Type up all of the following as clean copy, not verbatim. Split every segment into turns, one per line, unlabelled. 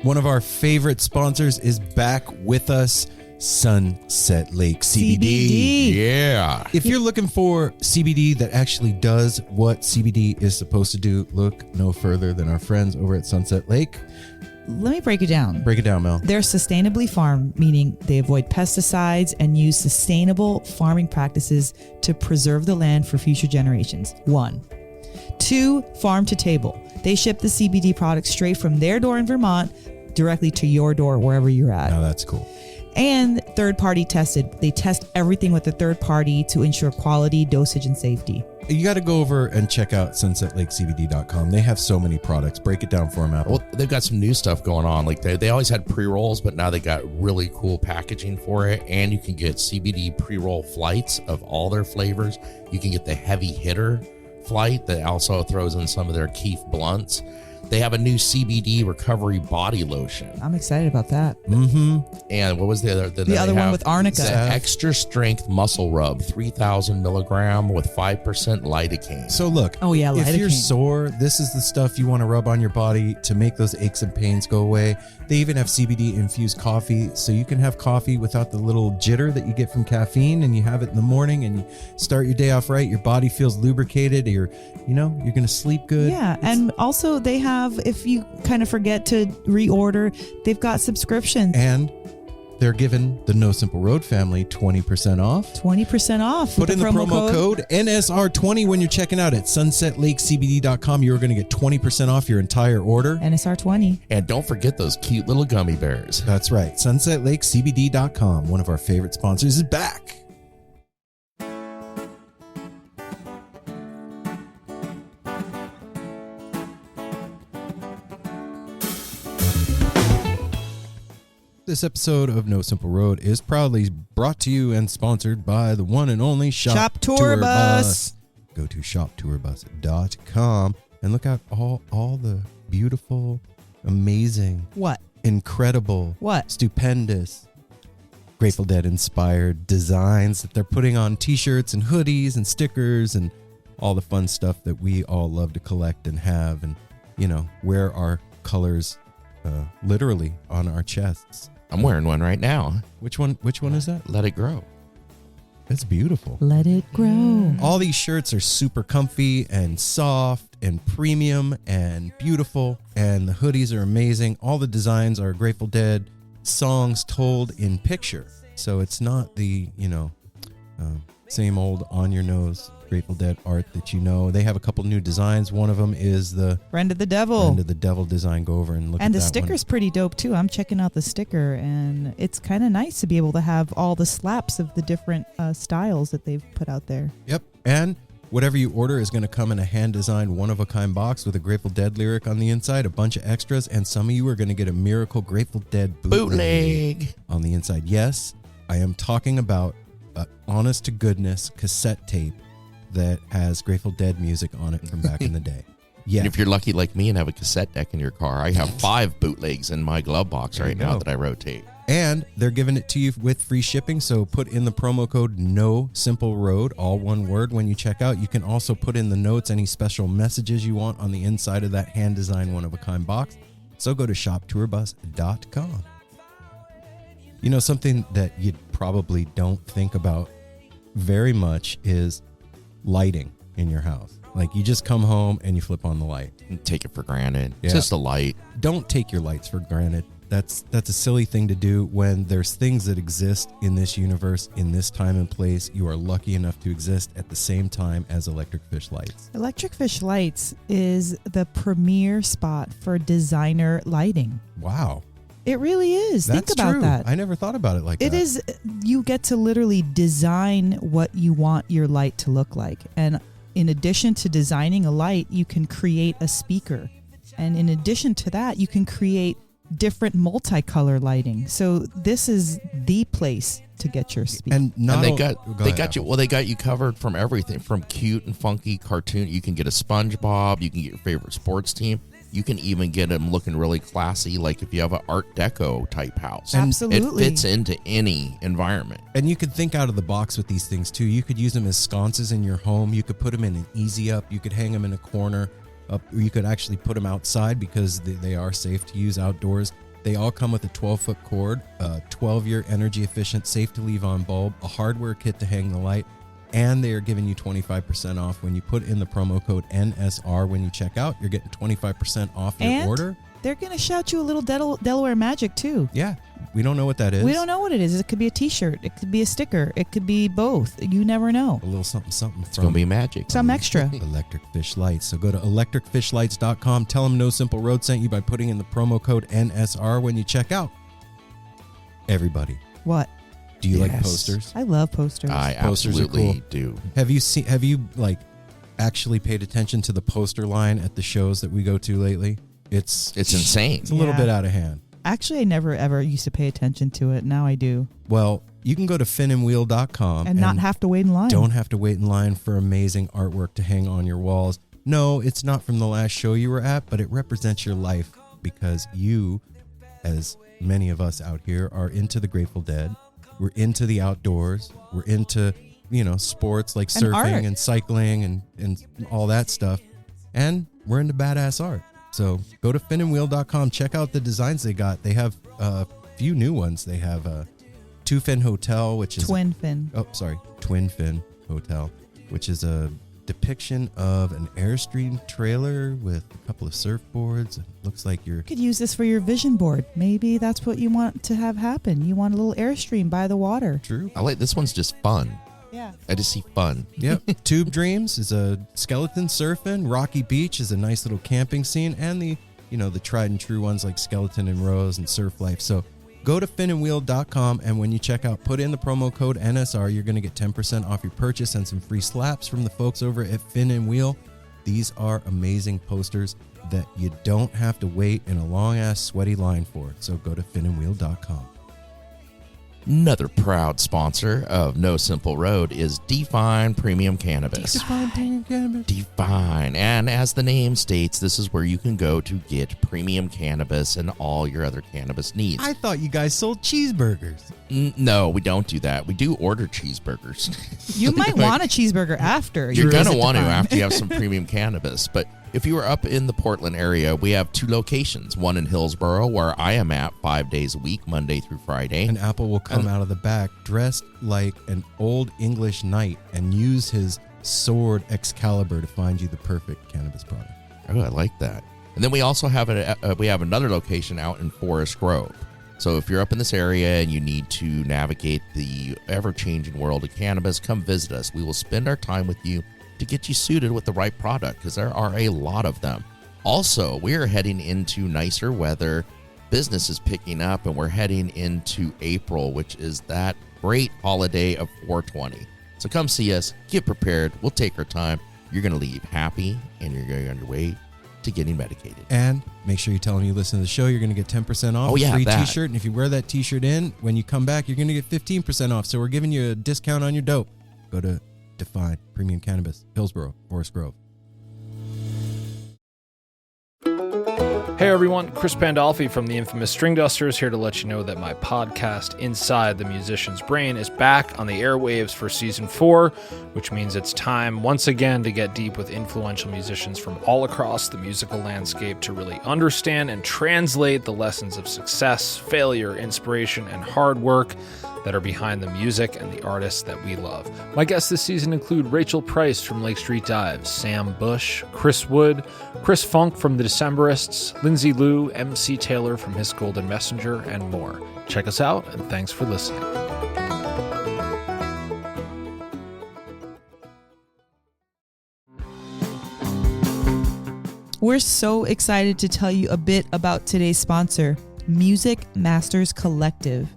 One of our favorite sponsors is back with us, Sunset Lake CBD.
Yeah.
If you're looking for CBD that actually does what CBD is supposed to do, look no further than our friends over at Sunset Lake.
Let me break it down.
Break it down, Mel.
They're sustainably farmed, meaning they avoid pesticides and use sustainable farming practices to preserve the land for future generations. 1. 2, farm to table. They ship the CBD products straight from their door in Vermont directly to your door wherever you're at.
Now that's cool.
And third party tested. They test everything with a third party to ensure quality, dosage, and safety.
You got to go over and check out sunsetlakecbd.com. They have so many products. Break it down for them, Apple.
Well, they've got some new stuff going on. Like they always had pre-rolls, but now they got really cool packaging for it. And you can get CBD pre-roll flights of all their flavors. You can get the heavy hitter flight that also throws in some of their Keef blunts. They have a new CBD recovery body lotion.
I'm excited about that.
Mm-hmm.
And what was the other?
The other one with arnica.
The extra strength muscle rub, 3,000 milligram with 5% lidocaine.
So look,
Oh, yeah,
if you're
lidocaine.
sore, this is the stuff you want to rub on your body to make those aches and pains go away. They even have CBD infused coffee, so you can have coffee without the little jitter that you get from caffeine, and you have it in the morning and you start your day off right. Your body feels lubricated. You're going to sleep good.
Yeah, and also they have, if you kind of forget to reorder, they've got subscriptions.
And they're giving the No Simple Road family 20% off.
20% off.
Put
with
in the promo code NSR20 when you're checking out at sunsetlakecbd.com. You're going to get 20% off your entire order.
NSR20.
And don't forget those cute little gummy bears.
That's right. sunsetlakecbd.com, one of our favorite sponsors, is back. This episode of No Simple Road is proudly brought to you and sponsored by the one and only Shop
Tour Bus.
Go to shoptourbus.com and look out all the beautiful, amazing,
What?
incredible,
What?
stupendous, Grateful Dead inspired designs that they're putting on t-shirts and hoodies and stickers and all the fun stuff that we all love to collect and have and, wear our colors literally on our chests.
I'm wearing one right now.
Which one is that?
Let it grow.
That's beautiful.
Let it grow.
All these shirts are super comfy and soft and premium and beautiful, and the hoodies are amazing. All the designs are Grateful Dead songs told in picture. So it's not the, same old on your nose Grateful Dead art that you know. They have a couple new designs. One of them is the
Friend of the Devil.
Friend of the Devil design. Go over and look at that.
And the sticker's pretty dope too. I'm checking out the sticker, and it's kind of nice to be able to have all the slaps of the different styles that they've put out there.
Yep. And whatever you order is going to come in a hand-designed, one-of-a-kind box with a Grateful Dead lyric on the inside, a bunch of extras, and some of you are going to get a Miracle Grateful Dead bootleg on the inside. Yes, I am talking about an honest-to-goodness cassette tape that has Grateful Dead music on it from back in the day. Yeah.
And if you're lucky like me and have a cassette deck in your car, I have 5 bootlegs in my glove box right now that I rotate.
And they're giving it to you with free shipping, so put in the promo code NOSIMPLEROAD, all one word, when you check out. You can also put in the notes, any special messages you want on the inside of that hand-designed one-of-a-kind box. So go to shoptourbus.com. Something that you probably don't think about very much is lighting in your house. Like, you just come home and you flip on the light.
And take it for granted.
Yeah.
It's just a light.
Don't take your lights for granted. That's a silly thing to do when there's things that exist in this universe, in this time and place. You are lucky enough to exist at the same time as Electric Fish Lights.
Electric Fish Lights is the premier spot for designer lighting.
Wow.
It really is.
That's
Think about
true.
that.
I never thought about it like that.
It is. You get to literally design what you want your light to look like. And in addition to designing a light, you can create a speaker. And in addition to that, you can create different multicolor lighting. So this is the place to get your speaker.
And
they got you covered from everything, from cute and funky cartoon. You can get a SpongeBob. You can get your favorite sports team. You can even get them looking really classy, like if you have an Art Deco type house.
Absolutely.
It fits into any environment.
And you could think out of the box with these things too. You could use them as sconces in your home. You could put them in an easy up. You could hang them in a corner. You could actually put them outside because they are safe to use outdoors. They all come with a 12-foot cord, a 12-year energy-efficient, safe-to-leave-on bulb, a hardware kit to hang the light, and they are giving you 25% off when you put in the promo code NSR when you check out. You're getting 25% off your order.
They're going to shout you a little Delaware magic, too.
Yeah. We don't know what that is.
We don't know what it is. It could be a T-shirt. It could be a sticker. It could be both. You never know.
A little something.
It's going to be magic.
Some extra.
Electric Fish Lights. So go to electricfishlights.com. Tell them No Simple Road sent you by putting in the promo code NSR when you check out. Everybody.
What?
Do you like posters?
I love posters.
I
Posters are
absolutely
cool.
do.
Have you actually paid attention to the poster line at the shows that we go to lately? It's
insane.
It's a little bit out of hand.
Actually, I never ever used to pay attention to it. Now I do.
Well, you can go to finandwheel.com
and not have to wait in line.
Don't have to wait in line for amazing artwork to hang on your walls. No, it's not from the last show you were at, but it represents your life because you, as many of us out here, are into the Grateful Dead. We're into the outdoors. We're into, sports like surfing and cycling and all that stuff. And we're into badass art. So go to finandwheel.com. Check out the designs they got. They have a few new ones. They have a Two Fin Hotel, which is
Twin Fin Hotel, which is a depiction of an Airstream trailer with a couple of surfboards. It looks like you could use this for your vision board. Maybe that's what you want to have happen. You want a little Airstream by the water.
True.
I like this one's just fun.
Yeah.
I just see fun.
Yep. Tube Dreams is a skeleton surfing. Rocky Beach is a nice little camping scene, and the tried and true ones like Skeleton and Rose and Surf Life. So go to finandwheel.com, and when you check out, put in the promo code NSR. You're going to get 10% off your purchase and some free slaps from the folks over at Fin and Wheel. These are amazing posters that you don't have to wait in a long-ass sweaty line for. So go to finandwheel.com.
Another proud sponsor of No Simple Road is Define Premium Cannabis. Define. And as the name states, this is where you can go to get premium cannabis and all your other cannabis needs.
I thought you guys sold cheeseburgers.
No, we don't do that. We do order cheeseburgers.
You might want a cheeseburger after.
You're going to want to after you have some premium cannabis. But if you are up in the Portland area, we have two locations. One in Hillsboro, where I am at 5 days a week, Monday through Friday.
And Apple will come out of the back dressed like an old English knight and use his sword Excalibur to find you the perfect cannabis product.
Oh, I like that. And then we also have another location out in Forest Grove. So if you're up in this area and you need to navigate the ever-changing world of cannabis, come visit us. We will spend our time with you to get you suited with the right product, because there are a lot of them. Also, we are heading into nicer weather. Business is picking up, and we're heading into April, which is that great holiday of 420. So come see us, get prepared. We'll take our time. You're going to leave happy, and you're going on your way to getting medicated.
And make sure you tell them you listen to the show. You're going to get 10% off. Free t-shirt. And if you wear that t-shirt when you come back, you're going to get 15% off. So we're giving you a discount on your dope. Go to Define Premium Cannabis, Hillsboro, Forest Grove.
Hey everyone, Chris Pandolfi from the infamous String Dusters here to let you know that my podcast, Inside the Musician's Brain, is back on the airwaves for Season 4, which means it's time once again to get deep with influential musicians from all across the musical landscape to really understand and translate the lessons of success, failure, inspiration, and hard work that are behind the music and the artists that we love. My guests this season include Rachel Price from Lake Street Dives, Sam Bush, Chris Wood, Chris Funk from The Decemberists, Lindsay Liu, MC Taylor from His Golden Messenger, and more. Check us out, and thanks for listening.
We're so excited to tell you a bit about today's sponsor, Music Masters Collective.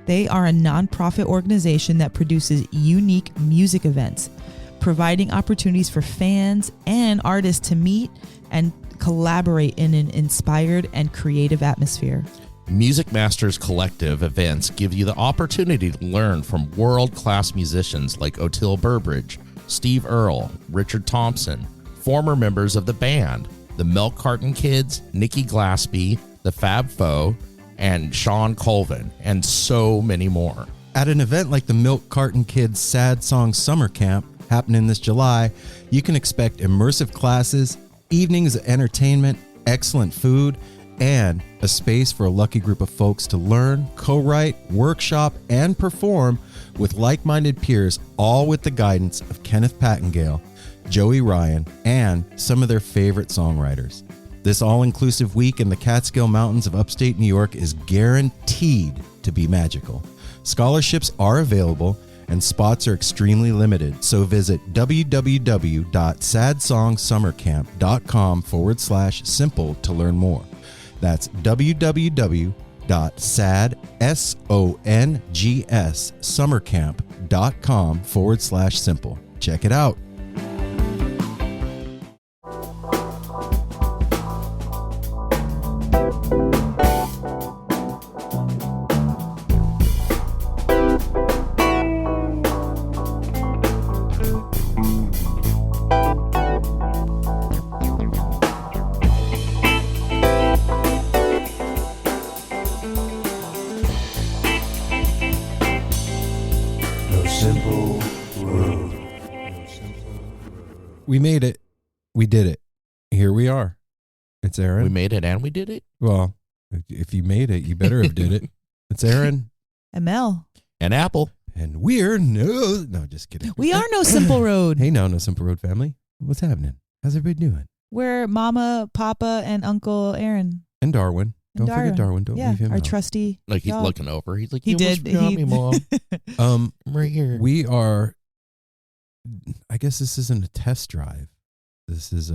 They are a nonprofit organization that produces unique music events, providing opportunities for fans and artists to meet and collaborate in an inspired and creative atmosphere.
Music Masters Collective events give you the opportunity to learn from world-class musicians like Otil Burbridge, Steve Earle, Richard Thompson, former members of the band, the Milk Carton Kids, Nikki Glaspie, the Fab Four, and Sean Colvin, and so many more.
At an event like the Milk Carton Kids Sad Song Summer Camp happening this July, you can expect immersive classes, evenings of entertainment, excellent food, and a space for a lucky group of folks to learn, co-write, workshop, and perform with like-minded peers, all with the guidance of Kenneth Pattengale, Joey Ryan, and some of their favorite songwriters. This all-inclusive week in the Catskill Mountains of upstate New York is guaranteed to be magical. Scholarships are available and spots are extremely limited, so visit www.sadsongssummercamp.com/simple to learn more. That's www.sadsongssummercamp.com/simple. Check it out. We made it. We did it. Here we are. It's Erin.
We made it and we did it.
Well, if you made it, you better have did it. It's Erin.
And Mel.
And Apple.
And we're no, just kidding.
We are No Simple Road.
Hey, No Simple Road family. What's happening? How's everybody doing?
We're Mama, Papa, and Uncle Aaron.
And Darwin. Don't forget Darwin. Don't leave him
our
out.
trusty.
Like he's
dog.
looking over. He's like,
He
you
did.
Almost forgot me, Mom.
I'm
right here.
We are, I guess this isn't a test drive. This is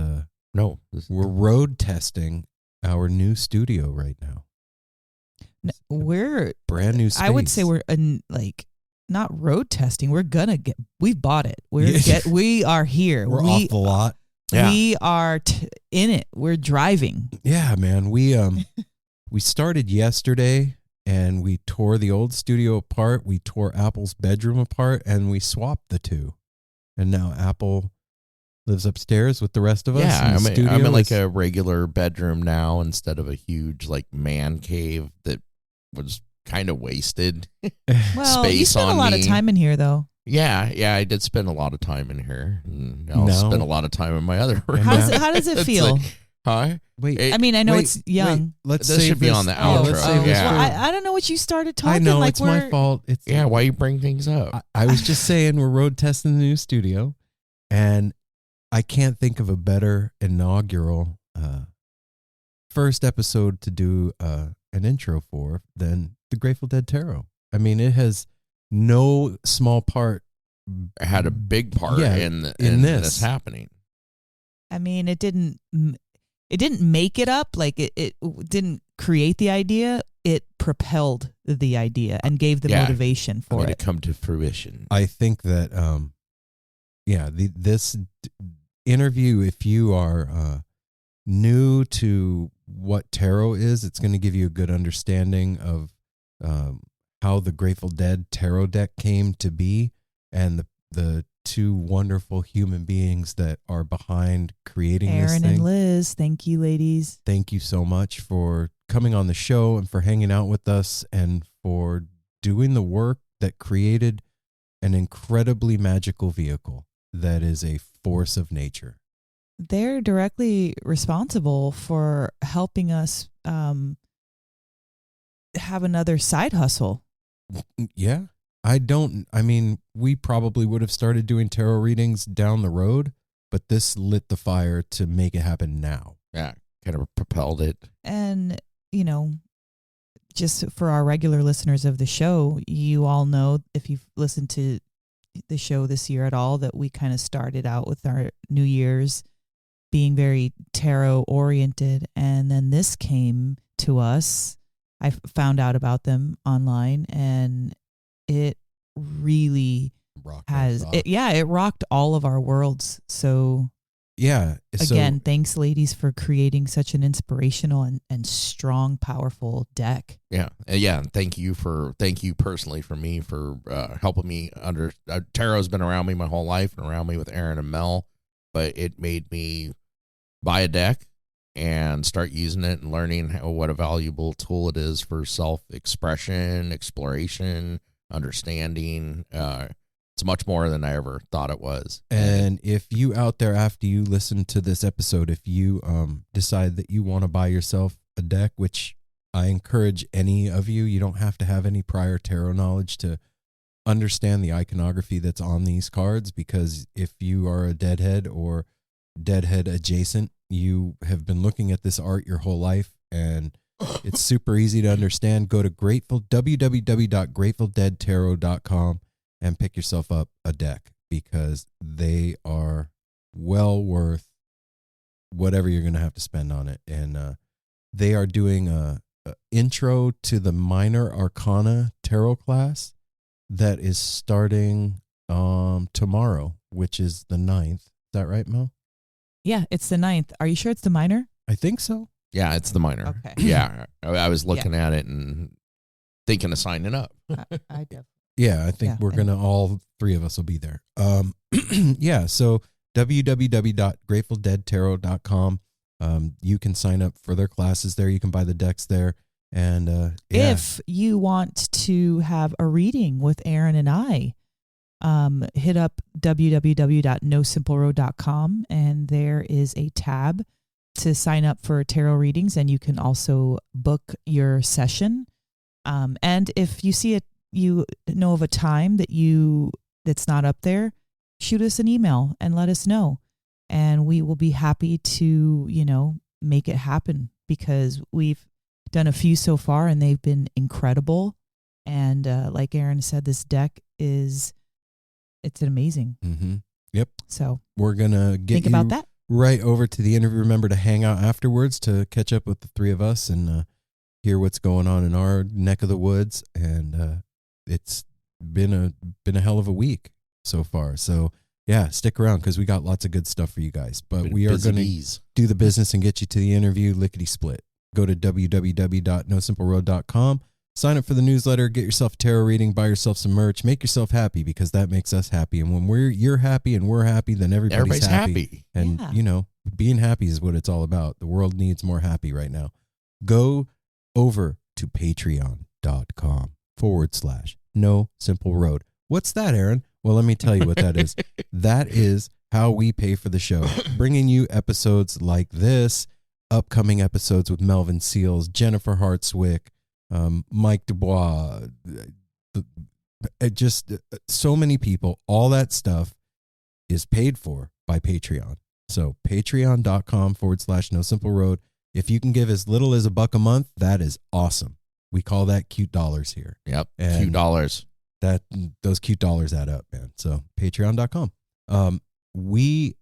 we're road testing our new studio right now.
No, we're
brand new space.
I would say we're not road testing. We've bought it. We are here.
We're off the lot.
Yeah.
We are in it. We're driving.
Yeah, man. We started yesterday and we tore the old studio apart. We tore Apple's bedroom apart and we swapped the two. And now Apple lives upstairs with the rest of us.
Yeah,
and
I'm in like a regular bedroom now instead of a huge like man cave that was kind of wasted.
Well,
space
you spent
on
a lot
me.
of time in here, though.
Yeah, I did spend a lot of time in here. And I'll spend a lot of time in my other room.
How does it feel?
Like, huh?
Wait,
I mean, I know it's young.
Let's
This
save
should be on the outro.
let's save this
Yeah.
for-
Well, I don't know what you started talking.
I know
like
it's my fault. It's
Why you bring things up?
I was just saying we're road testing the new studio, and I can't think of a better inaugural first episode to do an intro for than the Grateful Dead Tarot. I mean, it has no small part.
It had a big part in this happening.
I mean, it didn't make it up. Like it didn't create the idea. It propelled the idea and gave the motivation for
it
it.
to come to fruition.
I think that this interview, if you are new to what tarot is, it's going to give you a good understanding of how the Grateful Dead tarot deck came to be, and the two wonderful human beings that are behind creating this
Erin
thing.
and Liz, thank you, ladies.
Thank you so much for coming on the show and for hanging out with us and for doing the work that created an incredibly magical vehicle that is a force of nature.
They're directly responsible for helping us have another side hustle.
Yeah. I mean, we probably would have started doing tarot readings down the road, but this lit the fire to make it happen now.
Yeah, kind of propelled it.
And, just for our regular listeners of the show, you all know, if you've listened to the show this year at all, that we kind of started out with our New Year's being very tarot oriented. And then this came to us. I found out about them online, and it really it rocked all of our worlds. So again, thanks ladies for creating such an inspirational and strong, powerful deck.
Yeah. And thank you personally for me for helping me tarot's been around me my whole life and around me with Erin and Mel, but it made me buy a deck and start using it and learning what a valuable tool it is for self-expression, exploration, understanding. It's much more than I ever thought it was.
And if you out there, after you listen to this episode, if you decide that you want to buy yourself a deck, which I encourage any of you. You don't have to have any prior tarot knowledge to understand the iconography that's on these cards, because if you are a deadhead or deadhead adjacent, you have been looking at this art your whole life, and it's super easy to understand. Go to www.gratefuldeadtarot.com and pick yourself up a deck, because they are well worth whatever you're going to have to spend on it. And they are doing a intro to the Minor Arcana tarot class that is starting tomorrow, which is the 9th. Is that right, Mel?
Yeah, it's the 9th. Are you sure it's the minor?
I think so.
Yeah, it's the minor.
Okay.
Yeah, I was looking at it and thinking of signing up.
I definitely.
Yeah, I think we're going to, all three of us will be there. Yeah, so www.gratefuldeadtarot.com. You can sign up for their classes there. You can buy the decks there. And
if you want to have a reading with Erin and I, hit up www.nosimpleroad.com, and there is a tab to sign up for tarot readings, and you can also book your session. And if you see it, you know of a time that's not up there, shoot us an email and let us know, and we will be happy to make it happen, because we've done a few so far and they've been incredible. And like Erin said, this deck it's amazing.
Mm-hmm. Yep.
So
we're gonna get
think about that.
Right over to the interview. Remember to hang out afterwards to catch up with the three of us and hear what's going on in our neck of the woods. And it's been a hell of a week so far. So yeah, stick around, because we got lots of good stuff for you guys. But we are going to do the business and get you to the interview lickety split. Go to www.nosimpleroad.com. Sign up for the newsletter, get yourself a tarot reading, buy yourself some merch, make yourself happy, because that makes us happy. And when you're happy and we're happy, then everybody's happy. And, being happy is what it's all about. The world needs more happy right now. Go over to patreon.com/NoSimpleRoad. What's that, Erin? Well, let me tell you what that is. That is how we pay for the show, bringing you episodes like this, upcoming episodes with Melvin Seals, Jennifer Hartswick, Mike Dubois, just so many people. All that stuff is paid for by Patreon. So patreon.com/NoSimpleRoad. If you can give as little as $1 a month, that is awesome. We call that cute dollars here.
Yep, and cute dollars.
Those cute dollars add up, man. So patreon.com. We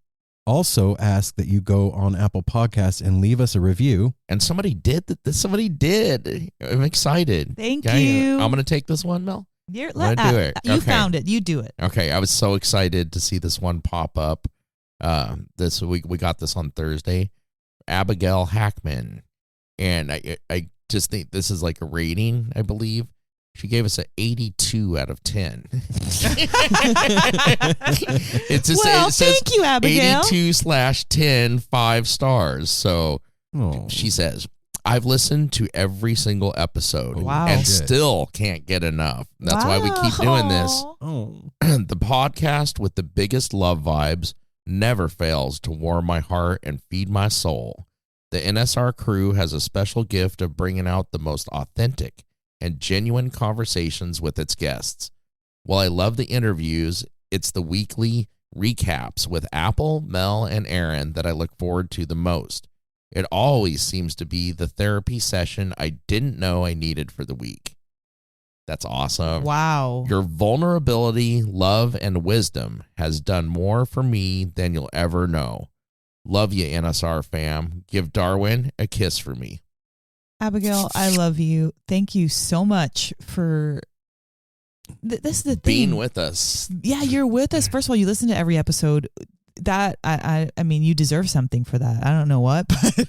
also ask that you go on Apple Podcasts and leave us a review.
And somebody did that. Somebody did. I'm excited.
Thank you.
I'm going to take this one, Mel.
I'm gonna do it. You found it. You do it.
Okay. I was so excited to see this one pop up. This week we got this on Thursday. Abigail Hackman. And I just think this is like a rating, I believe. She gave us an 82 out of 10. It says
thank you, Abigail.
82/10, 5 stars. So she says, I've listened to every single episode and still can't get enough. That's why we keep doing this. The podcast with the biggest love vibes never fails to warm my heart and feed my soul. The NSR crew has a special gift of bringing out the most authentic and genuine conversations with its guests. While I love the interviews, it's the weekly recaps with Apple, Mel, and Erin that I look forward to the most. It always seems to be the therapy session I didn't know I needed for the week. That's awesome.
Wow.
Your vulnerability, love, and wisdom has done more for me than you'll ever know. Love you, NSR fam. Give Darwin a kiss for me.
Abigail, I love you. Thank you so much for this is the thing.
Being with us.
Yeah, you're with us. First of all, you listen to every episode. That I mean, you deserve something for that. I don't know what, but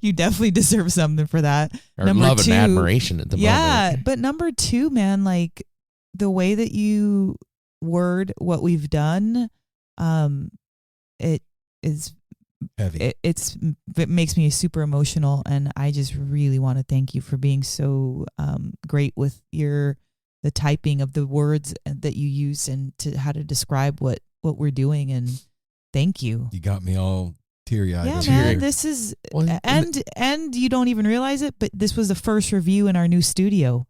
you definitely deserve something for that.
Or love and admiration at the moment.
Yeah, but number 2, man, like the way that you word what we've done, it is
heavy.
It makes me super emotional, and I just really want to thank you for being so great with the typing of the words that you use and to how to describe what we're doing. And thank you.
You got me all teary-eyed.
Yeah,
over
man,
here.
this is
Well,
and you don't even realize it, but this was the first review in our new studio.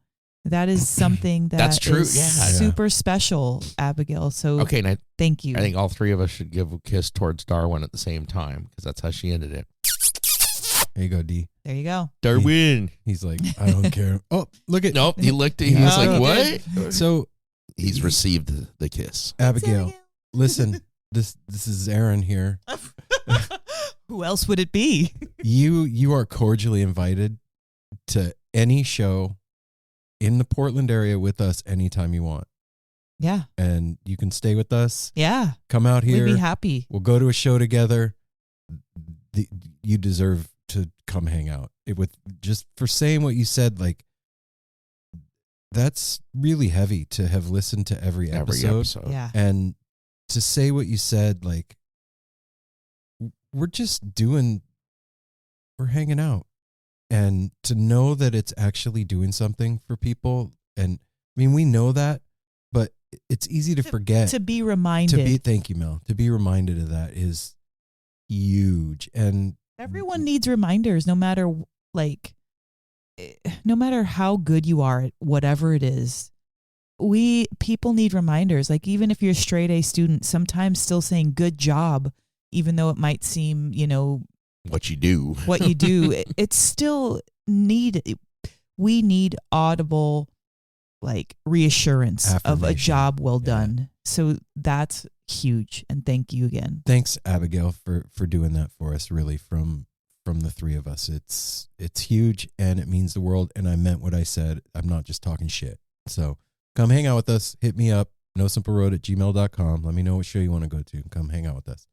That is something
That's true,
is
yeah.
super special, Abigail. So
Okay, and
thank you.
I think all three of us should give a kiss towards Darwin at the same time because that's how she ended it.
There you go, D.
There you go.
Darwin.
He's like, I don't care. Oh, look at
Nope. He looked. He was like, "What?"
So
He's received the kiss.
Abigail, listen. This is Erin here.
Who else would it be?
You are cordially invited to any show in the Portland area with us anytime you want.
Yeah.
And you can stay with us.
Yeah.
Come out here.
We'd be happy.
We'll go to a show together. You deserve to come hang out. Just for saying what you said, like, that's really heavy to have listened to every episode.
Yeah.
And to say what you said, like, we're hanging out. And to know that it's actually doing something for people. And I mean, we know that, but it's easy to forget.
To be reminded.
Thank you, Mel. To be reminded of that is huge. And
everyone needs reminders, no matter how good you are at whatever it is. People need reminders. Like, even if you're a straight A student, sometimes still saying good job, even though it might seem,
What you do.
It's still we need audible, like, reassurance of a job well done. So that's huge. And thank you again.
Thanks, Abigail, for doing that for us, really, from the three of us. It's huge and it means the world. And I meant what I said. I'm not just talking shit. So come hang out with us. Hit me up, nosimpleroad@gmail.com. Let me know what show you want to go to. Come hang out with us.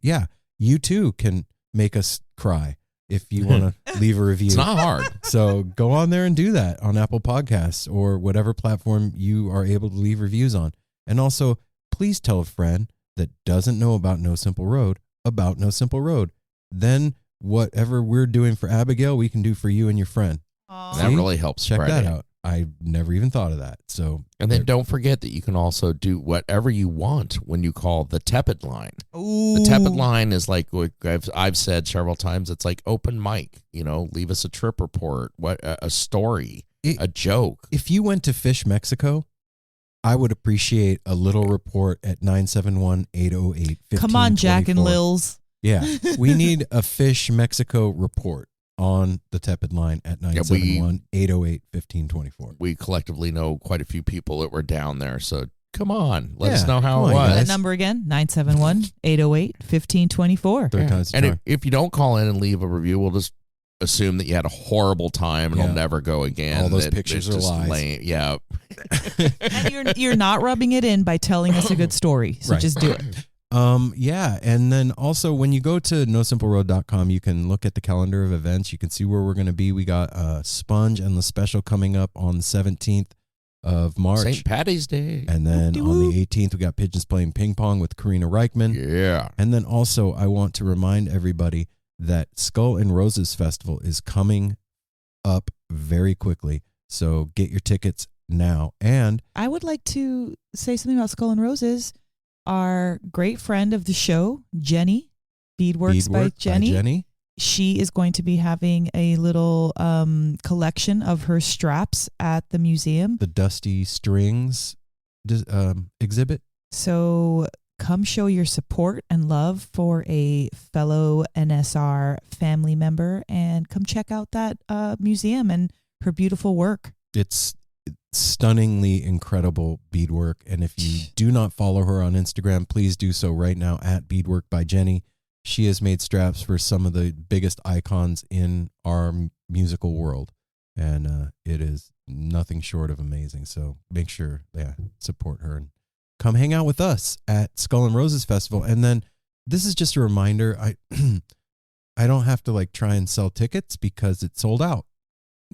Yeah, you too can make us cry if you want to leave a review.
It's not hard.
So go on there and do that on Apple Podcasts or whatever platform you are able to leave reviews on. And also, please tell a friend that doesn't know about No Simple Road about No Simple Road. Then whatever we're doing for Abigail, we can do for you and your friend.
That really helps.
Check
spread
that
it.
out. I never even thought of that. So,
And then don't forget that you can also do whatever you want when you call the tepid line.
Ooh.
The tepid line is like what I've said several times. It's like open mic. Leave us a trip report, a story, a joke.
If you went to Fish Mexico, I would appreciate a little report at 971-808-1524.
Come on, Jack and Lils.
Yeah, we need a Fish Mexico report on the tepid line at 971-808-1524.
We collectively know quite a few people that were down there, so come on, let us
Yeah,
know how
come
it
on,
was.
That number again, 971-808-1524.
Third time's the charm.
And if you don't call in and leave a review, we'll just assume that you had a horrible time and
Yeah.
it'll never go again.
All those
That
pictures
it's
are
just
lies.
lame. Yeah.
And you're not rubbing it in by telling us a good story. So
Right.
just do it.
Yeah, and then also when you go to nosimpleroad.com, you can look at the calendar of events. You can see where we're going to be. We got Sponge and the Special coming up on the 17th of March.
St. Patty's Day.
And then
Whoop-de-whoop.
on the 18th, we got Pigeons playing ping pong with Karina Reichman.
Yeah.
And then also, I want to remind everybody that Skull and Roses Festival is coming up very quickly. So get your tickets now. And
I would like to say something about Skull and Roses. Our great friend of the show, Jenny, Beadworks by Jenny. She is going to be having a little collection of her straps at the museum.
the Dusty Strings exhibit.
So come show your support and love for a fellow NSR family member and come check out that museum and her beautiful work.
It's stunningly incredible beadwork. And if you do not follow her on Instagram, please do so right now at Beadwork by Jenny. She has made straps for some of the biggest icons in our musical world. And it is nothing short of amazing. So make sure, support her and come hang out with us at Skull and Roses Festival. And then this is just a reminder. I don't have to try and sell tickets because it's sold out.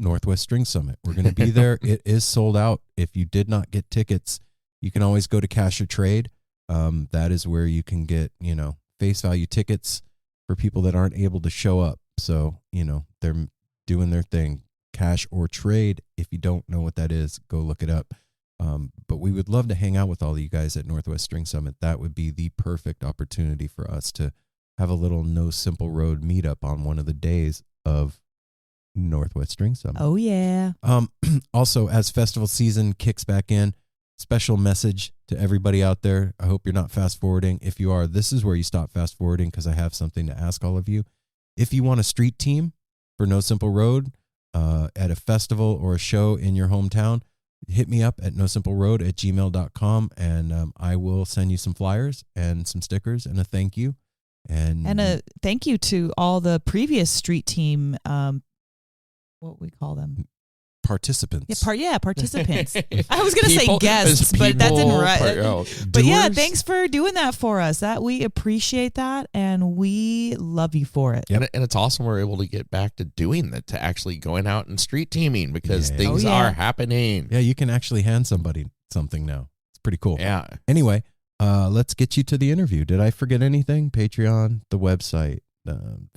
Northwest String Summit. We're going to be there. It is sold out. If you did not get tickets, you can always go to Cash or Trade. That is where you can get, face value tickets for people that aren't able to show up. So, they're doing their thing. Cash or Trade. If you don't know what that is, go look it up. But we would love to hang out with all of you guys at Northwest String Summit. That would be the perfect opportunity for us to have a little No Simple Road meetup on one of the days of Northwest String Summit.
Oh, yeah.
Also, as festival season kicks back in, special message to everybody out there. I hope you're not fast forwarding. If you are, this is where you stop fast forwarding, because I have something to ask all of you. If you want a street team for No Simple Road at a festival or a show in your hometown, hit me up at nosimpleroad@gmail.com, and I will send you some flyers and some stickers and a thank you. And
a thank you to all the previous street team, what we call them?
participants.
Participants. I was going to say guests, but that didn't right. But yeah, thanks for doing that for us. That we appreciate that, and we love you for it.
Yep. And it's awesome we're able to get back to doing that, to actually going out and street teaming, because things are happening.
Yeah, you can actually hand somebody something now. It's pretty cool.
Yeah.
Anyway, let's get you to the interview. Did I forget anything? Patreon, the website.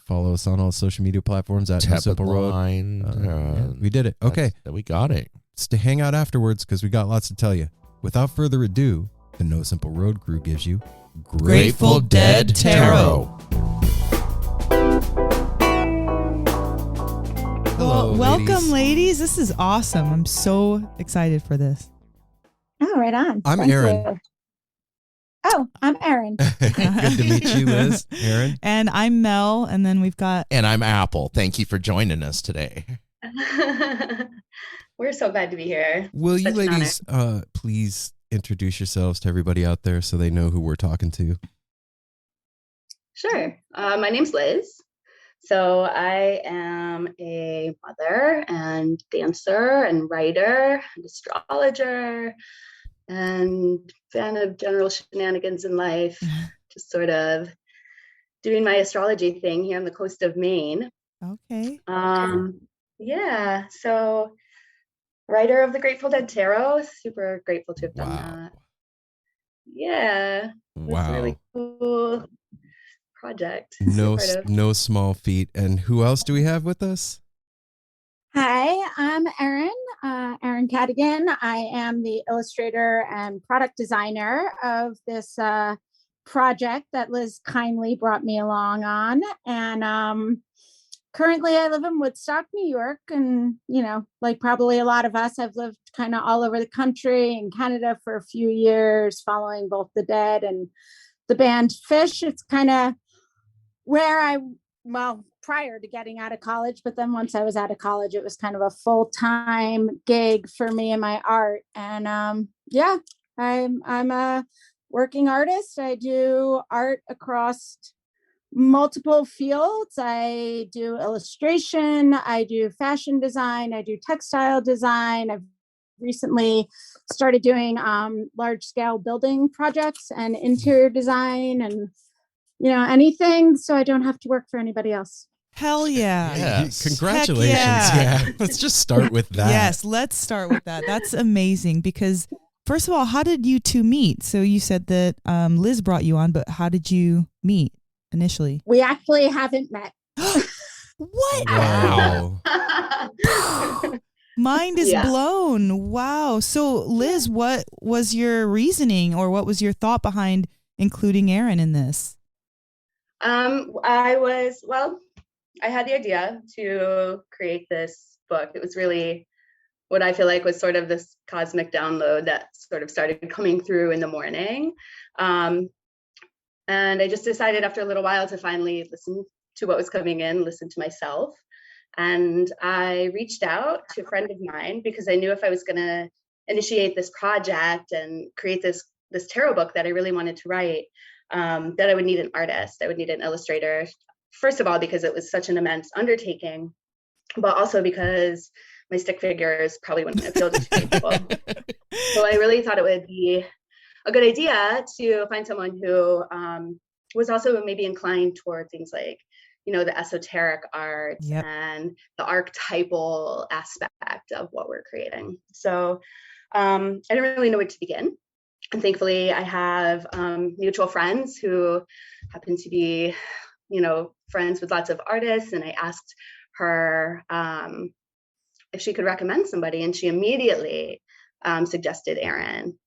Follow us on all social media platforms at No Simple Road. We did it. Okay.
We got it.
To hang out afterwards, because we got lots to tell you. Without further ado, the No Simple Road crew gives you
Grateful Dead Tarot.
Hello,
welcome, ladies. This is awesome. I'm so excited for this.
Oh, right on.
I'm
Thank
Erin.
you. Oh, I'm Erin.
Good to meet you, Liz. Erin.
And I'm Mel, and then we've got...
And I'm Apple. Thank you for joining us today.
We're so glad to be here.
Will you ladies please introduce yourselves to everybody out there so they know who we're talking to?
Sure. My name's Liz. So I am a mother and dancer and writer and astrologer and fan of general shenanigans in life. Just sort of doing my astrology thing here on the coast of Maine.
Okay.
Yeah. So writer of the Grateful Dead Tarot. Super grateful to have done that. Yeah.
Wow.
It's a really cool project.
No small feat. And who else do we have with us?
Hi, I'm Erin Cadigan. I am the illustrator and product designer of this project that Liz kindly brought me along on. And currently I live in Woodstock, New York. And, you know, like probably a lot of us, I've lived kind of all over the country and Canada for a few years, following both the Dead and the band Fish. It's kind of where prior to getting out of college, but then once I was out of college, it was kind of a full-time gig for me and my art. And I'm a working artist. I do art across multiple fields. I do illustration, I do fashion design, I do textile design. I've recently started doing large-scale building projects and interior design and anything, so I don't have to work for anybody else.
Hell yeah.
Yes.
Congratulations.
Yeah.
Let's just start with that.
Yes, let's start with that. That's amazing, because first of all, how did you two meet? So you said that Liz brought you on, but how did you meet initially?
We actually haven't met.
What?
Wow.
Mind is blown. Wow. So Liz, what was your reasoning, or what was your thought behind including Erin in this?
I had the idea to create this book. It was really what I feel like was sort of this cosmic download that sort of started coming through in the morning. And I just decided after a little while to finally listen to what was coming in, listen to myself. And I reached out to a friend of mine because I knew if I was going to initiate this project and create this tarot book that I really wanted to write, that I would need an artist. I would need an illustrator. First of all, because it was such an immense undertaking, but also because my stick figures probably wouldn't appeal to too many people. So I really thought it would be a good idea to find someone who was also maybe inclined toward things like, the esoteric art and the archetypal aspect of what we're creating. So I didn't really know where to begin. And thankfully, I have mutual friends who happen to be, friends with lots of artists. And I asked her if she could recommend somebody, and she immediately suggested Erin.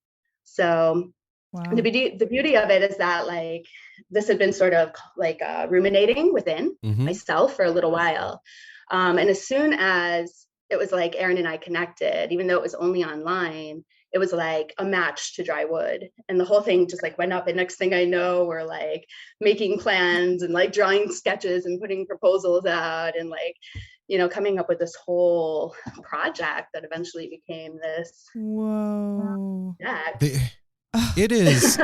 So
Wow.
The beauty of it is that like this had been sort of like ruminating within myself for a little while. And as soon as it was like Erin and I connected, even though it was only online, it was like a match to dry wood. And the whole thing just like went up. And next thing I know, we're like making plans and like drawing sketches and putting proposals out and like, you know, coming up with this whole project that eventually became this.
Whoa.
deck.
It is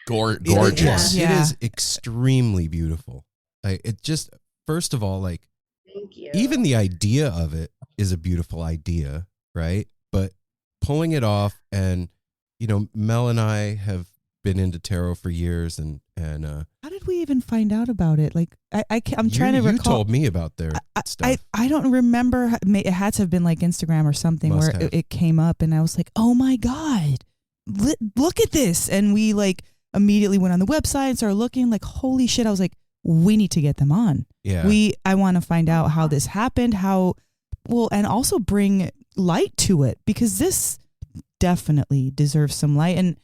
gorgeous.
It is extremely beautiful. It just, first of all, like,
Thank you.
even the idea of it is a beautiful idea, right? But pulling it off, and you know, Mel and I have been into tarot for years, and
how did we even find out about it? Like, I'm trying to recall.
You told me about their stuff.
I don't remember. It had to have been like Instagram or something where it came up, and I was like, oh my God, look at this. And we like immediately went on the website and started looking, like, holy shit. I was like, we need to get them on.
Yeah.
I want to find out how this happened, and also bring light to it, because this definitely deserves some light. And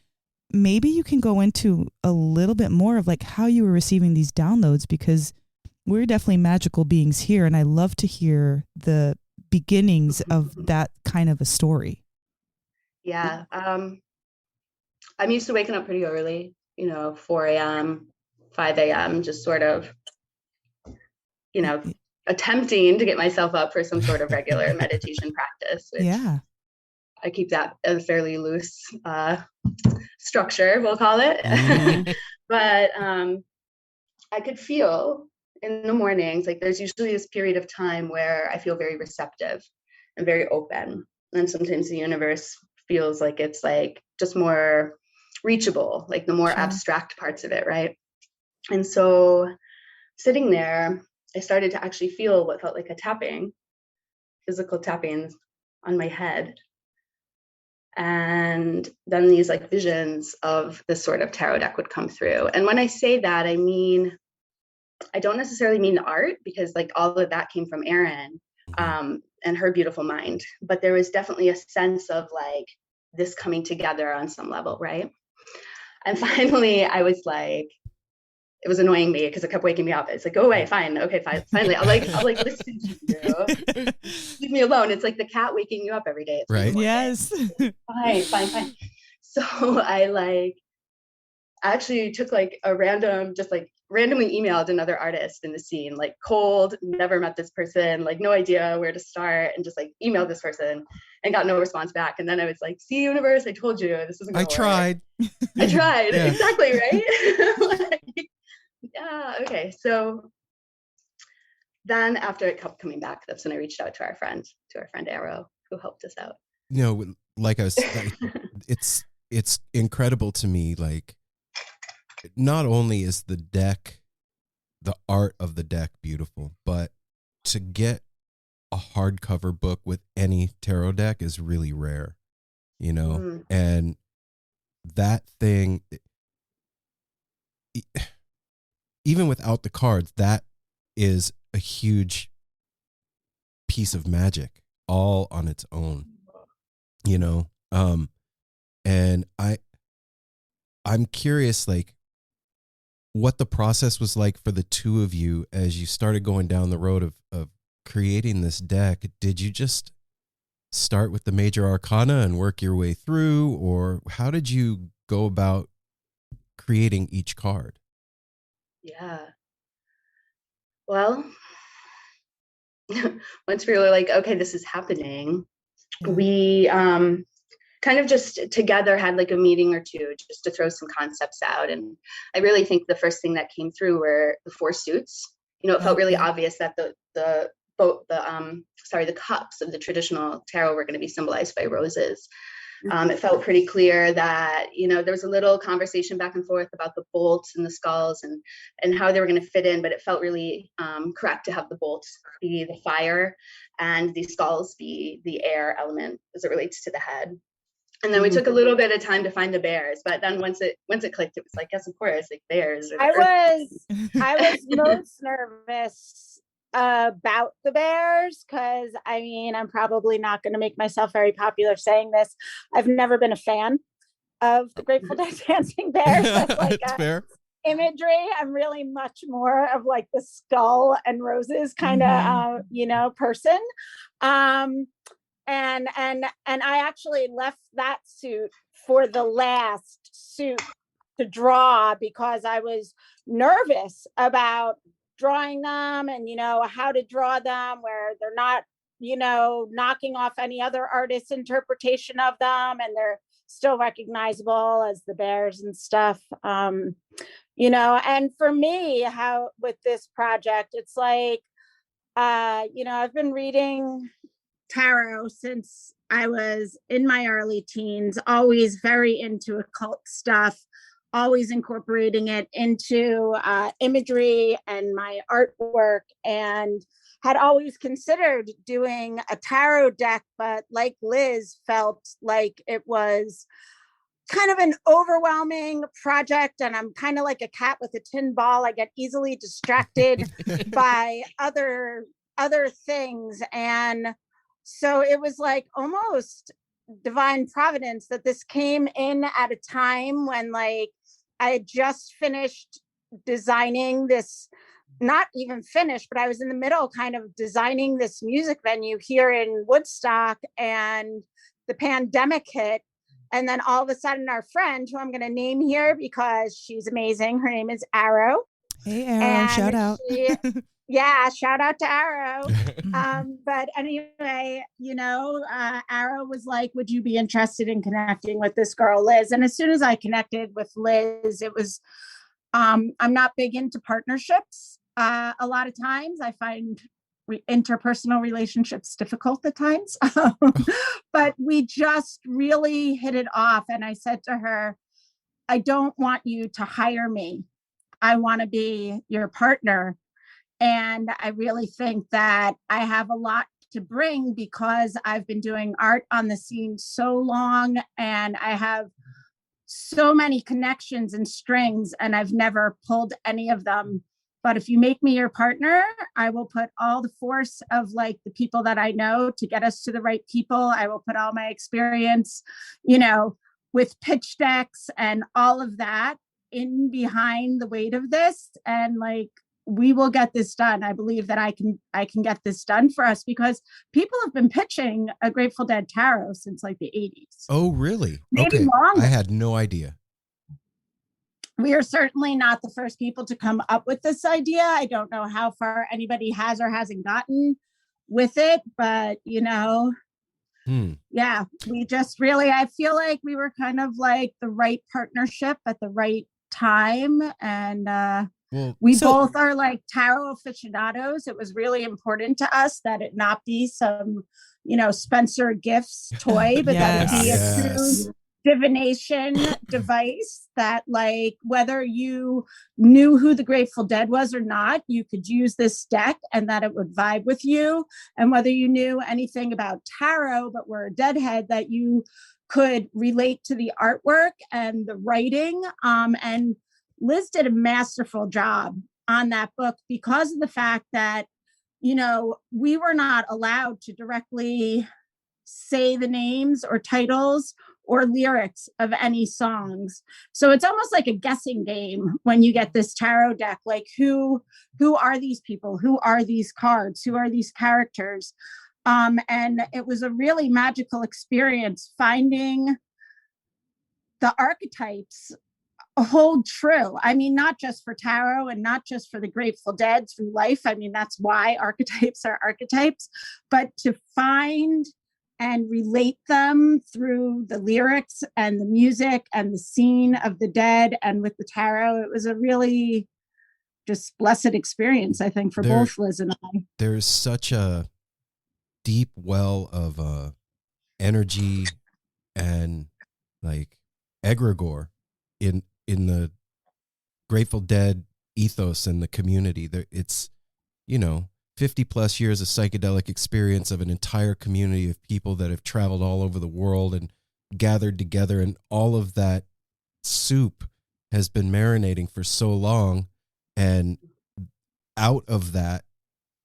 maybe you can go into a little bit more of like how you were receiving these downloads, because we're definitely magical beings here. And I love to hear the beginnings of that kind of a story.
Yeah. I'm used to waking up pretty early, you know, 4 a.m., 5 a.m., just sort of, you know, attempting to get myself up for some sort of regular meditation practice. Which I keep that a fairly loose structure, we'll call it. But I could feel in the mornings, like there's usually this period of time where I feel very receptive and very open. And sometimes the universe feels like it's like just more reachable, like the more abstract parts of it, right? And so sitting there, I started to actually feel what felt like a tapping, physical tapping on my head. And then these like visions of this sort of tarot deck would come through. And when I say that, I mean, I don't necessarily mean the art, because like all of that came from Erin and her beautiful mind. But there was definitely a sense of like this coming together on some level, right? And finally, I was like, it was annoying me because it kept waking me up. It's like, go away, fine, okay, fine. Finally, I'll like listen to you. Leave me alone. It's like the cat waking you up every day. It's
right?
Yes.
Fine. So I actually took like a randomly emailed another artist in the scene, like cold, never met this person, like no idea where to start, and just like emailed this person and got no response back. And then I was like, see, universe, I told you this isn't gonna work. I tried.
Yeah.
Exactly, right? Yeah, okay. So then after it kept coming back, that's when I reached out to our friend Arrow, who helped us out.
You know, like I was it's incredible to me, like, not only is the art of the deck beautiful, but to get a hardcover book with any tarot deck is really rare, you know? And that thing, even without the cards, that is a huge piece of magic all on its own, you know? And I'm curious, like, what the process was like for the two of you as you started going down the road of creating this deck. Did you just start with the major arcana and work your way through, or how did you go about creating each card?
Yeah. Well, once we were like, okay, this is happening, we kind of just together had like a meeting or two just to throw some concepts out. And I really think the first thing that came through were the 4 suits. You know, it felt really obvious that the cups of the traditional tarot were going to be symbolized by roses. It felt pretty clear that, you know, there was a little conversation back and forth about the bolts and the skulls and how they were going to fit in, but it felt really correct to have the bolts be the fire and the skulls be the air element as it relates to the head. And then we took a little bit of time to find the bears, but then once it clicked, it was like, yes, of course, like bears.
I was most nervous about the bears because I'm probably not going to make myself very popular saying this. I've never been a fan of the Grateful Dead dancing bears as like
That's
a
fair.
imagery. I'm really much more of like the skull and roses kind of person. And I actually left that suit for the last suit to draw because I was nervous about drawing them and how to draw them where they're not knocking off any other artist's interpretation of them and they're still recognizable as the bears and stuff. And for me, how with this project, it's like I've been reading tarot since I was in my early teens, always very into occult stuff, always incorporating it into imagery and my artwork, and had always considered doing a tarot deck, but like Liz, felt like it was kind of an overwhelming project, and I'm kind of like a cat with a tin ball. I get easily distracted by other things, and so it was like almost divine providence that this came in at a time when like I had just finished designing this, not even finished, but I was in the middle kind of designing this music venue here in Woodstock, and the pandemic hit. And then all of a sudden our friend, who I'm going to name here because she's amazing, her name is Arrow.
Hey, Arrow, shout out.
Yeah, shout out to Arrow. But anyway, Arrow was like, would you be interested in connecting with this girl, Liz? And as soon as I connected with Liz, it was, I'm not big into partnerships. A lot of times I find interpersonal relationships difficult at times, but we just really hit it off. And I said to her, I don't want you to hire me. I want to be your partner. And I really think that I have a lot to bring because I've been doing art on the scene so long and I have so many connections and strings and I've never pulled any of them. But if you make me your partner, I will put all the force of like the people that I know to get us to the right people. I will put all my experience, with pitch decks and all of that in behind the weight of this. And like, we will get this done. I believe that I can get this done for us because people have been pitching a Grateful Dead tarot since like the 80s.
Oh, really?
Maybe
okay.
longer.
I had no idea.
We are certainly not the first people to come up with this idea. I don't know how far anybody has or hasn't gotten with it, but yeah, we just really, I feel like we were kind of like the right partnership at the right time. And we both are like tarot aficionados. It was really important to us that it not be some, Spencer Gifts toy, but that it be a true divination device that like whether you knew who the Grateful Dead was or not, you could use this deck and that it would vibe with you. And whether you knew anything about tarot but were a deadhead, that you could relate to the artwork and the writing. And Liz did a masterful job on that book because of the fact that, we were not allowed to directly say the names or titles or lyrics of any songs. So it's almost like a guessing game when you get this tarot deck, like who are these people? Who are these cards? Who are these characters? And it was a really magical experience finding the archetypes hold true. I mean, not just for tarot and not just for the Grateful Dead through life. I mean, that's why archetypes are archetypes, but to find and relate them through the lyrics and the music and the scene of the dead and with the tarot. It was a really just blessed experience, I think, for both Liz and I.
There's such a deep well of energy and like egregore in the Grateful Dead ethos and the community. It's 50 plus years of psychedelic experience of an entire community of people that have traveled all over the world and gathered together. And all of that soup has been marinating for so long. And out of that,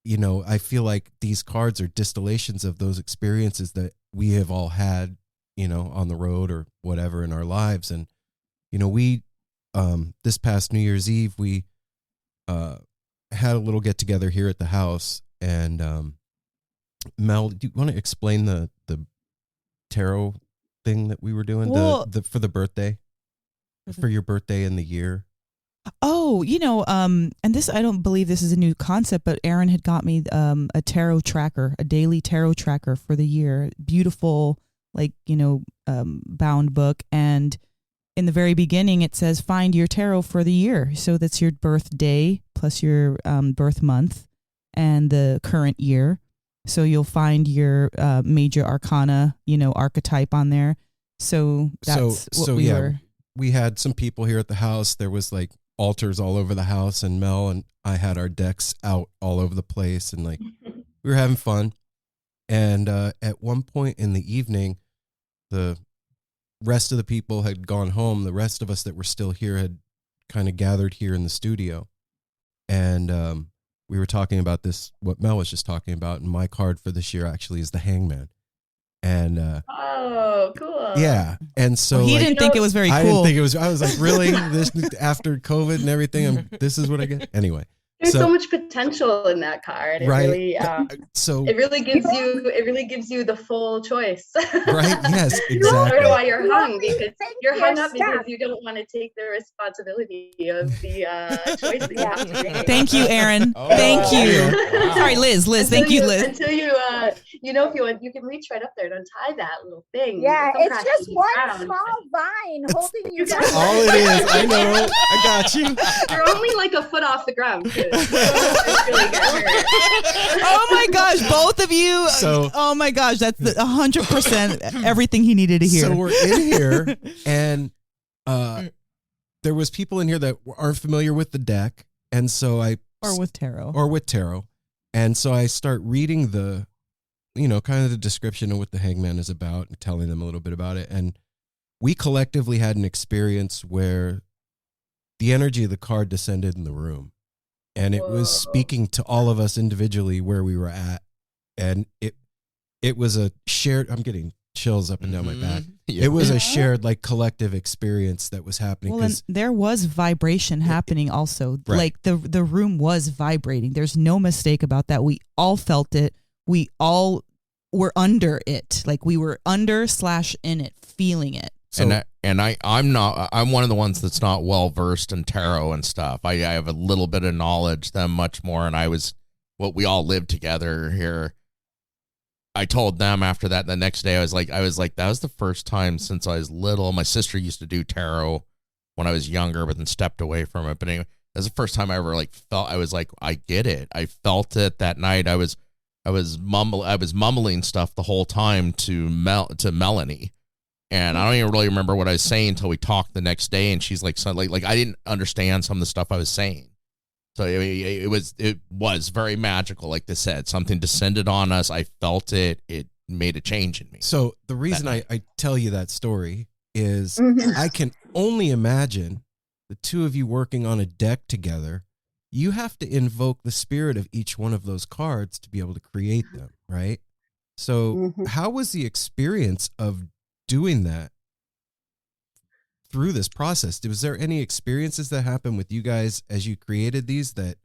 I feel like these cards are distillations of those experiences that we have all had, on the road or whatever in our lives. And, we, this past New Year's Eve, we had a little get together here at the house. And Mel, do you want to explain the tarot thing that we were doing for the birthday, for your birthday and the year?
Oh, and this, I don't believe this is a new concept, but Erin had got me a tarot tracker, a daily tarot tracker for the year. Beautiful, bound book. And in the very beginning, it says, find your tarot for the year. So that's your birthday plus your birth month and the current year. So you'll find your major arcana, archetype on there. So that's
we had some people here at the house. There was like altars all over the house, and Mel and I had our decks out all over the place, and we were having fun. And at one point in the evening, the rest of the people had gone home. The rest of us that were still here had kind of gathered here in the studio. And we were talking about this, what Mel was just talking about. And my card for this year actually is the Hangman. And
oh, cool.
Yeah. And so
he didn't think it was very cool.
I didn't think it was. I was like, really? This after COVID and everything, this is what I get? Anyway.
There's so much potential in that card. It
right.
Really, it really gives you the full choice.
Right. Yes. Exactly.
That's why you're hung, because you're hung up because you don't want to take the responsibility of the choice that you have to make.
Thank you, Erin. Thank you. Wow. Sorry, Liz. Thank you, Liz.
Until you, if you want, you can reach right up there and untie that little thing.
Yeah, it's just one small vine holding you down.
All it is. I know. I got you.
You're only like a foot off the ground, too. Really
oh my gosh, both of you. Oh my gosh, that's 100% everything he needed to hear.
So we're in here, and there was people in here that aren't familiar with the deck, and so
or with tarot.
And so I start reading the kind of the description of what the Hangman is about and telling them a little bit about it. And we collectively had an experience where the energy of the card descended in the room. And it was speaking to all of us individually where we were at. And it was a shared, I'm getting chills up and down my back. Yeah. It was a shared collective experience that was happening.
Well, and there was vibration happening also.
Right.
Like the room was vibrating. There's no mistake about that. We all felt it. We all were under it. Like we were under/in it, feeling it.
So, I'm one of the ones that's not well versed in tarot and stuff. I have a little bit of knowledge, them much more. And we all lived together here. I told them after that the next day, I was like, that was the first time since I was little. My sister used to do tarot when I was younger, but then stepped away from it. But anyway, that was the first time I ever felt, I was like, I get it. I felt it that night. I was mumbling stuff the whole time to Melanie. And I don't even really remember what I was saying until we talked the next day. And she's like I didn't understand some of the stuff I was saying. So it was very magical. Like they said, something descended on us. I felt it. It made a change in me.
So the reason I tell you that story is I can only imagine the two of you working on a deck together. You have to invoke the spirit of each one of those cards to be able to create them, right? So how was the experience of doing that through this process? Was there any experiences that happened with you guys as you created these that,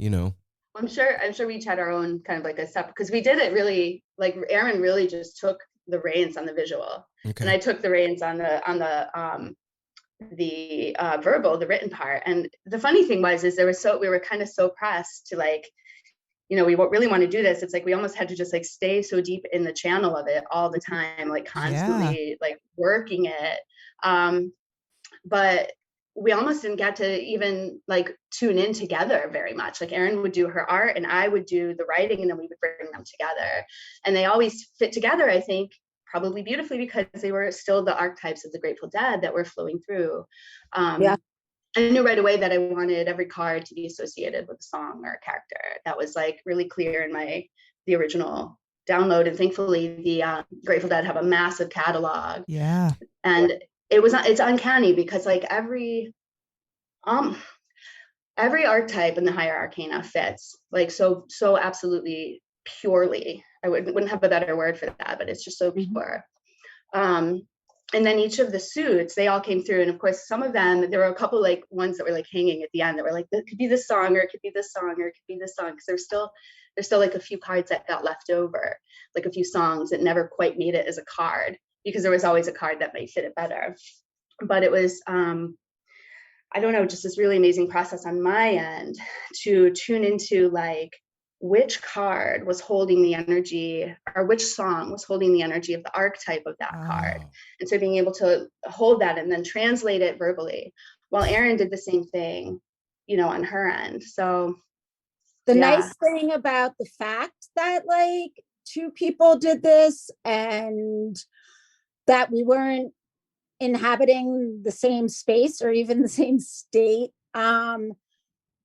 I'm sure we each had our own kind of a step, because we did it really, Erin really just took the reins on the visual, and I took the reins on the verbal, the written part. And the funny thing was we were kind of so pressed to we really want to do this. It's we almost had to just stay so deep in the channel of it all the time, constantly working it. But we almost didn't get to even tune in together very much. Erin would do her art and I would do the writing, and then we would bring them together. And they always fit together, I think, probably beautifully, because they were still the archetypes of the Grateful Dead that were flowing through. I knew right away that I wanted every card to be associated with a song or a character. That was really clear in the original download. And thankfully the Grateful Dead have a massive catalog.
Yeah.
And it's uncanny because every archetype in the higher arcana fits so absolutely purely. I wouldn't have a better word for that, but it's just so pure. And then each of the suits, they all came through. And of course, some of them, there were a couple like ones that were like hanging at the end that were like, that could be this song, or it could be this song, or it could be this song. Because there's still like a few cards that got left over, like a few songs that never quite made it as a card, because there was always a card that might fit it better. But it was, I don't know, just this really amazing process on my end to tune into like which card was holding the energy, or which song was holding the energy of the archetype of that card. And so being able to hold that and then translate it verbally, while Erin did the same thing, you know, on her end. So
the nice thing about the fact that like two people did this and that we weren't inhabiting the same space or even the same state,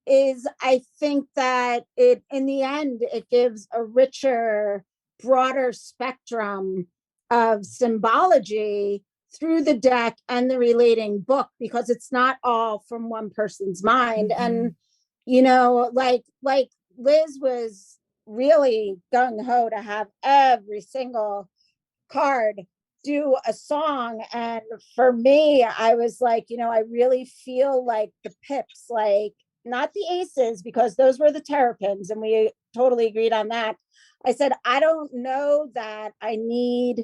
is I think that it, in the end, it gives a richer, broader spectrum of symbology through the deck and the relating book, because it's not all from one person's mind. And, you know, like Liz was really gung-ho to have every single card do a song. And for me, I was like, you know, I really feel like the pips, like, not the aces, because those were the terrapins, and we totally agreed on that. I said, I don't know that I need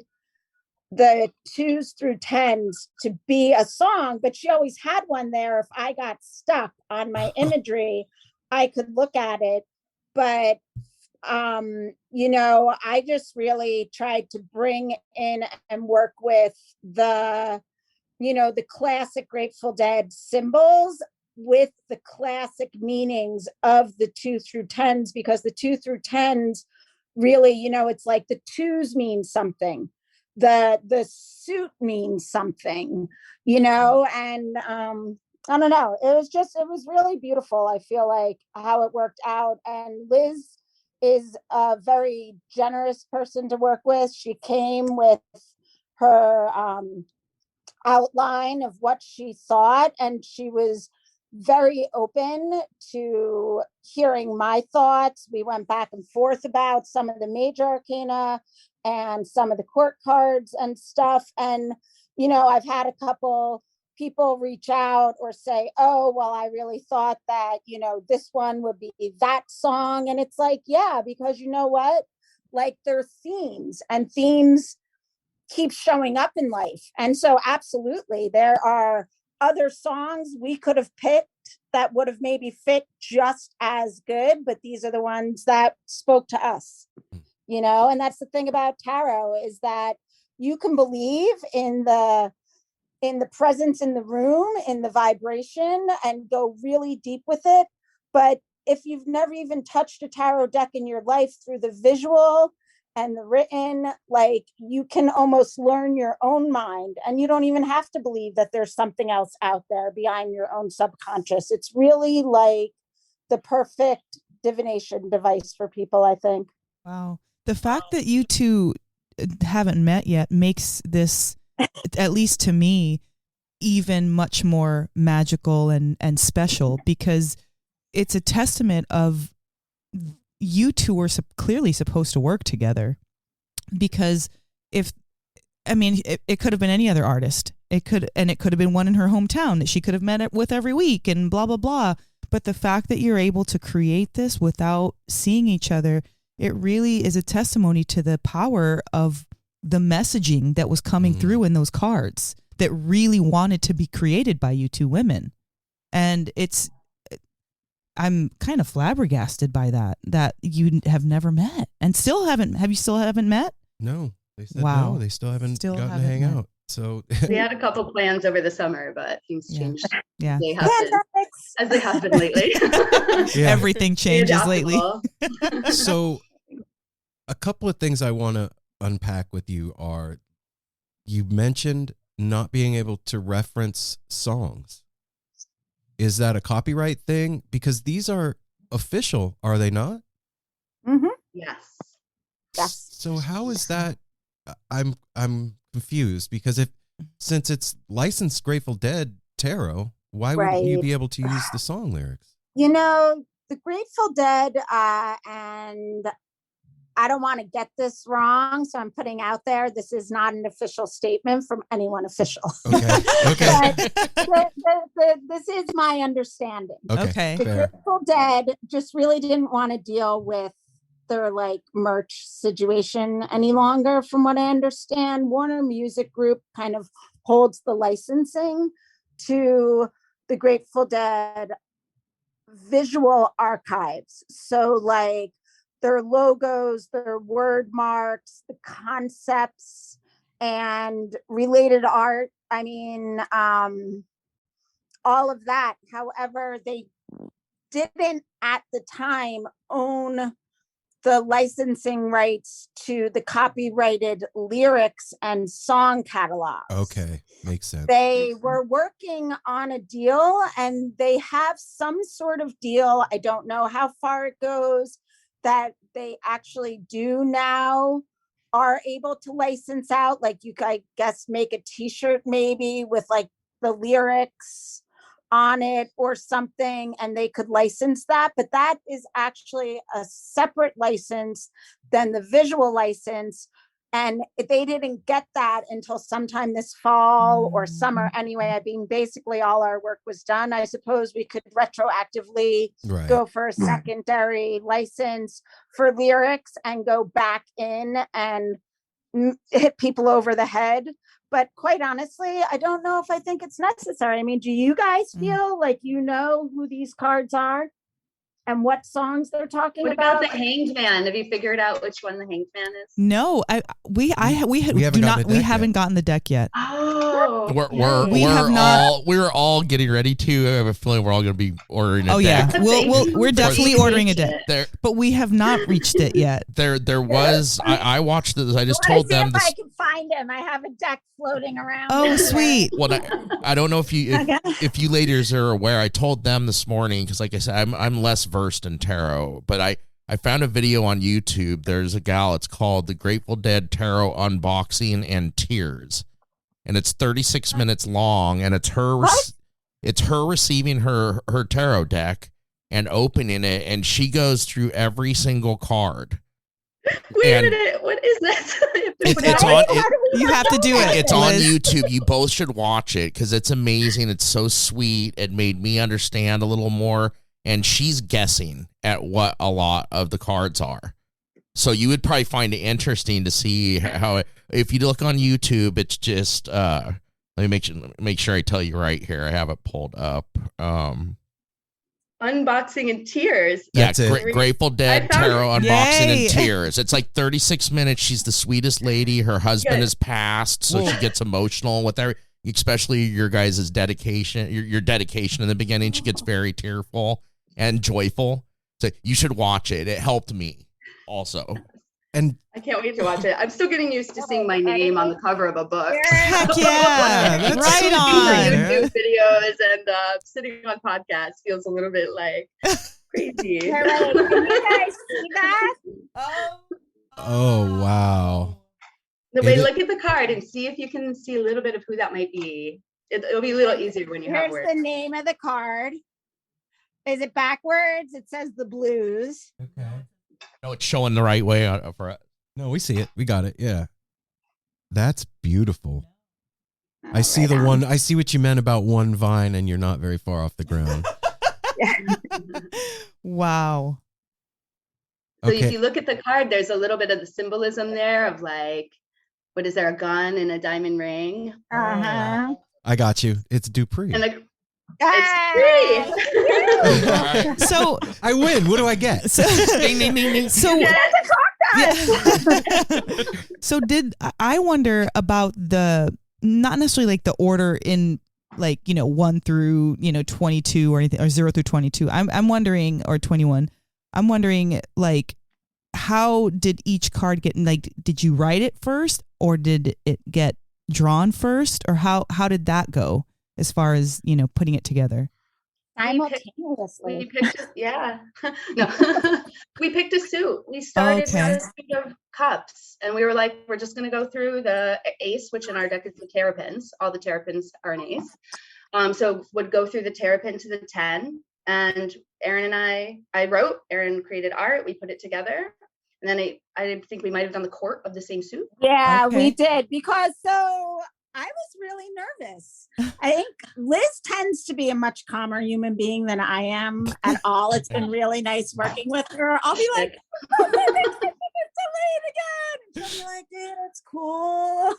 the 2s through 10s to be a song, but she always had one there. If I got stuck on my imagery, I could look at it. But you know, I just really tried to bring in and work with the, you know, the classic Grateful Dead symbols with the classic meanings of the 2 through 10s, because the 2 through 10s really, you know, it's like the 2s mean something, the suit means something, you know. And I don't know, it was really beautiful. I feel like how it worked out. And Liz is a very generous person to work with. She came with her outline of what she thought, and she was very open to hearing my thoughts. We went back and forth about some of the major arcana and some of the court cards and stuff. And, you know, I've had a couple people reach out or say, oh, well, I really thought that, you know, this one would be that song. And it's like, yeah, because you know what? Like, there are themes, and themes keep showing up in life. And so absolutely, there are other songs we could have picked that would have maybe fit just as good, but these are the ones that spoke to us, you know. And that's the thing about tarot, is that you can believe in the presence in the room, in the vibration, and go really deep with it. But if you've never even touched a tarot deck in your life through the visual and the written, like, you can almost learn your own mind, and you don't even have to believe that there's something else out there beyond your own subconscious. It's really like the perfect divination device for people, I think.
Wow. The fact that you two haven't met yet makes this, at least to me, even much more magical and special, because it's a testament of you two were clearly supposed to work together. Because it could have been any other artist. It could have been one in her hometown that she could have met with every week and blah, blah, blah. But the fact that you're able to create this without seeing each other, it really is a testimony to the power of the messaging that was coming through in those cards that really wanted to be created by you two women. And I'm kind of flabbergasted by that you have never met and still haven't met?
No, they said
wow.
No, they still haven't gotten to hang out. So
we had a couple plans over the summer, but things changed.
Yeah.
As they have been lately.
Yeah. Everything changes lately.
So a couple of things I want to unpack with you are, you mentioned not being able to reference songs. Is that a copyright thing? Because these are official, are they not?
Mm-hmm.
Yes.
So how is that? I'm confused, because since it's licensed Grateful Dead tarot, why wouldn't you be able to use the song lyrics?
You know, the Grateful Dead and I don't want to get this wrong, so I'm putting out there, this is not an official statement from anyone official.
Okay. Okay.
This is my understanding.
Okay.
The
Fair.
Grateful Dead just really didn't want to deal with their like merch situation any longer. From what I understand, Warner Music Group kind of holds the licensing to the Grateful Dead visual archives. So like their logos, their word marks, the concepts, and related art. I mean, all of that. However, they didn't at the time own the licensing rights to the copyrighted lyrics and song catalogs.
Okay. Makes sense.
They were working on a deal, and they have some sort of deal. I don't know how far it goes, that they actually do now are able to license out. Like you could, I guess, make a t-shirt maybe with like the lyrics on it or something, and they could license that. But that is actually a separate license than the visual license. And they didn't get that until sometime this fall or summer. Anyway, I mean, basically all our work was done. I suppose we could retroactively go for a secondary license for lyrics and go back in and hit people over the head. But quite honestly, I don't know if I think it's necessary. I mean, do you guys feel like you know who these cards are and what songs they're talking about?
What about the Hanged Man? Have you figured out which one the Hanged Man is?
No, we haven't gotten the deck yet.
Oh,
we're all getting ready to. I have a feeling we're all going to be ordering a deck.
Yeah, we're definitely ordering a deck. But we have not reached it yet.
There was. I watched this. I just told them.
If I can find him, I have a deck floating around.
Oh, sweet.
Well, I don't know if you ladies are aware. I told them this morning because, like I said, I'm less versed in tarot, but I found a video on YouTube. There's a gal. It's called The Grateful Dead Tarot Unboxing and Tears, and it's 36 minutes long. And it's her receiving her tarot deck and opening it, and she goes through every single card.
Wait a minute, what is this?
You have to do it.
It's on YouTube. You both should watch it because it's amazing. It's so sweet. It made me understand a little more. And she's guessing at what a lot of the cards are. So you would probably find it interesting to see how if you look on YouTube, it's just let me make sure I tell you right here. I have it pulled up.
Unboxing and Tears.
That's it. Grateful Dead Tarot Unboxing and Tears. It's like 36 minutes. She's the sweetest lady. Her husband has passed, so she gets emotional with every, especially your guys' dedication, your dedication in the beginning. She gets very tearful and joyful. So you should watch it. It helped me also.
And
I can't wait to watch it. I'm still getting used to seeing my name on the cover of a book.
Heck yeah. That's right on.
YouTube videos and sitting on podcasts feels a little bit like crazy.
Can you guys see that?
oh wow.
No, wait, look at the card and see if you can see a little bit of who that might be. It'll be a little easier when you have words.
Here's the name of the card. Is it backwards? It says the Blues.
Okay.
No, it's showing the right way for it.
No, we see it. We got it. Yeah. That's beautiful. I see the one. I see what you meant about one vine, and you're not very far off the ground.
Wow.
So if you look at the card, there's a little bit of the symbolism there of like, what is there, a gun and a diamond ring?
Uh-huh.
I got you. It's Dupree.
And it's free.
So
I win. What do I get?
So so did I wonder about the, not necessarily like the order in like, 1 through 22 or anything, or 0 through 22. I'm wondering, or 21. I'm wondering, like, how did each card get, like, did you write it first or did it get drawn first, or how did that go as far as, putting it together?
Simultaneously.
We picked no, we picked a suit. We started with a suit of cups, and we were like, we're just going to go through the ace, which in our deck is the terrapins. All the terrapins are an ace. So would go through the terrapin to the 10, and Erin and I wrote. Erin created art. We put it together, And then I think we might have done the court of the same suit.
Yeah,
Okay.
we did, because so I was really nervous. I think Liz tends to be a much calmer human being than I am at all. It's been really nice working with her. I'll be like, oh, it's delayed again. And she'll be like, dude, it's cool.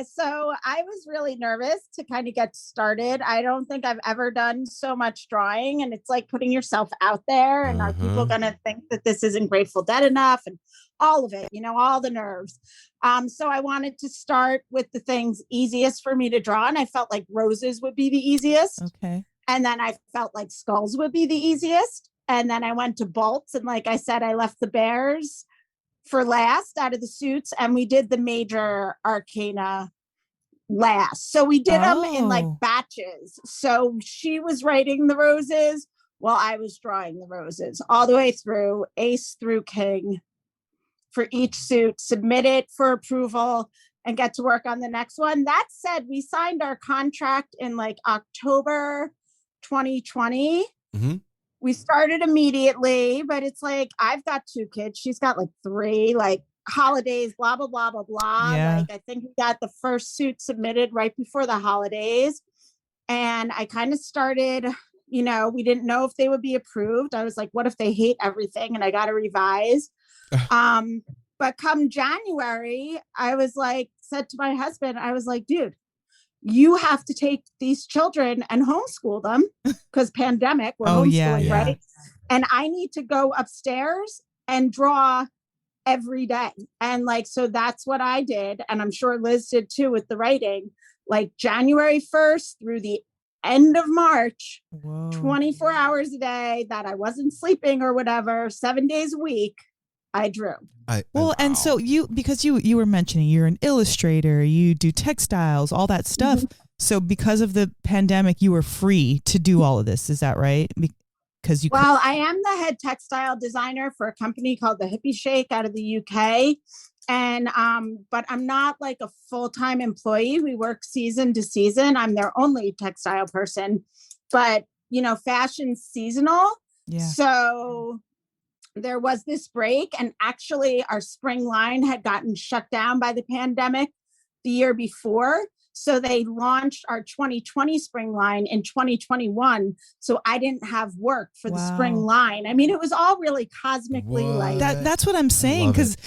So I was really nervous to kind of get started. I don't think I've ever done so much drawing, and it's like putting yourself out there, and are people going to think that this isn't Grateful Dead enough, and all of it, all the nerves. So I wanted to start with the things easiest for me to draw, and I felt like roses would be the easiest.
Okay.
And then I felt like skulls would be the easiest. And then I went to bolts, and like I said, I left the bears for last out of the suits, and we did the major arcana last. So we did them in like batches. So she was writing the roses while I was drawing the roses all the way through, ace through king, for each suit, submit it for approval, and get to work on the next one. That said, we signed our contract in like October 2020.
Mm-hmm.
We started immediately, but it's like, I've got 2 kids. She's got like 3, like holidays, blah, blah, blah, blah, blah.
Yeah.
Like, I think we got the first suit submitted right before the holidays. And I kind of started, we didn't know if they would be approved. I was like, what if they hate everything and I got to revise? But come January, I was like, said to my husband, I was like, dude, you have to take these children and homeschool them, because pandemic, we're homeschooling, right? And I need to go upstairs and draw every day. And like, so that's what I did. And I'm sure Liz did too with the writing, like January 1st through the end of March, 24 hours a day that I wasn't sleeping or whatever, 7 days a week, I drew.
And so because you were mentioning you're an illustrator, you do textiles, all that stuff. Mm-hmm. So because of the pandemic, you were free to do all of this. Is that right? Because
I am the head textile designer for a company called the Hippie Shake out of the UK. And, but I'm not like a full-time employee. We work season to season. I'm their only textile person, but fashion's seasonal. Yeah. So there was this break, and actually our spring line had gotten shut down by the pandemic the year before. So they launched our 2020 spring line in 2021. So I didn't have work for the spring line. I mean, it was all really cosmically like
that's what I'm saying. Because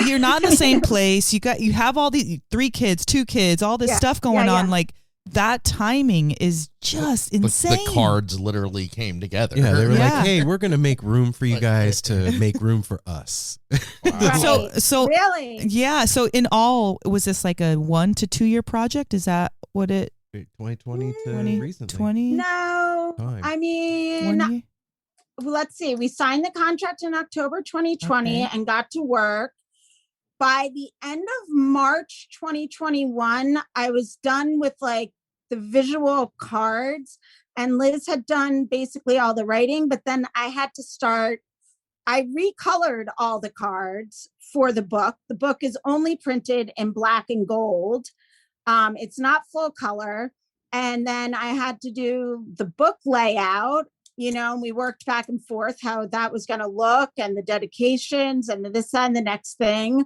you're not in the same place. You have all these 3 kids, 2 kids, all this stuff going on. Like, that timing is just insane.
The cards literally came together.
Yeah, they were like, hey, we're going to make room for you guys to make room for us.
Wow. So
really?
Yeah. So in all, was this like a 1 to 2 year project? Is that what it?
2020 to recently.
20?
No, I mean, let's see. We signed the contract in October 2020 and got to work. By the end of March 2021, I was done with like the visual cards, and Liz had done basically all the writing, but then I had to start. I recolored all the cards for the book. The book is only printed in black and gold. It's not full color. And then I had to do the book layout, and we worked back and forth how that was going to look, and the dedications and this and the next thing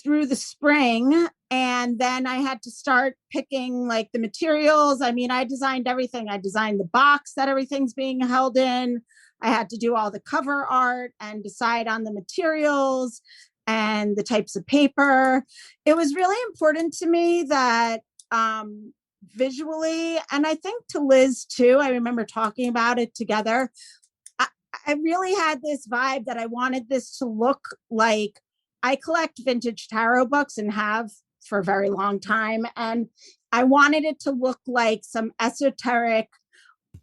through the spring. And then I had to start picking like the materials. I mean, I designed everything. I designed the box that everything's being held in. I had to do all the cover art and decide on the materials and the types of paper. It was really important to me that visually, and I think to Liz too, I remember talking about it together. I really had this vibe that I wanted this to look like, I collect vintage tarot books and have for a very long time. And I wanted it to look like some esoteric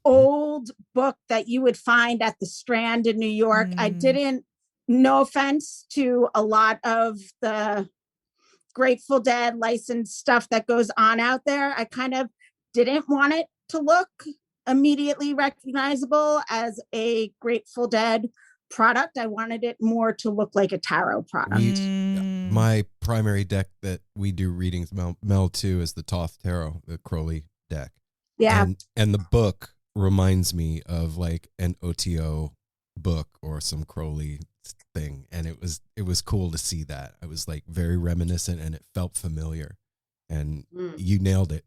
old book that you would find at the Strand in New York. I didn't, no offense to a lot of the Grateful Dead licensed stuff that goes on out there. I kind of didn't want it to look immediately recognizable as a Grateful Dead product. I wanted it more to look like a tarot product.
My primary deck that we do readings meld to is the Thoth Tarot, the Crowley deck.
Yeah.
And the book reminds me of like an OTO book or some Crowley thing, and it was cool to see that. I was like very reminiscent, and it felt familiar, and you nailed it.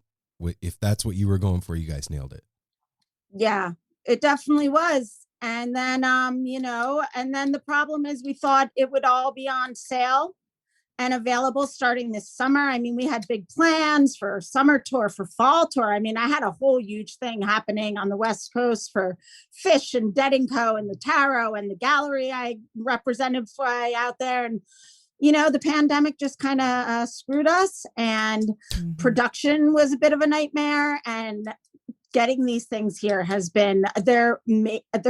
If that's what you were going for, you guys nailed it.
Yeah, it definitely was. And then and then the problem is we thought it would all be on sale and available starting this summer. I mean, we had big plans for summer tour, for fall tour. I mean, I had a whole huge thing happening on the West Coast for Fish and Dead & Co. and the Tarot and the gallery I represented out there. And, the pandemic just kind of screwed us, and production was a bit of a nightmare. And getting these things here has been, they're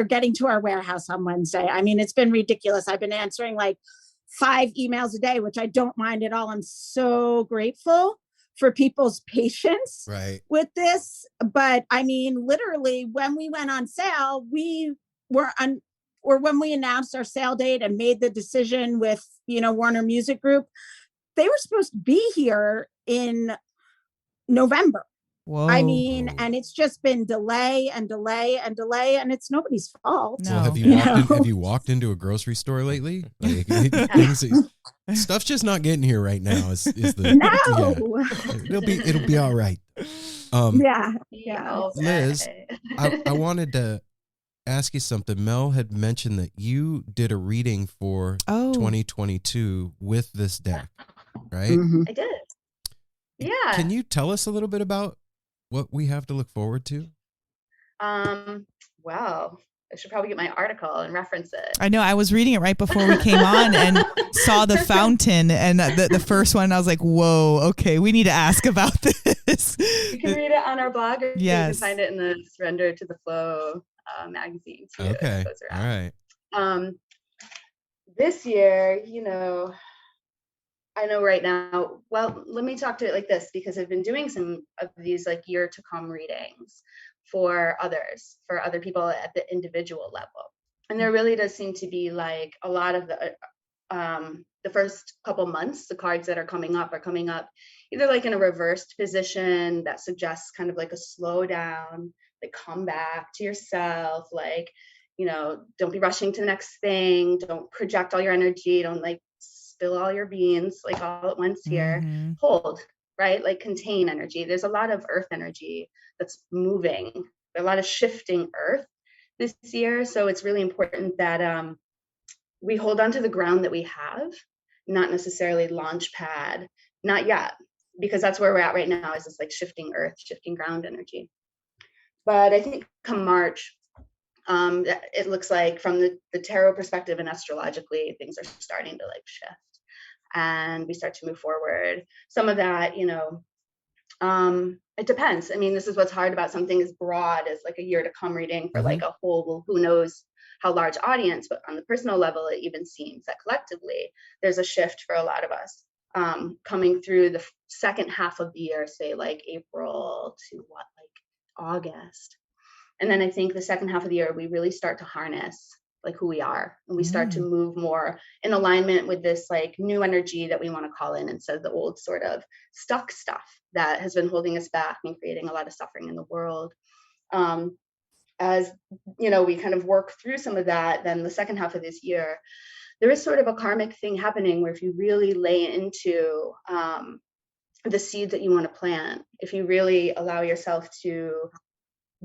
getting to our warehouse on Wednesday. I mean, it's been ridiculous. I've been answering like 5 emails a day, which I don't mind at all. I'm so grateful for people's patience with this. But I mean, literally when we went on sale, or when we announced our sale date and made the decision with, Warner Music Group, they were supposed to be here in November.
Whoa.
I mean, and it's just been delay and delay and delay, and it's nobody's fault.
No.
Well, have you walked into a grocery store lately? Like, stuff's just not getting here right now. It'll be all right. Liz, I wanted to ask you something. Mel had mentioned that you did a reading for 2022 with this deck, right?
I did. Yeah.
Can you tell us a little bit about what we have to look forward to?
Well, I should probably get my article and reference it.
I know. I was reading it right before we came on and saw the fountain and the first one. I was like, whoa, okay, we need to ask about this.
You can read it on our blog, or
yes.
you can find it in the Surrender to the Flow magazine too.
Okay. All right.
This year, I know right now, well, let me talk to it like this, because I've been doing some of these like year to come readings for other people at the individual level. And there really does seem to be like a lot of the first couple months, the cards that are coming up either like in a reversed position that suggests kind of like a slowdown, like come back to yourself, like, don't be rushing to the next thing, don't project all your energy, don't like spill all your beans like all at once here. Hold, right? Like contain energy. There's a lot of earth energy that's moving, a lot of shifting earth this year. So it's really important that we hold on to the ground that we have, not necessarily launch pad, not yet, because that's where we're at right now, is this like shifting earth, shifting ground energy. But I think come March, it looks like from the tarot perspective and astrologically, things are starting to like shift. And we start to move forward. Some of that, it depends. I mean, this is what's hard about something as broad as like a year to come reading for like a whole, well, who knows how large audience, but on the personal level, it even seems that collectively there's a shift for a lot of us coming through the second half of the year, say like April to August. And then I think the second half of the year, we really start to harness like who we are, and we start to move more in alignment with this like new energy that we want to call in, instead of the old sort of stuck stuff that has been holding us back and creating a lot of suffering in the world. As we kind of work through some of that, then the second half of this year, there is sort of a karmic thing happening where if you really lay into the seeds that you want to plant, if you really allow yourself to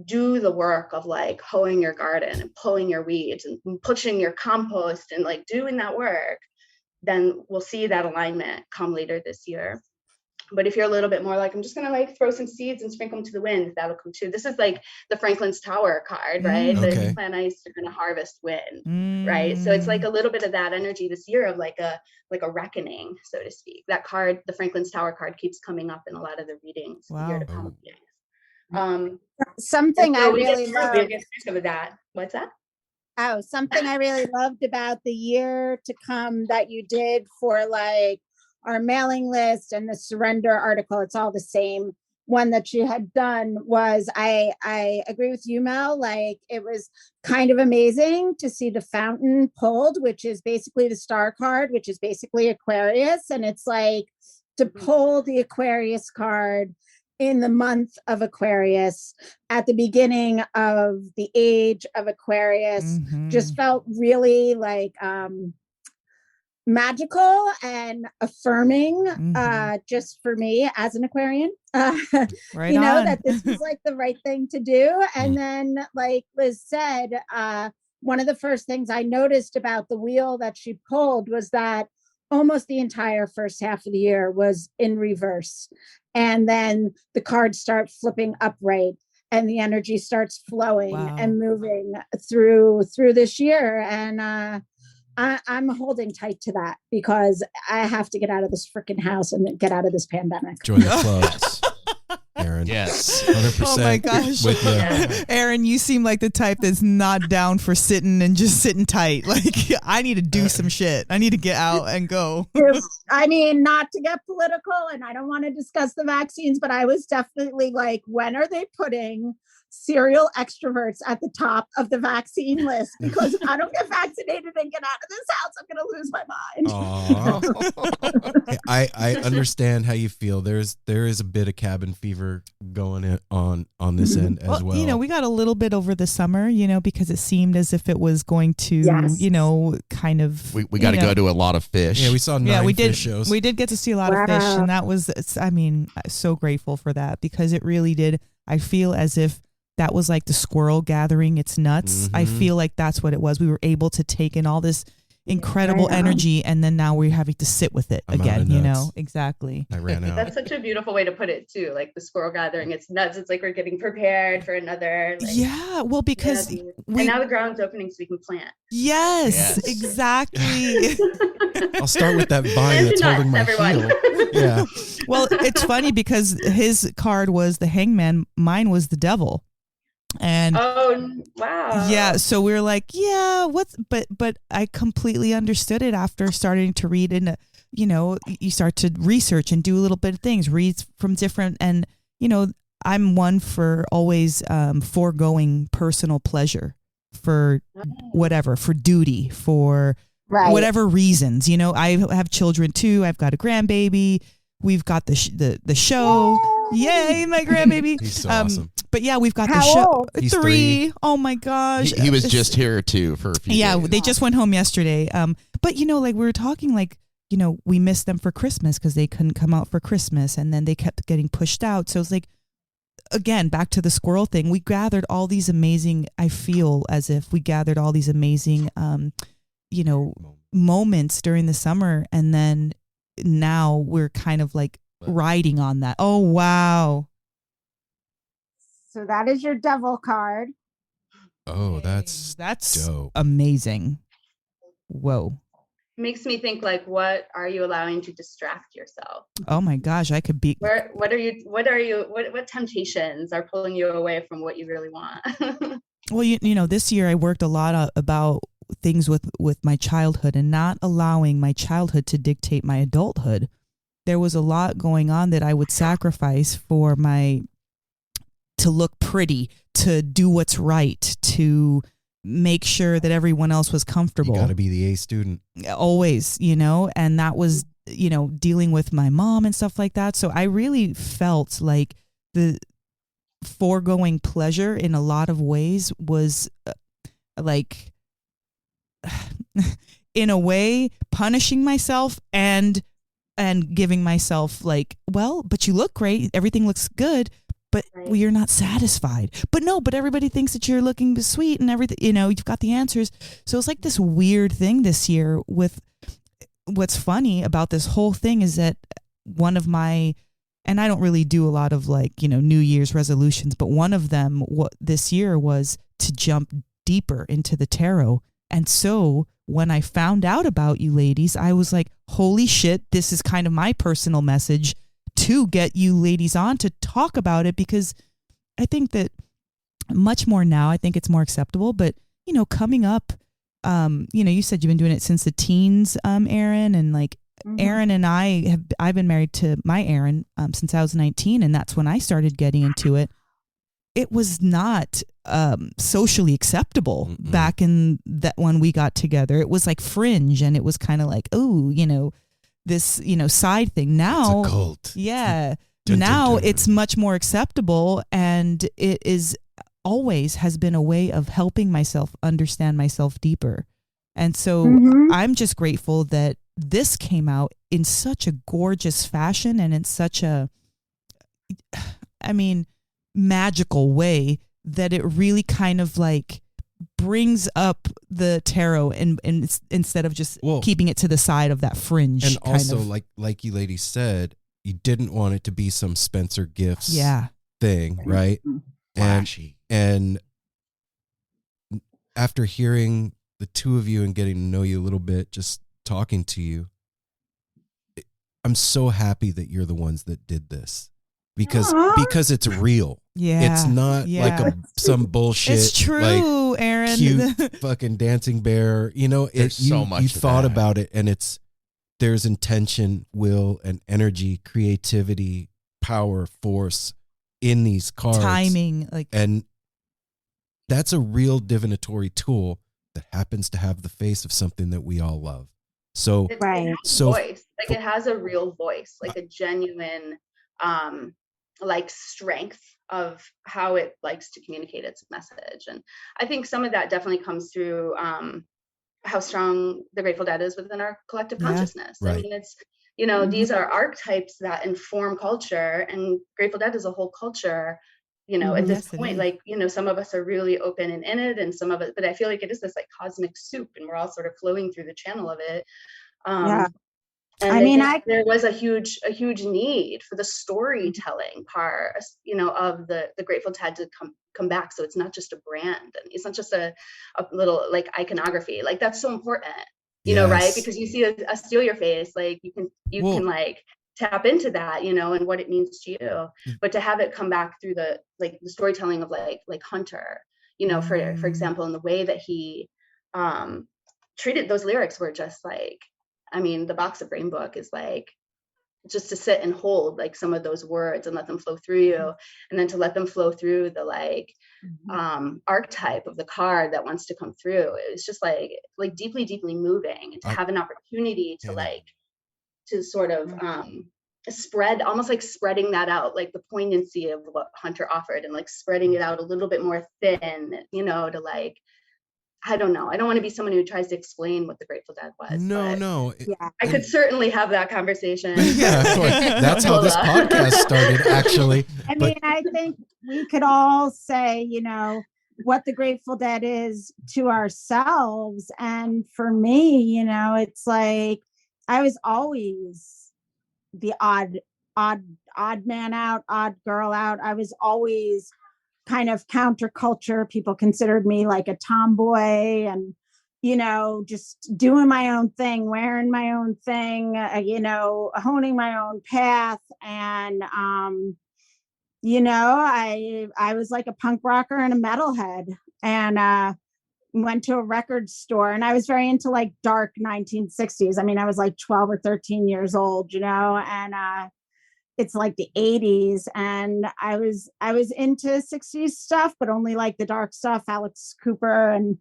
do the work of like hoeing your garden and pulling your weeds and pushing your compost and like doing that work, then we'll see that alignment come later this year. But if you're a little bit more like, I'm just going to like throw some seeds and sprinkle them to the wind, that'll come too. This is like the Franklin's Tower card, right?
Okay.
The plant ice, you're going to harvest wind, right? So it's like a little bit of that energy this year of like a reckoning, so to speak. That card, the Franklin's Tower card, keeps coming up in a lot of the readings.
Wow.
Year to come.
Something I really loved.
Some of that. What's that?
Oh, something I really loved about the year to come that you did for like our mailing list and the surrender article, it's all the same one that you had done, was I agree with you, Mel. Like it was kind of amazing to see the fountain pulled, which is basically the star card, which is basically Aquarius. And it's like to pull the Aquarius card in the month of Aquarius, at the beginning of the age of Aquarius, just felt really like magical and affirming, just for me as an Aquarian,
Right
you know,
on.
that this was like the right thing to do. And then, like Liz said, one of the first things I noticed about the wheel that she pulled was that almost the entire first half of the year was in reverse. And then the cards start flipping upright and the energy starts flowing and moving through this year. And I'm holding tight to that because I have to get out of this freaking house and get out of this pandemic.
Join the clubs. Erin.
Yes.
100%.
Oh my gosh.
With the,
Erin, you seem like the type that's not down for sitting and just sitting tight. Like, I need to do some shit. I need to get out and go.
I mean, not to get political, and I don't want to discuss the vaccines, but I was definitely like, when are they putting serial extroverts at the top of the vaccine list? Because if I don't get vaccinated and get out of this house, I'm going to lose my mind.
I understand how you feel. There is a bit of cabin fever going on this end as well.
You know, we got a little bit over the summer, you know, because it seemed as if it was going to, you know, kind of.
We got to go to a lot of fish.
Yeah, we saw 9 fish shows.
We did get to see a lot of fish, and that was, I mean, so grateful for that because it really did. I feel as if that was like the squirrel gathering its nuts. I feel like that's what it was. We were able to take in all this incredible energy, and then now we're having to sit with it again, you know? Exactly.
I ran out.
That's such a beautiful way to put it too. Like the squirrel gathering, it's nuts. It's like we're getting prepared for another. Like,
yeah, well, because
and now the ground's opening so we can plant.
Yes. Exactly.
I'll start with that vine that's holding my heel. Yeah.
Well, it's funny because his card was the Hangman, mine was the Devil. And
oh wow,
yeah, so we were like, yeah, but I completely understood it after starting to read, and you know, you start to research and do a little bit of things, read from different, and you know, I'm one for always foregoing personal pleasure for whatever, for duty, for whatever reasons. You know, I have children too. I've got a grandbaby. We've got the show. Yay, my grandbaby.
He's so awesome.
But yeah, we've got the
How
show.
old?
He's
3. Oh my gosh.
He was just here too for a few days.
They just went home yesterday. But you know, like we were talking, like, you know, we missed them for Christmas because they couldn't come out for Christmas, and then they kept getting pushed out. So it's like, again, back to the squirrel thing. We gathered all these amazing, I feel as if we gathered all these amazing, you know, moments during the summer, and then now we're kind of like riding on that. Oh wow.
So that is your Devil card.
Oh, that's dope.
Amazing. Whoa.
Makes me think, like, what are you allowing to distract yourself?
Oh my gosh, I could be.
What temptations are pulling you away from what you really want?
Well, you know, this year I worked a lot about things with my childhood and not allowing my childhood to dictate my adulthood. There was a lot going on that I would sacrifice for to look pretty, to do what's right, to make sure that everyone else was comfortable.
You got to be the A student.
Always, you know, and that was, you know, dealing with my mom and stuff like that. So I really felt like the foregoing pleasure in a lot of ways was like, in a way, punishing myself and giving myself like, well, but you look great. Everything looks good. But you're not satisfied. But everybody thinks that you're looking sweet and everything, you know, you've got the answers. So it's like this weird thing this year with what's funny about this whole thing is that one of my, and I don't really do a lot of like, you know, New Year's resolutions, but one of them this year was to jump deeper into the tarot. And so when I found out about you ladies, I was like, holy shit, this is kind of my personal message to get you ladies on to talk about it, because I think that much more now, I think it's more acceptable, but you know, coming up, you know, you said you've been doing it since the teens, Erin, and like Erin and I've been married to my Erin since I was 19, and that's when I started getting into it. It was not socially acceptable back in that when we got together. It was like fringe, and it was kind of like, oh, you know, this, you know, side thing. Now,
it's a cult.
Yeah. now it's much more acceptable, and it is always has been a way of helping myself understand myself deeper. And so I'm just grateful that this came out in such a gorgeous fashion and in such a, magical way that it really kind of like brings up the tarot and instead of just keeping it to the side of that fringe.
And also, like you ladies said, you didn't want it to be some Spencer Gifts thing, right?
Flashy.
And after hearing the two of you and getting to know you a little bit, just talking to you, I'm so happy that you're the ones that did this because it's real.
Yeah.
It's not like some bullshit.
It's true,
like,
Erin.
Cute fucking dancing bear. You know,
so much
you
of
thought
that.
about it, and there's intention, will, and energy, creativity, power, force in these cards.
Timing,
and that's a real divinatory tool that happens to have the face of something that we all love. So,
it has a voice. Like it has a real voice, like a genuine, like strength of how it likes to communicate its message. And I think some of that definitely comes through how strong the Grateful Dead is within our collective consciousness.
Right.
I mean, it's, these are archetypes that inform culture, and Grateful Dead is a whole culture, at this point, like, some of us are really open and in it, and some of it, but I feel like it is this like cosmic soup, and we're all sort of flowing through the channel of it. And there was a huge need for the storytelling part, of the Grateful Dead to come back. So it's not just a brand, and it's not just a little like iconography. Like that's so important, right? Because you see a steal your face, like you can like tap into that, and what it means to you. But to have it come back through the storytelling of like Hunter, for example, in the way that he treated those lyrics were just like, the Box of Brain book is like just to sit and hold like some of those words and let them flow through you, and then to let them flow through the archetype of the card that wants to come through. It's just like deeply moving, and to have an opportunity to sort of spread, almost like spreading that out, like the poignancy of what Hunter offered, and like spreading it out a little bit more thin, to like, I don't know. I don't want to be someone who tries to explain what the Grateful Dead was.
No.
I could certainly have that conversation.
Yeah, of course. That's how this podcast started, actually.
I think we could all say, what the Grateful Dead is to ourselves. And for me, it's like I was always the odd man out, odd girl out. I was always kind of counterculture. People considered me like a tomboy, and just doing my own thing, wearing my own thing, honing my own path. And I was like a punk rocker and a metalhead, and went to a record store, and I was very into like dark 1960s. I was like 12 or 13 years old, and it's like the 80s, and I was into 60s stuff, but only like the dark stuff, Alex Cooper. And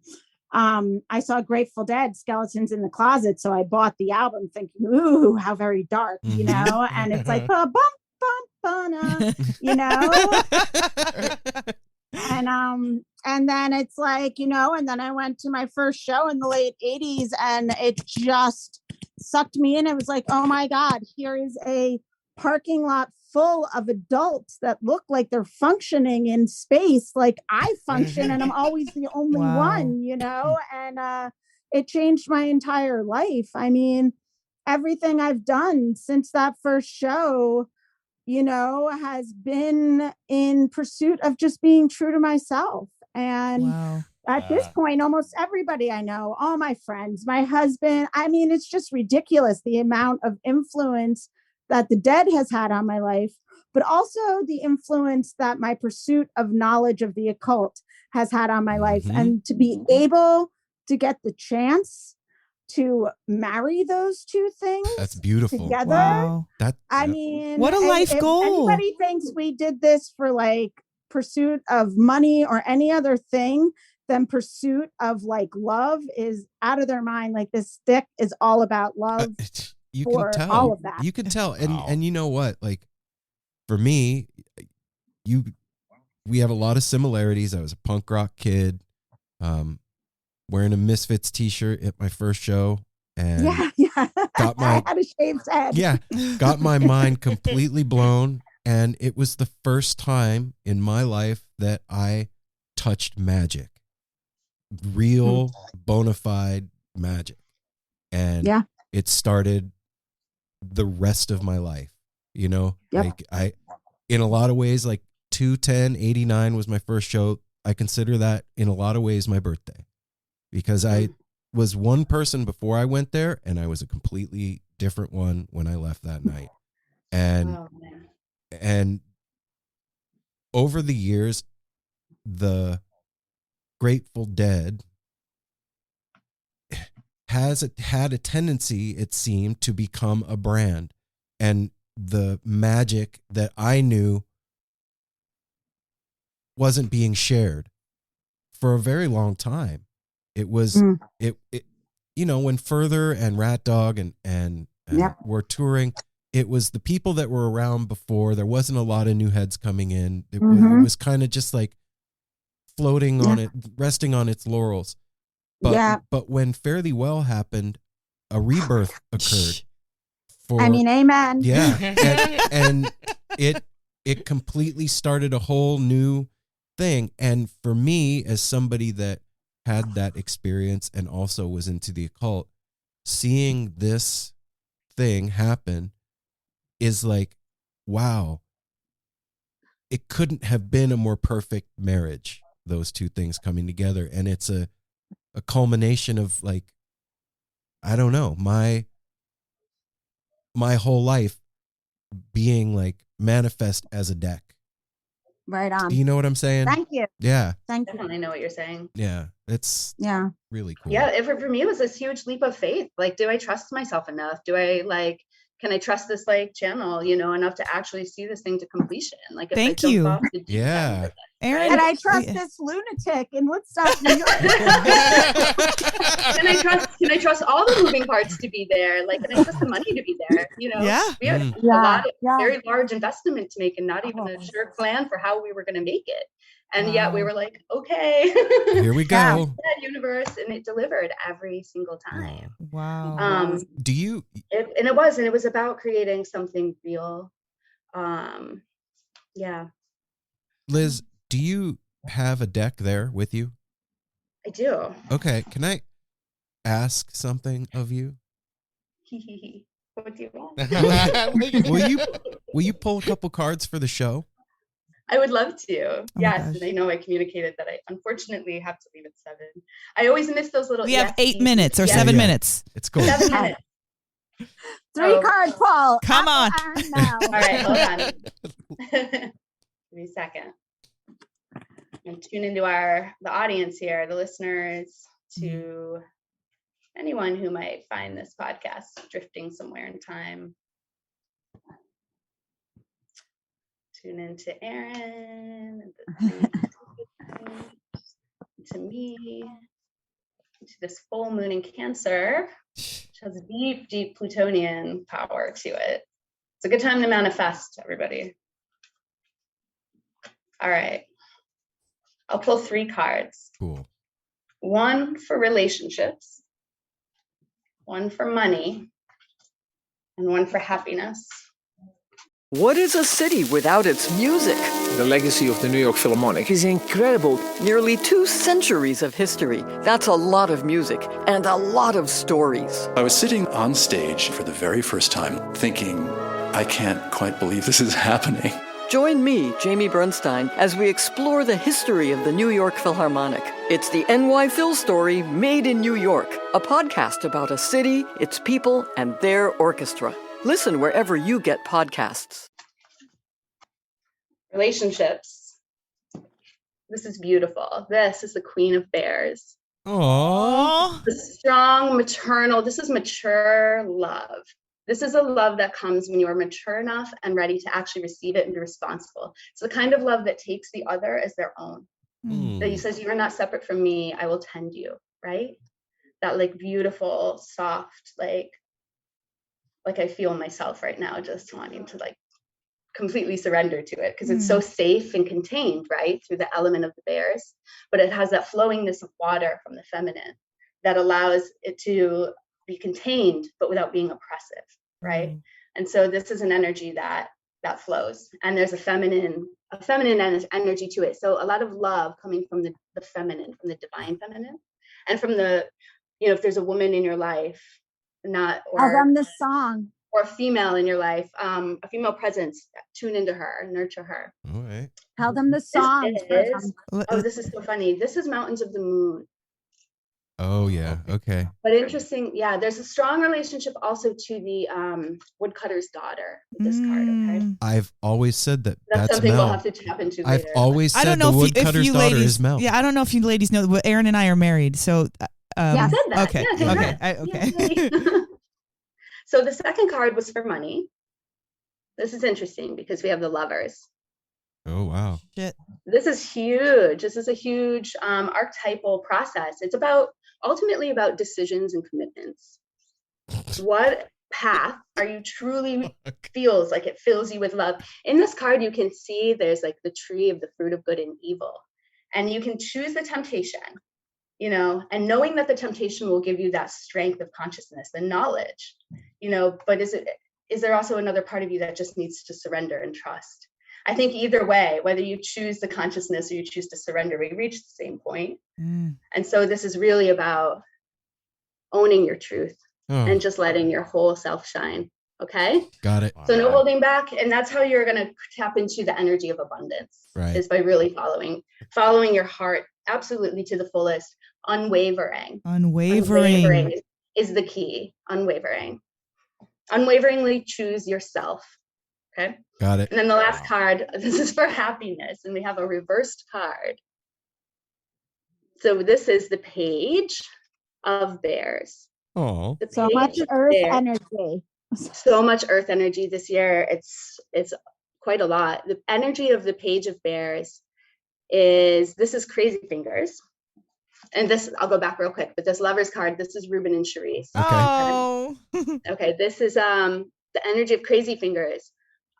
I saw Grateful Dead, Skeletons in the Closet, so I bought the album thinking, ooh, how very dark, and it's like bum bum and then it's like, and then I went to my first show in the late 80s, and it just sucked me in. It was like, oh my God, here is a parking lot full of adults that look like they're functioning in space like I function, and I'm always the only one, and it changed my entire life. Everything I've done since that first show, has been in pursuit of just being true to myself. And at this point, almost everybody I know, all my friends, my husband, it's just ridiculous the amount of influence that the Dead has had on my life, but also the influence that my pursuit of knowledge of the occult has had on my life. And to be able to get the chance to marry those two things,
that's beautiful
Wow.
together.
What a life goal.
If anybody thinks we did this for like pursuit of money or any other thing, then pursuit of like love is out of their mind. Like this stick is all about love.
You
for
can tell
all of that.
You can tell. And you know what? Like for me, we have a lot of similarities. I was a punk rock kid, wearing a Misfits t-shirt at my first show, and got my
I had a shaved head.
Yeah, got my mind completely blown. And it was the first time in my life that I touched magic, real bona fide magic. And it started the rest of my life, you know, like in a lot of ways, like 2/10/89 was my first show. I consider that in a lot of ways my birthday, because I was one person before I went there, and I was a completely different one when I left that night. And over the years, the Grateful Dead had a tendency, it seemed, to become a brand, and the magic that I knew wasn't being shared for a very long time. It was it you know, when Further and Rat Dog and were touring, it was the people that were around before. There wasn't a lot of new heads coming in. It was kind of just like floating on it, resting on its laurels. But when Fairly Well happened, a rebirth occurred.
Amen.
Yeah. And it completely started a whole new thing. And for me, as somebody that had that experience and also was into the occult, seeing this thing happen is like, wow, it couldn't have been a more perfect marriage, those two things coming together. And it's a culmination of, like, I don't know, my whole life being like manifest as a deck.
Right on.
Do you know what I'm saying?
Thank you.
Yeah.
Thank you.
Definitely know what you're saying.
Yeah. It's really cool.
Yeah. For me, it was this huge leap of faith. Like, do I trust myself enough? Can I trust this like channel, you know, enough to actually see this thing to completion? Like, if
Thank
I
you.
jump off the deep end with it,
Erin,
And I trust this lunatic in Woodstock, New York.
Can I trust all the moving parts to be there? Like, can I trust the money to be there? You know, we had a lot of very large investment to make, and not even a sure plan for how we were going to make it. And yet we were like, okay,
here we go.
Universe, and it delivered every single time.
Wow.
Do you?
It was about creating something real. Yeah.
Liz, do you have a deck there with you?
I do.
Okay. Can I ask something of you?
What do you want?
Will you pull a couple cards for the show?
I would love to. Yes. And I know I communicated that I unfortunately have to leave at 7. I always miss those little.
We have 8 minutes or 7 minutes.
It's cool.
7 minutes.
3 card pull.
Come on.
All right, hold on. Give me a second. And tune into the audience here, the listeners, to anyone who might find this podcast drifting somewhere in time. Tune into Erin, to me, to this full moon in Cancer, which has deep, deep Plutonian power to it. It's a good time to manifest, everybody. All right. I'll pull 3 cards.
Cool.
1 for relationships, 1 for money, and 1 for happiness.
What is a city without its music?
The legacy of the New York Philharmonic is incredible.
Nearly 2 centuries of history. That's a lot of music and a lot of stories.
I was sitting on stage for the very first time thinking, I can't quite believe this is happening.
Join me, Jamie Bernstein, as we explore the history of the New York Philharmonic. It's the NY Phil story made in New York, a podcast about a city, its people, and their orchestra. Listen wherever you get podcasts.
Relationships. This is beautiful. This is the Queen of Bears.
Aww.
The strong, maternal, this is mature love. This is a love that comes when you are mature enough and ready to actually receive it and be responsible. It's the kind of love that takes the other as their own. That he says, you are not separate from me, I will tend you, right? That like beautiful, soft, like I feel myself right now, just wanting to like completely surrender to it because it's so safe and contained, right, through the element of the bears. But it has that flowingness of water from the feminine that allows it to be contained, but without being oppressive, right? And so this is an energy that flows, and there's a feminine energy to it. So a lot of love coming from the feminine, from the divine feminine, and from the, you know, if there's a woman in your life,
from the song,
or a female in your life, a female presence, tune into her, nurture her.
All right.
Tell them the song.
This is so funny. This is Mountains of the Moon.
Oh yeah. Okay.
But interesting, yeah, there's a strong relationship also to the woodcutter's daughter with this card, okay?
I've always said that's
something
Mel.
we'll have to tap into later.
I've always said
I don't know
the
if
woodcutter's
you
daughter
ladies,
is Mel.
Yeah, I don't know if you ladies know, but Erin and I are married, so
yeah, I said that.
Okay.
Yeah,
Okay.
So the second card was for money. This is interesting because we have the Lovers.
Oh wow.
Shit.
This is huge. This is a huge archetypal process. It's ultimately about decisions and commitments. What path are you truly feels like it fills you with love? In this card, you can see there's like the tree of the fruit of good and evil, and you can choose the temptation, you know, and knowing that the temptation will give you that strength of consciousness and knowledge, you know, but is there also another part of you that just needs to surrender and trust? I think either way, whether you choose the consciousness or you choose to surrender, we reach the same point. And so this is really about owning your truth and just letting your whole self shine. Okay.
Got it.
So no holding back. And that's how you're going to tap into the energy of abundance,
right?
Is by really following your heart absolutely to the fullest. Unwavering is the key. Unwaveringly choose yourself. Okay.
Got it.
And then the last card, this is for happiness, and we have a reversed card. So this is the Page of Bears.
Oh,
so much earth energy.
So much earth energy this year. It's quite a lot. The energy of the Page of Bears this is Crazy Fingers. And this, I'll go back real quick, but this Lover's card, this is Ruben and Charisse.
Okay.
Oh.
Okay, this is the energy of Crazy Fingers.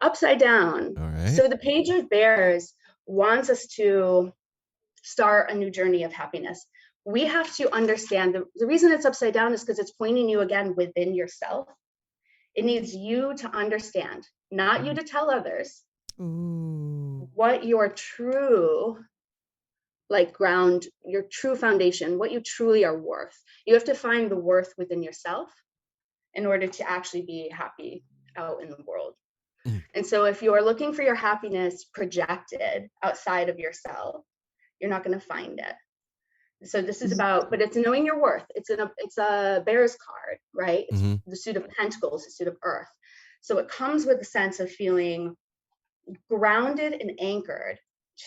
Upside down.
All right.
So the Page of Bears wants us to start a new journey of happiness. We have to understand the reason it's upside down is because it's pointing you again within yourself. It needs you to understand, not you to tell others.
Ooh.
What your true ground, your true foundation, what you truly are worth. You have to find the worth within yourself in order to actually be happy out in the world. And so if you're looking for your happiness projected outside of yourself, you're not going to find it. So this is about, but it's knowing your worth. It's a Bear's card, right? It's the suit of Pentacles, the suit of Earth. So it comes with a sense of feeling grounded and anchored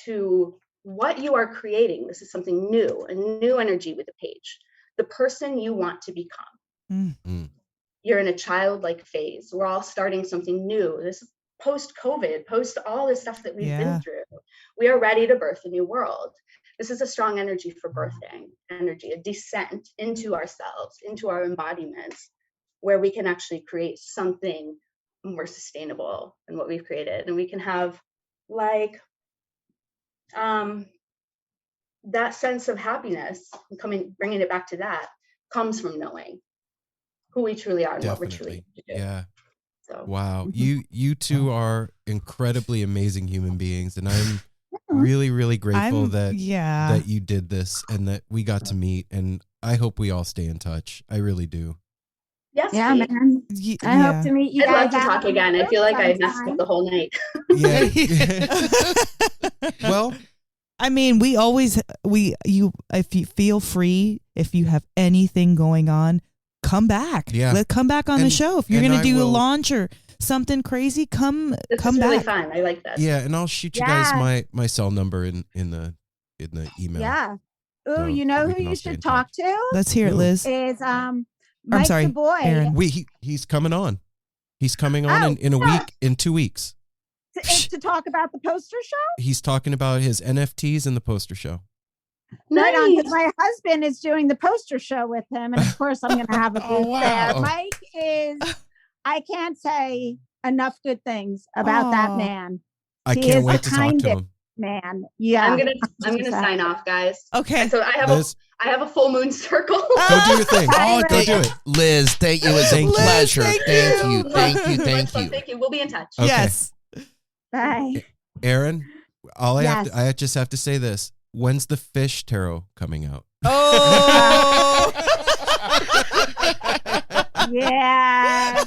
to what you are creating. This is something new, a new energy with the Page. The person you want to become. You're in a childlike phase. We're all starting something new. This is post-COVID, post all this stuff that we've been through. We are ready to birth a new world. This is a strong energy for birthing energy, a descent into ourselves, into our embodiments, where we can actually create something more sustainable than what we've created. And we can have that sense of happiness, bringing it back to that, comes from knowing who we truly are and what we're truly to do.
Yeah.
So.
Wow. You two are incredibly amazing human beings, and I'm really, really grateful that you did this and that we got to meet, and I hope we all stay in touch. I really do.
Yes,
yeah, man. I hope to meet you guys.
I'd love to talk again. I feel like I messed up the whole night.
Well,
I mean, if you feel free, if you have anything going on, come back.
Yeah.
Come back on the show. If you're going to do a launch or something crazy, come
back. This is really fun. I like this.
Yeah, and I'll shoot you guys my cell number in the email.
Yeah. Oh, so you know who you should talk to?
Let's hear it, Liz.
Is Mike the boy.
Erin.
He's coming on. He's coming on in a week, in 2 weeks.
To talk about the poster show?
He's talking about his NFTs and the poster show.
Right on, because my husband is doing the poster show with him, and of course I'm going to have a booth there. Mike is, I can't say enough good things about that man.
I
He
can't
is
wait
the
to talk to
kindest
him.
man. Yeah.
I'm gonna sign off, guys.
Okay.
So I have a full moon circle.
Go do your thing.
Bye,
Go
Ray.
do it.
Liz, thank you. It was a
Thank you.
pleasure.
Liz,
Thank
thank
you.
you.
Thank you.
So
Thank
much fun.
you.
Thank you. We'll be in touch.
Okay.
Yes.
Bye.
Erin,
Yes.
I just have to say this. When's the fish tarot coming out?
Oh.
Yeah.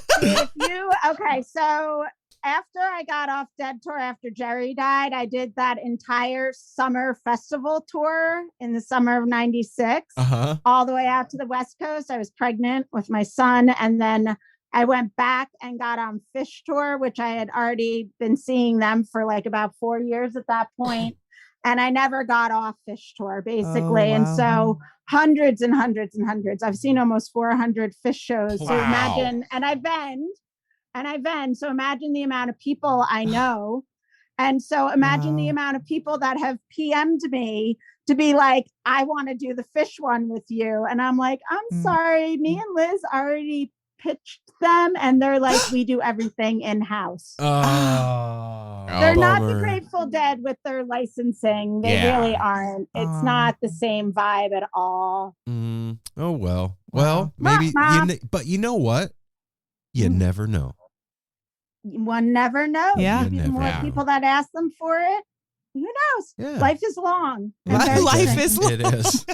Okay, so after I got off Dead Tour, after Jerry died, I did that entire summer festival tour in the summer of 96,
Uh-huh.
all the way out to the West Coast. I was pregnant with my son. And then I went back and got on Fish Tour, which I had already been seeing them for like about 4 years at that point. And I never got off Fish Tour, basically.
Oh,
And
wow.
so hundreds and hundreds and hundreds. I've seen almost 400 fish shows. So
Wow.
imagine, and I vend. So imagine the amount of people I know. And so imagine the
Wow.
amount of people that have PM'd me to be like, I want to do the fish one with you. And I'm like, I'm sorry. Me and Liz already pitched them. And they're like, we do everything in-house.
Oh,
They're not the
bummer.
Grateful Dead with their licensing. They
Yeah.
really aren't. It's not the same vibe at all.
Oh, well.
Wow.
Well, maybe.
Ma.
But you know what? You never know.
One never knows.
Yeah.
Maybe
You
the more
never know.
people that ask them for it, who knows?
Yeah.
Life is long. and
Life
very
is
short.
long.
It is.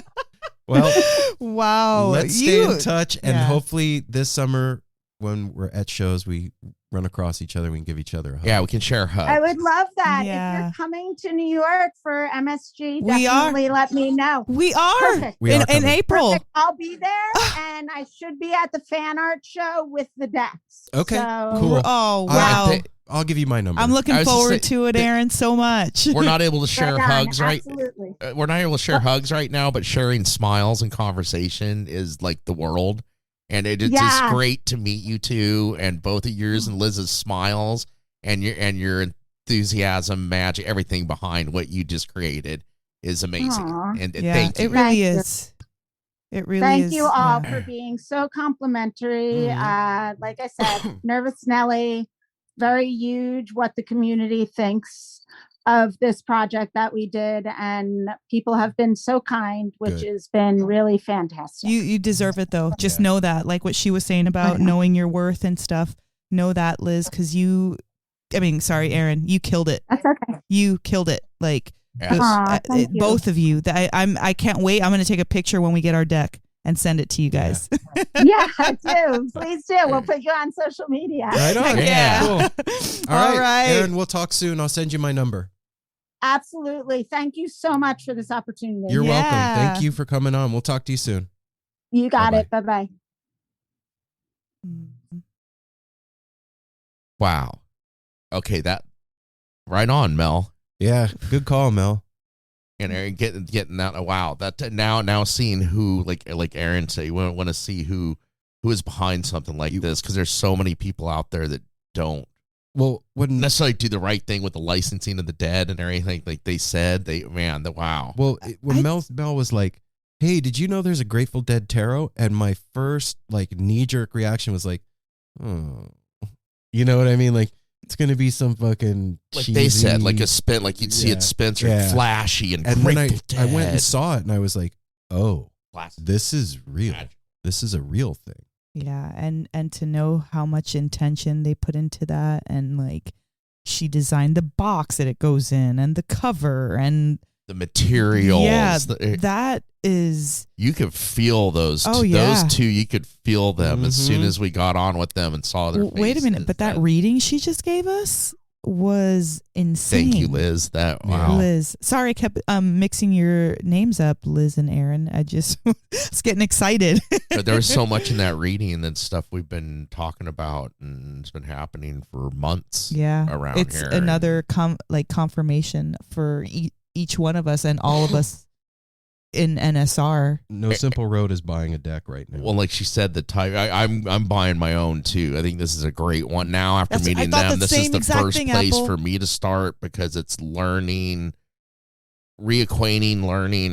Well,
Wow.
let's stay
You-
in touch. And
Yeah.
hopefully this summer, when we're at shows, we run across each other. We can give each other a hug.
Yeah, we can share hugs.
I would love that. If
Yeah.
you're coming to New York for MSG,
We are.
definitely let me know.
We are
Perfect.
We are
in
coming.
April.
Perfect. I'll be there, and I should be at the fan art show with the decks.
Okay,
So-
cool.
Oh,
All
wow.
right, I'll give you my number.
I'm looking
I was just
forward
saying-
to it, Erin, so much.
We're not able to share
Right on,
hugs right.
Absolutely.
We're not able to share hugs right now, but sharing smiles and conversation is like the world. And it's just
Yeah.
great to meet you two, and both of yours and Liz's smiles and your enthusiasm, magic, everything behind what you just created is amazing.
Aw.
And
Yeah,
thank you.
it really
Thank you.
is. It really is.
Thank you all
yeah.
for being so complimentary.
Mhm.
Like I said, Nervous Nelly, very huge what the community thinks of this project that we did. And people have been so kind, which
Good.
has been really fantastic.
You deserve it though. Just
Yeah.
know that, like what she was saying about
know.
knowing your worth and stuff. Know that, Liz, because sorry, Erin, you killed it.
That's okay.
You killed it. Like
Yes.
Aw, thank you.
both of you. I can't wait. I'm going to take a picture when we get our deck and send it to you guys.
Yeah, do. Please do. We'll put you on social media.
Right on.
Yeah.
Cool.
All right.
Erin, we'll talk soon. I'll send you my number.
Absolutely. Thank you so much for this opportunity.
You're
Yeah.
welcome. Thank you for coming on. We'll talk to you soon.
You got
Bye-bye.
it. Bye-bye.
Wow. Okay, that right on, Mel.
Yeah, good call, Mel.
And Erin getting that. Wow, that now seeing who like Erin said, you want to see who is behind something like this, because there's so many people out there that don't
Well, wouldn't
necessarily do the right thing with the licensing of the dead and everything. Like they said, wow.
when Mel was like, "Hey, did you know there's a Grateful Dead tarot?" And my first like knee jerk reaction was like, "Oh," you know what I mean? Like it's gonna be some fucking
Like
cheesy,
they said, like a spin, like you'd see
Yeah.
it Spencer
Yeah.
flashy and
And then
Grateful
I went
Dead.
and saw it, and I was like, "Oh,
Classic.
this is real.
Magic.
This is a real thing."
Yeah, and to know how much intention they put into that, and like she designed the box that it goes in and the cover and
The materials.
yeah,
the-
that is
you could feel those.
Oh, yeah.
Those two, you could feel them as soon
Mhm.
as we got on with them and saw their faces.
wait a minute, but that reading she just gave us was insane.
Thank you, Liz. That
Yeah.
wow.
Liz. Sorry, I kept mixing your names up, Liz and Erin. I just was getting excited.
But there was so much in that reading and stuff we've been talking about, and it's been happening for months.
Yeah,
around
it's
here.
another confirmation for each one of us and all of us in NSR.
No Simple Road is buying a deck right now.
Well, like she said, the type I'm buying my own too. I think this is a great one. Now after
I
meeting
thought
them,
the
this is
same
the
exact
first
thing,
place
Apple.
for me to start, because it's learning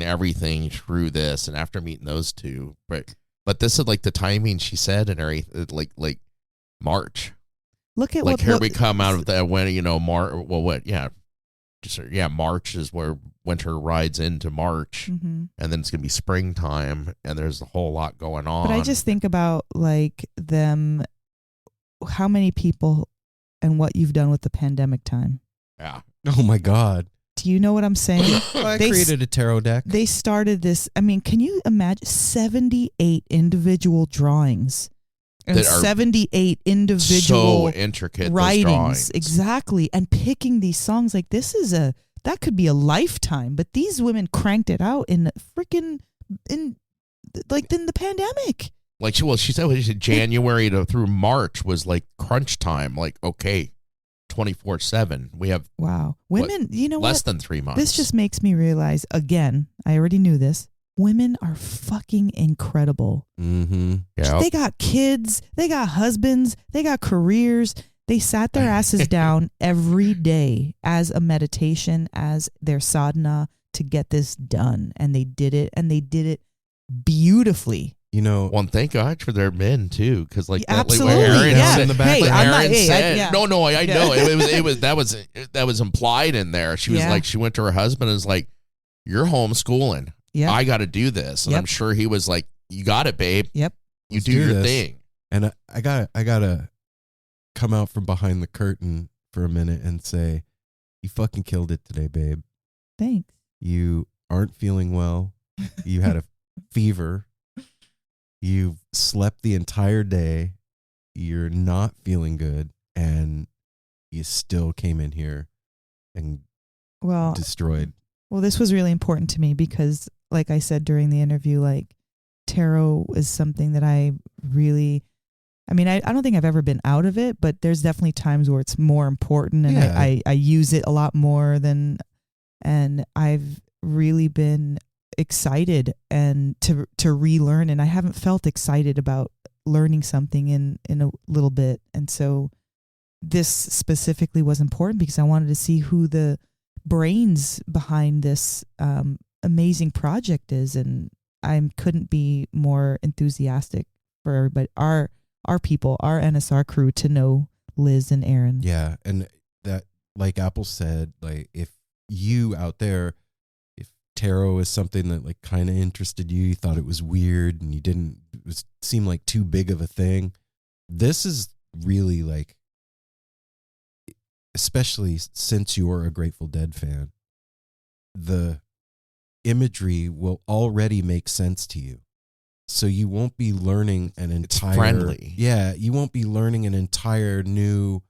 everything through this. And after meeting those two, but this is like the timing she said, and everything, like March.
Look at
like
what
here we come out of that when March is where winter rides into March, and then it's gonna be springtime, and there's a whole lot going on.
But I just think about like them, how many people, and what you've done with the pandemic time.
Yeah.
Oh my God.
Do you know what I'm saying?
I created a tarot deck.
They started this. I mean, can you imagine 78 individual drawings? And 78 individual
so intricate
writings, exactly, and picking these songs like that could be a lifetime. But these women cranked it out in the pandemic.
Like she said January through March was like crunch time. Like 24/7. We have
women. You know
less
what?
than 3 months.
This just makes me realize again. I already knew this. Women are fucking incredible.
Mm-hmm.
Yeah.
They got kids, they got husbands, they got careers. They sat their asses down every day as a meditation, as their sadhana to get this done. And they did it, and they did it beautifully.
You know,
one, thank God for their men too, because like that,
absolutely,
like Erin
yeah.
said,
in the back,
hey, I'm not. Hey,
said,
yeah.
no, I know it was that was implied in there. She was
Yeah.
like, she went to her husband and was like, "You're homeschooling.
Yep.
I got to do this," and
Yep.
I'm sure he was like, "You got it, babe.
Yep,
you
Let's
do
do
your
this."
thing."
And I gotta come out from behind the curtain for a minute and say, you fucking killed it today, babe.
Thanks.
You aren't feeling well. You had a fever. You've slept the entire day. You're not feeling good, and you still came in here and destroyed.
Well, this was really important to me because, like I said during the interview, like tarot is something that I really, I mean, I don't think I've ever been out of it, but there's definitely times where it's more important, and
Yeah.
I use it a lot more than, and I've really been excited and to relearn, and I haven't felt excited about learning something in a little bit. And so this specifically was important because I wanted to see who the brains behind this amazing project is, and I couldn't be more enthusiastic for everybody, our people, our NSR crew, to know Liz and Erin.
Yeah, and that, like Apple said, like if you out there, if tarot is something that like kind of interested you, you thought it was weird and you didn't, seem like too big of a thing, this is really like, especially since you're a Grateful Dead fan, the imagery will already make sense to you. So you won't be learning an entire...
It's friendly.
Yeah, you won't be learning an entire new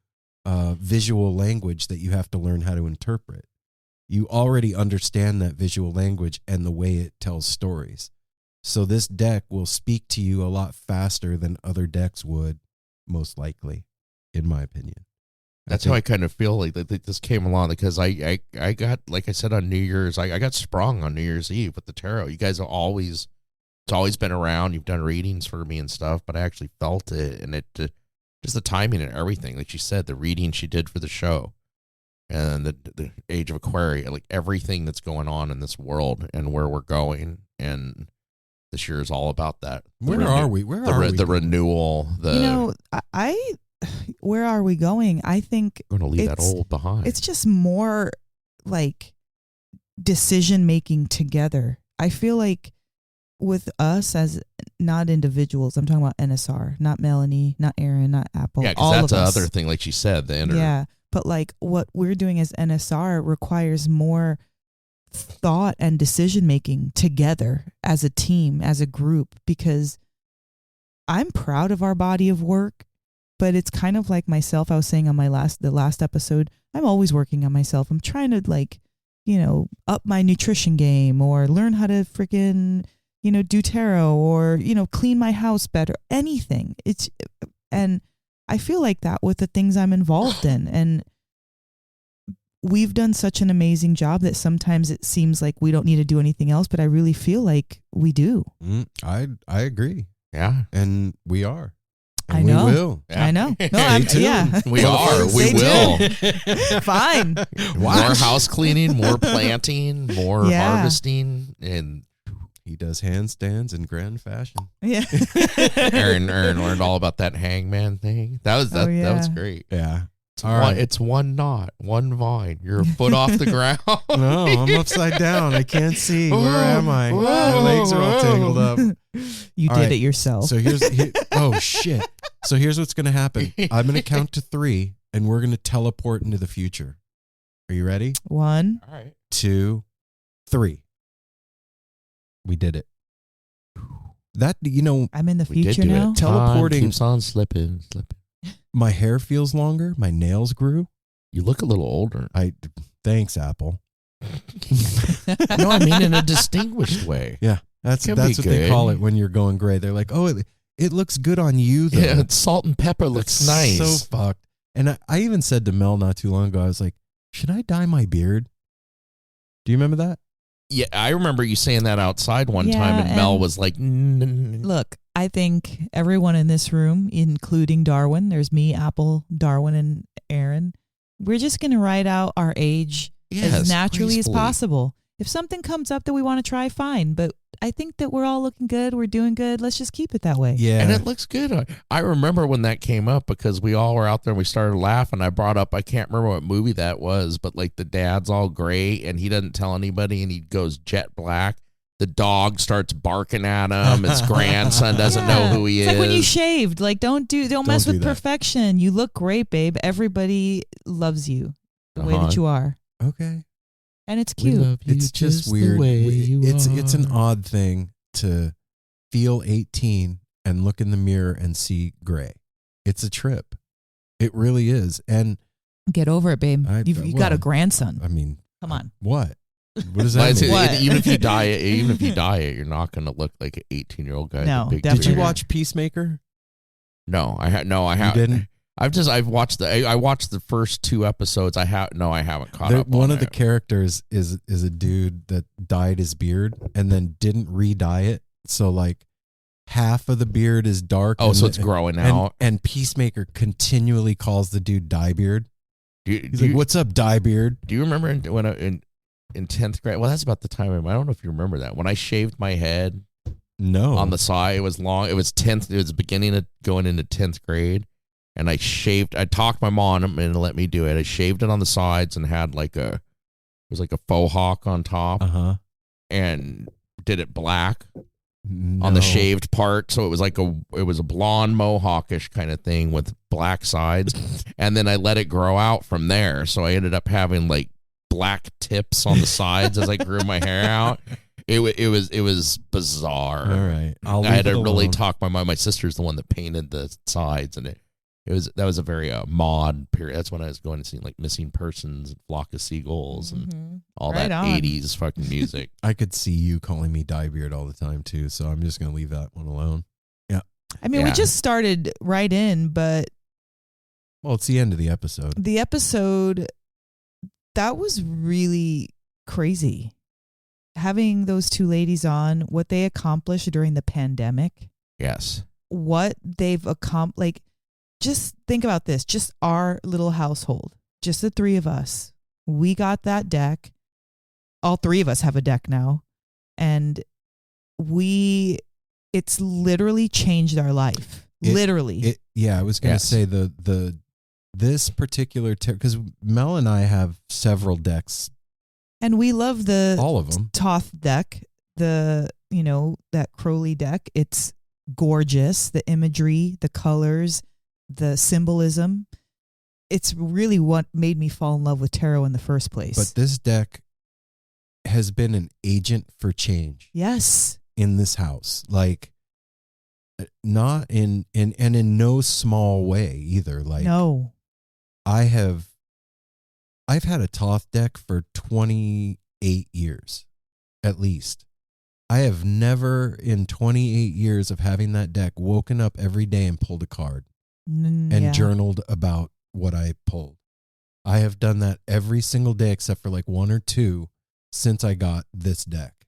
visual language that you have to learn how to interpret. You already understand that visual language and the way it tells stories. So this deck will speak to you a lot faster than other decks would, most likely, in my opinion.
That's how I kind of feel like that this came along, because I got, like I said, on New Year's, I got sprung on New Year's Eve with the tarot. You guys are always, it's always been around. You've done readings for me and stuff, but I actually felt it, and it just the timing and everything. Like she said, the reading she did for the show, and the Age of Aquarius, like everything that's going on in this world and where we're going, and this year is all about that.
Where are we? Where are we?
The renewal.
Where are we going? I think
we're going to leave that old behind.
It's just more like decision making together. I feel like with us as not individuals, I'm talking about NSR, not Melanie, not Erin, not Apple.
Yeah, because that's the other thing, like she said.
But like what we're doing as NSR requires more thought and decision making together as a team, as a group, because I'm proud of our body of work. But it's kind of like myself. I was saying on the last episode, I'm always working on myself. I'm trying to up my nutrition game, or learn how to freaking, do tarot, or, clean my house better, anything. And I feel like that with the things I'm involved in. And we've done such an amazing job that sometimes it seems like we don't need to do anything else, but I really feel like we do.
I agree.
Yeah.
And we are.
I know.
We will.
Yeah.
I know. No,
yeah.
We are. We will.
Fine.
More house cleaning, more planting, more harvesting, and
He does handstands in grand fashion.
Yeah.
Erin learned all about that hangman thing. That was great.
Yeah.
It's one knot, one vine. You're a foot off the ground.
No, I'm upside down. I can't see. Where am I? My legs are all tangled up.
You did it yourself.
So oh shit. So here's what's going to happen. I'm going to count to 3 and we're going to teleport into the future. Are you ready?
1,
All right.
2, 3. We did it. That,
I'm in the
We did
future
do
now.
it.
Teleporting-
Time keeps on slipping.
my hair feels longer. My nails grew.
You look a little older.
Thanks, Apple.
No, I mean in a distinguished way.
Yeah. That's
Can
what
be
they
good.
call it when you're going gray. They're like, oh, it looks good on you, though.
Yeah, salt and pepper looks
That's
nice.
So fucked. And I even said to Mel not too long ago, I was like, should I dye my beard? Do you remember that?
Yeah, I remember you saying that outside one time, and Mel was like,
Look, I think everyone in this room, including Darwin, there's me, Apple, Darwin, and Erin, we're just going to write out our age as naturally as possible. If something comes up that we want to try, fine. But I think that we're all looking good. We're doing good. Let's just keep it that way.
Yeah.
And it looks good. I remember when that came up because we all were out there and we started laughing. I brought up, I can't remember what movie that was, but like the dad's all gray and he doesn't tell anybody and he goes jet black. The dog starts barking at him. His grandson doesn't know who he is.
It's like when you shaved. Like, don't mess with
do that.
perfection. You look great, babe. Everybody loves you the way that you are.
Okay.
And it's cute.
It's just weird. It's an odd thing to feel 18 and look in the mirror and see gray. It's a trip. It really is. And
get over it, babe. You've got a grandson.
I mean,
come on.
What does that mean?
Even if you dye it, you're not going to look like an 18-year-old guy.
No,
with a big
Did you
beard.
watch Peacemaker?
No, I haven't.
You didn't?
I watched the first 2 episodes. I haven't caught up.
One of the characters is a dude that dyed his beard and then didn't re-dye it. So like half of the beard is dark.
Oh, so it's growing out.
And Peacemaker continually calls the dude Dyebeard. He's like, "What's up, Dyebeard?"
Do you remember when in 10th grade? Well, that's about the time. I don't know if you remember that when I shaved my head.
No,
on the side. It was long. It was 10th. It was beginning of going into 10th grade. And I talked my mom into let me do it. I shaved it on the sides and had it was like a faux hawk on top. And did it black on the shaved part. So it was it was a blonde mohawkish kind of thing with black sides. And then I let it grow out from there. So I ended up having like black tips on the sides as I grew my hair out. It was bizarre.
All right.
I had to really talk my mom. My sister's the one that painted the sides, and that was a very mod period. That's when I was going to see like Missing Persons, Flock of Seagulls, and all that 80s fucking music.
I could see you calling me Dyebeard all the time too, so I'm just gonna leave that one alone. Yeah.
I mean, we just started right in, but
it's the end of the episode.
The episode that was really crazy. Having those 2 ladies on, what they accomplished during the pandemic.
Yes.
What they've accomplished, like. Just think about this. Just our little household. Just the 3 of us. We got that deck. All 3 of us have a deck now. And it's literally changed our life. Literally.
I was going to say this particular, because Mel and I have several decks.
And we love
all of them.
Toth deck. That Crowley deck. It's gorgeous. The imagery, the colors, the symbolism. It's really what made me fall in love with tarot in the first place.
But this deck has been an agent for change.
Yes.
In this house. Like, not in no small way either. Like,
no.
I've had a Toth deck for 28 years, at least. I have never in 28 years of having that deck woken up every day and pulled a card. And journaled about what I pulled. I have done that every single day except for like 1 or 2 since I got this deck.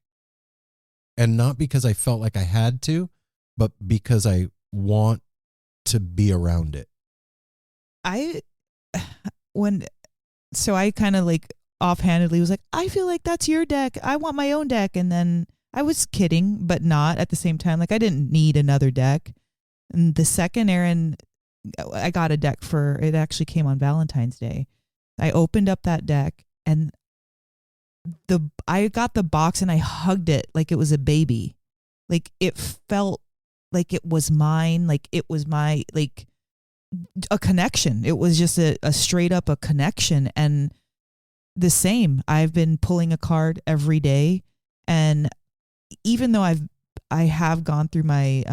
And not because I felt like I had to, but because I want to be around it.
I kind of like offhandedly was like, I feel like that's your deck. I want my own deck. And then I was kidding, but not at the same time. Like I didn't need another deck. And the second I got a deck it actually came on Valentine's Day. I opened up that deck and I got the box and I hugged it like it was a baby. Like it felt like it was mine. Like it was a connection. It was just a straight up a connection. And the same, I've been pulling a card every day. And even though I have gone through my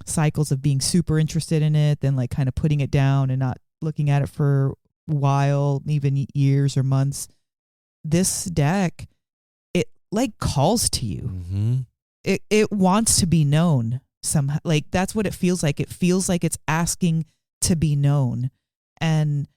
cycles of being super interested in it, then like kind of putting it down and not looking at it for a while, even years or months, this deck, it like calls to you.
Mm-hmm.
It wants to be known somehow. Like that's what it feels like. It feels like it's asking to be known. And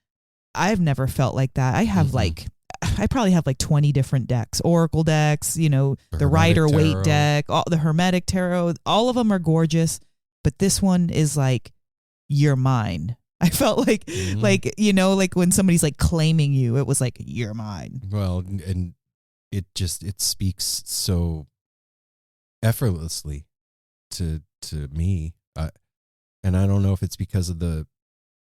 I've never felt like that. I have I probably have like 20 different decks, Oracle decks, the Rider-Waite deck, all the Hermetic Tarot, all of them are gorgeous, but this one is like, you're mine. I felt like, like when somebody's like claiming you, it was like, you're mine.
Well, and it speaks so effortlessly to me. And I don't know if it's because of the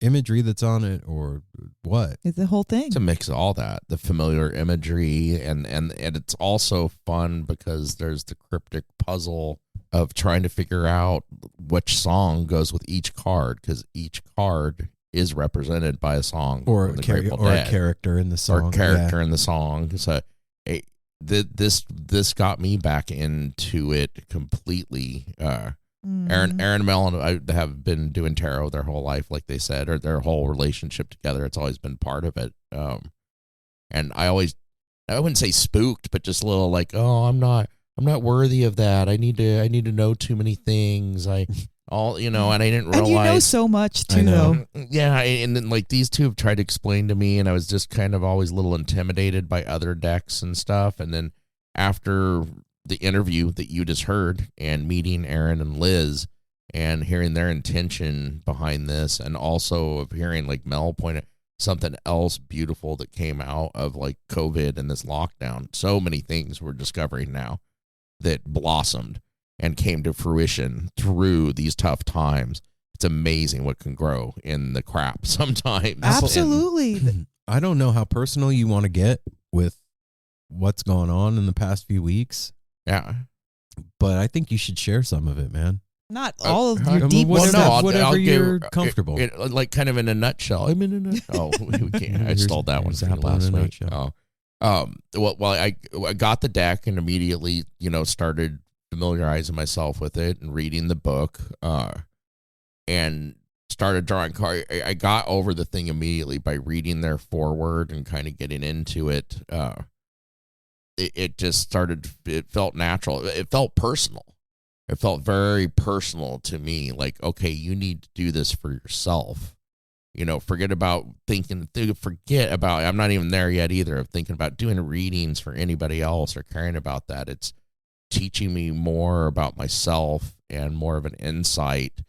imagery that's on it or what.
It's the whole thing.
It's a mix of all that, the familiar imagery, and it's also fun because there's the cryptic puzzle of trying to figure out which song goes with each card, because each card is represented by a song
or a character in the song.
In the song. So this got me back into it completely. Erin and Mel and I have been doing tarot their whole life, like they said, or their whole relationship together. It's always been part of it. And I wouldn't say spooked, but just a little like, oh, I'm not worthy of that. I need to know too many things. And I didn't realize.
And you know so much too, though.
Yeah, and then like these two have tried to explain to me, and I was just kind of always a little intimidated by other decks and stuff. And then after the interview that you just heard and meeting Erin and Liz and hearing their intention behind this, and also of hearing like Mel point at something else beautiful that came out of like COVID and this lockdown. So many things we're discovering now that blossomed and came to fruition through these tough times. It's amazing what can grow in the crap sometimes.
Absolutely.
I don't know how personal you want to get with what's going on in the past few weeks.
Yeah.
But I think you should share some of it, man.
Not all of your deep
stuff.
Well,
whatever you're comfortable.
Like kind of in a nutshell. I'm in a nutshell. Oh, we can't. I stole that one from last week. I got the deck and immediately, started familiarizing myself with it and reading the book, and started drawing cards. I got over the thing immediately by reading their foreword and kind of getting into it. It just started, it felt natural. It felt personal. It felt very personal to me. Like, okay, you need to do this for yourself. Forget about I'm not even there yet either, of thinking about doing readings for anybody else or caring about that. It's teaching me more about myself and more of an insight.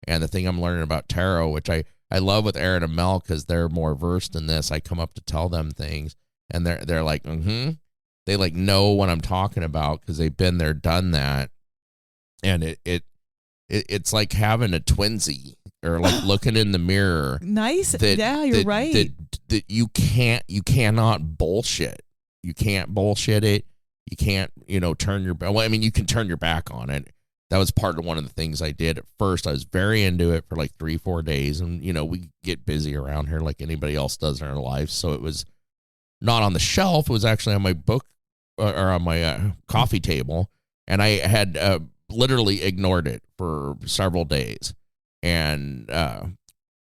And the thing I'm learning about tarot, which I love with Erin and Mel, because they're more versed in this. I come up to tell them things and they're like, They like know what I'm talking about because they've been there, done that. And it's like having a twinsy, or like looking in the mirror.
Nice. You're right.
That you cannot bullshit. You can't bullshit it. You can't, turn your back. Well, I mean, you can turn your back on it. That was part of one of the things I did at first. I was very into it for like 3-4 days. And, we get busy around here like anybody else does in our lives. So it was not on the shelf. It was actually on my book or on my coffee table. And I had literally ignored it for several days. And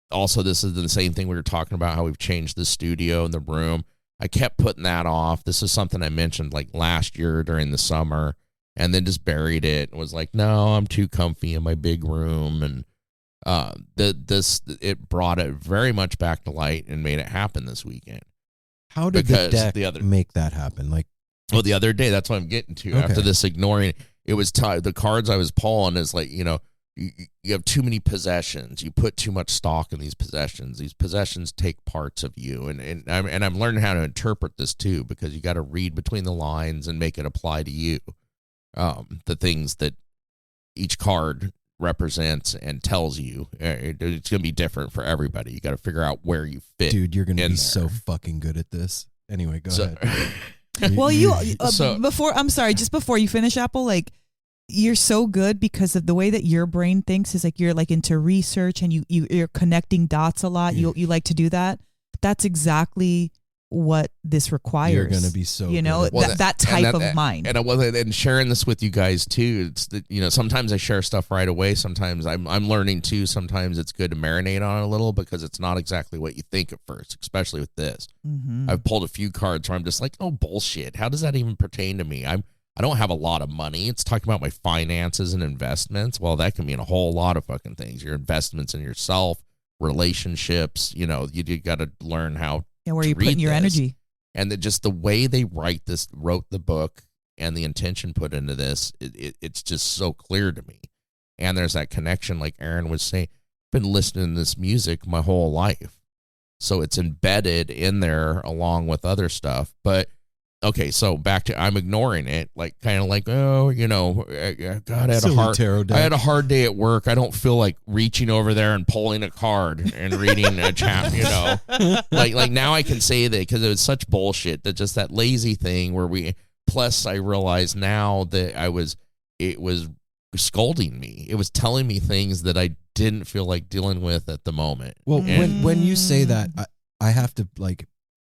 also, this is the same thing we were talking about, how we've changed the studio and the room. I kept putting that off. This is something I mentioned like last year during the summer, and then just buried it and was like, no, I'm too comfy in my big room. And it brought it very much back to light and made it happen this weekend.
How did the deck make that happen?
The other day, that's what I'm getting to. Okay. After this ignoring, it was the cards I was pulling is like, you have too many possessions. You put too much stock in these possessions. These possessions take parts of you. And I'm learning how to interpret this too, because you got to read between the lines and make it apply to you. the things that each card represents and tells you. It's going to be different for everybody. You got to figure out where you fit.
Dude, you're going to be so fucking good at this. Anyway, go ahead.
Well, just before you finish, Apple, like, you're so good because of the way that your brain thinks is like you're like into research and you're connecting dots a lot. You like to do that. That's exactly what this requires.
You're going to be so
good. That type of mind.
And sharing this with you guys too. It's that, sometimes I share stuff right away. Sometimes I'm learning too. Sometimes it's good to marinate on it a little because it's not exactly what you think at first, especially with this. Mm-hmm. I've pulled a few cards where I'm just like, oh, bullshit. How does that even pertain to me? I don't have a lot of money. It's talking about my finances and investments. Well, that can mean a whole lot of fucking things. Your investments in yourself, relationships, you got to learn how
where you putting your energy.
And just the way they wrote the book and the intention put into this, it's just so clear to me. And there's that connection, like Erin was saying. I've been listening to this music my whole life. So it's embedded in there along with other stuff. But okay, so back to I'm ignoring it, like kind of like, oh, God, I had a hard day at work. I don't feel like reaching over there and pulling a card and reading a chapter, like now I can say that because it was such bullshit that just that lazy thing where plus I realize now that it was scolding me. It was telling me things that I didn't feel like dealing with at the moment.
Well, when you say that, I have to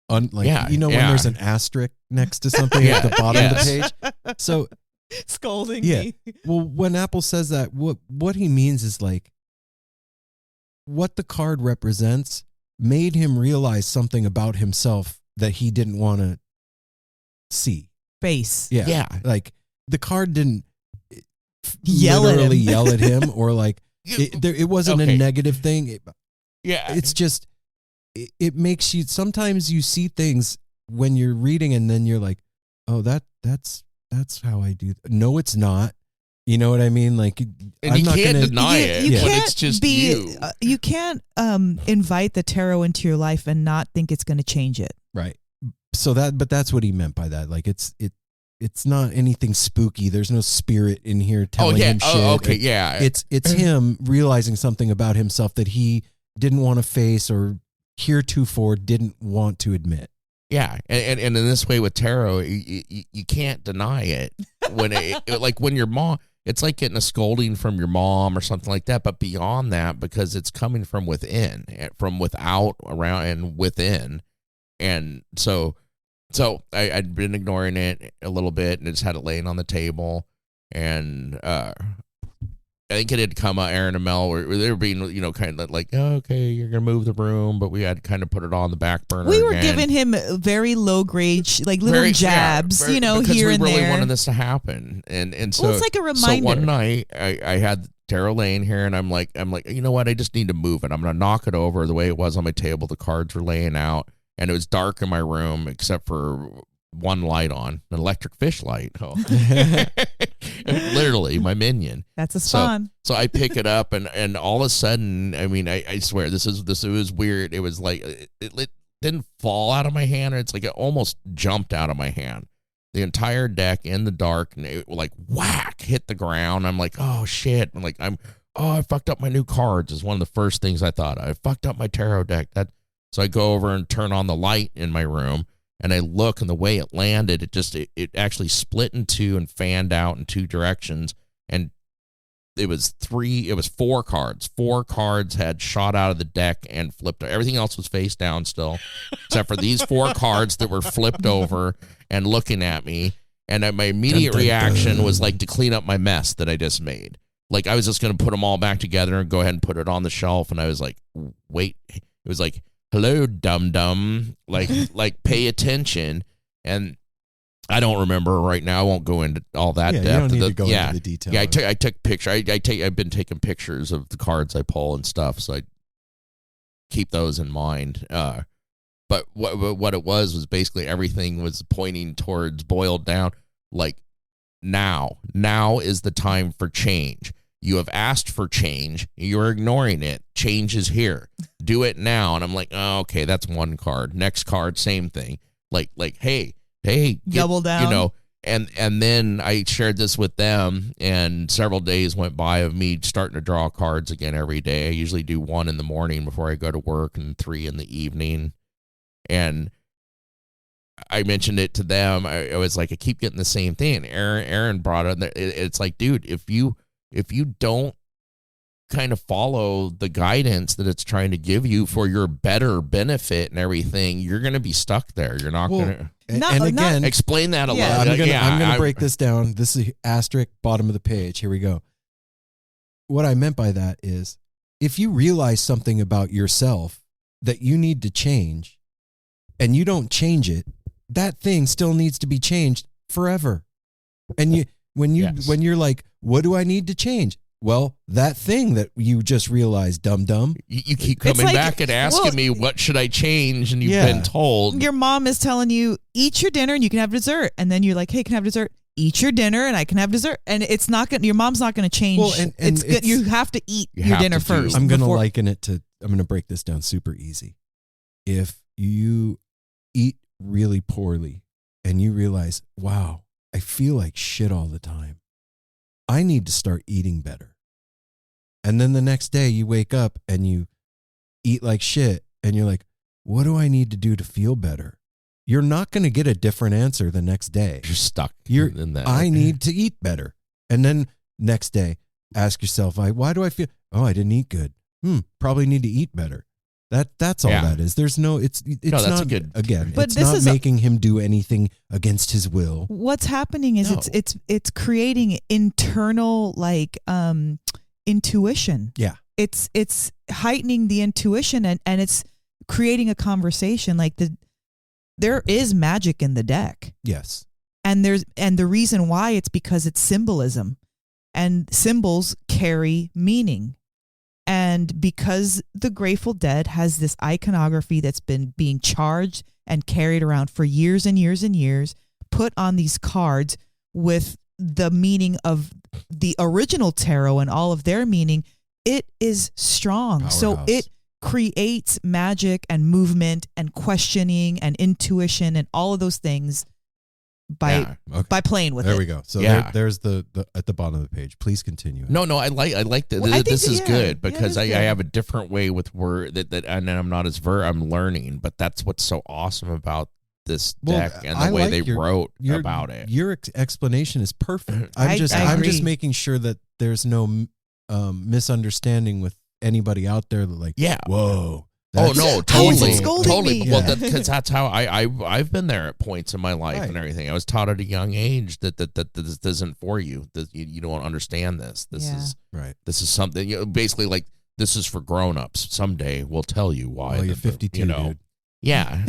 when there's an asterisk next to something at the bottom of the page. So
scolding me.
Well, when Apple says that, what he means is like what the card represents made him realize something about himself that he didn't want to see.
Face.
Yeah. Like the card didn't
yell
at him or like it wasn't a negative thing. It's just it makes you, sometimes you see things when you're reading and then you're like, oh, that's how I do. No, it's not. You know what I mean? Like,
and I'm not can't deny it when it's just you.
You can't invite the tarot into your life and not think it's going to change it.
Right. So but that's what he meant by that. Like, it's not anything spooky. There's no spirit in here telling him shit.
Oh, okay, yeah.
It's him realizing something about himself that he didn't want to face or heretofore didn't want to admit.
Yeah, and in this way with tarot, you can't deny it. When your mom, it's like getting a scolding from your mom or something like that. But beyond that, because it's coming from within, from without, around, and within, and so I'd been ignoring it a little bit and just had it laying on the table, and I think it had come out, Erin and Mel, where they were being, kind of like, oh, okay, you're going to move the room, but we had kind of put it on the back burner.
We were giving him very low grade, like little jabs, here and there. Because we really
wanted this to happen. And so,
it's like a reminder.
So one night I had tarot laying here and I'm like, you know what? I just need to move it. I'm going to knock it over the way it was on my table. The cards were laying out and it was dark in my room except for one light on, an electric fish light. Oh. Literally my minion.
That's a spawn.
So I pick it up and all of a sudden, I mean, I swear this was weird. It was like, it didn't fall out of my hand. It's like it almost jumped out of my hand. The entire deck in the dark, and it like whack hit the ground. I'm like, oh shit. I'm like, I fucked up my new cards is one of the first things I thought. I fucked up my tarot deck. So I go over and turn on the light in my room. And I look, and the way it landed, it actually split in two and fanned out in two directions. And it was four cards. 4 cards had shot out of the deck and flipped. Everything else was face down still, except for these 4 cards that were flipped over and looking at me. And my immediate reaction was like to clean up my mess that I just made. Like I was just going to put them all back together and go ahead and put it on the shelf. And I was like, wait, it was like, hello, dum-dum, like pay attention. And I don't remember right now. I won't go into all that depth.
You don't need to go into the detail.
Yeah, I took picture. I've been taking pictures of the cards I pull and stuff, so I keep those in mind. But what it was basically everything was pointing towards, boiled down, like now is the time for change. You have asked for change. You're ignoring it. Change is here. Do it now. And I'm like, oh, okay, that's one card. Next card, same thing. Like, hey,
double down.
And then I shared this with them, and several days went by of me starting to draw cards again every day. I usually do 1 in the morning before I go to work and 3 in the evening. And I mentioned it to them. I was like, I keep getting the same thing. Erin brought it. It's like, dude, if you don't kind of follow the guidance that it's trying to give you for your better benefit and everything, you're going to be stuck there. You're not going to.
And again,
explain that a little.
I'm going to break this down. This is asterisk bottom of the page. Here we go. What I meant by that is, if you realize something about yourself that you need to change, and you don't change it, that thing still needs to be changed forever. And when you're like, what do I need to change? Well, that thing that you just realized, dum-dum.
You keep coming back and asking me, what should I change? And you've been told.
Your mom is telling you, eat your dinner and you can have dessert. And then you're like, hey, can I have dessert? Eat your dinner and I can have dessert. And it's not going. Your mom's not going to change. Well, and it's good. You have to eat your dinner first.
I'm going to liken it to, I'm going to break this down super easy. If you eat really poorly and you realize, wow, I feel like shit all the time, I need to start eating better. And then the next day you wake up and you eat like shit and you're like, what do I need to do to feel better? You're not going to get a different answer the next day.
You're stuck in that.
I need to eat better. And then next day, ask yourself, why do I feel, I didn't eat good. Probably need to eat better. That's all that is. There's no, it's
that's
not
good.
Again, but it's not making him do anything against his will.
What's happening is it's creating internal intuition.
Yeah.
It's heightening the intuition and it's creating a conversation. Like there is magic in the deck.
Yes.
And the reason why it's because it's symbolism, and symbols carry meaning. And because the Grateful Dead has this iconography that's been being charged and carried around for years and years and years, put on these cards with the meaning of the original tarot and all of their meaning, it is strong.
Powerhouse.
So it creates magic and movement and questioning and intuition and all of those things by playing with it.
There we go. So there's the at the bottom of the page. Please continue.
No, I like that.
Well,
this is good because I have a different way with word that and I'm not as I'm learning, but that's what's so awesome about this deck and the way they wrote about it.
Your explanation is perfect. I'm just making sure that there's no misunderstanding with anybody out there that like, whoa.
Totally. Well, because that's how I've been there at points in my life and everything. I was taught at a young age that this isn't for you. That you don't understand this. This is something. Basically, like this is for grown-ups. Someday we'll tell you why.
Well, you're 52, dude.
Yeah,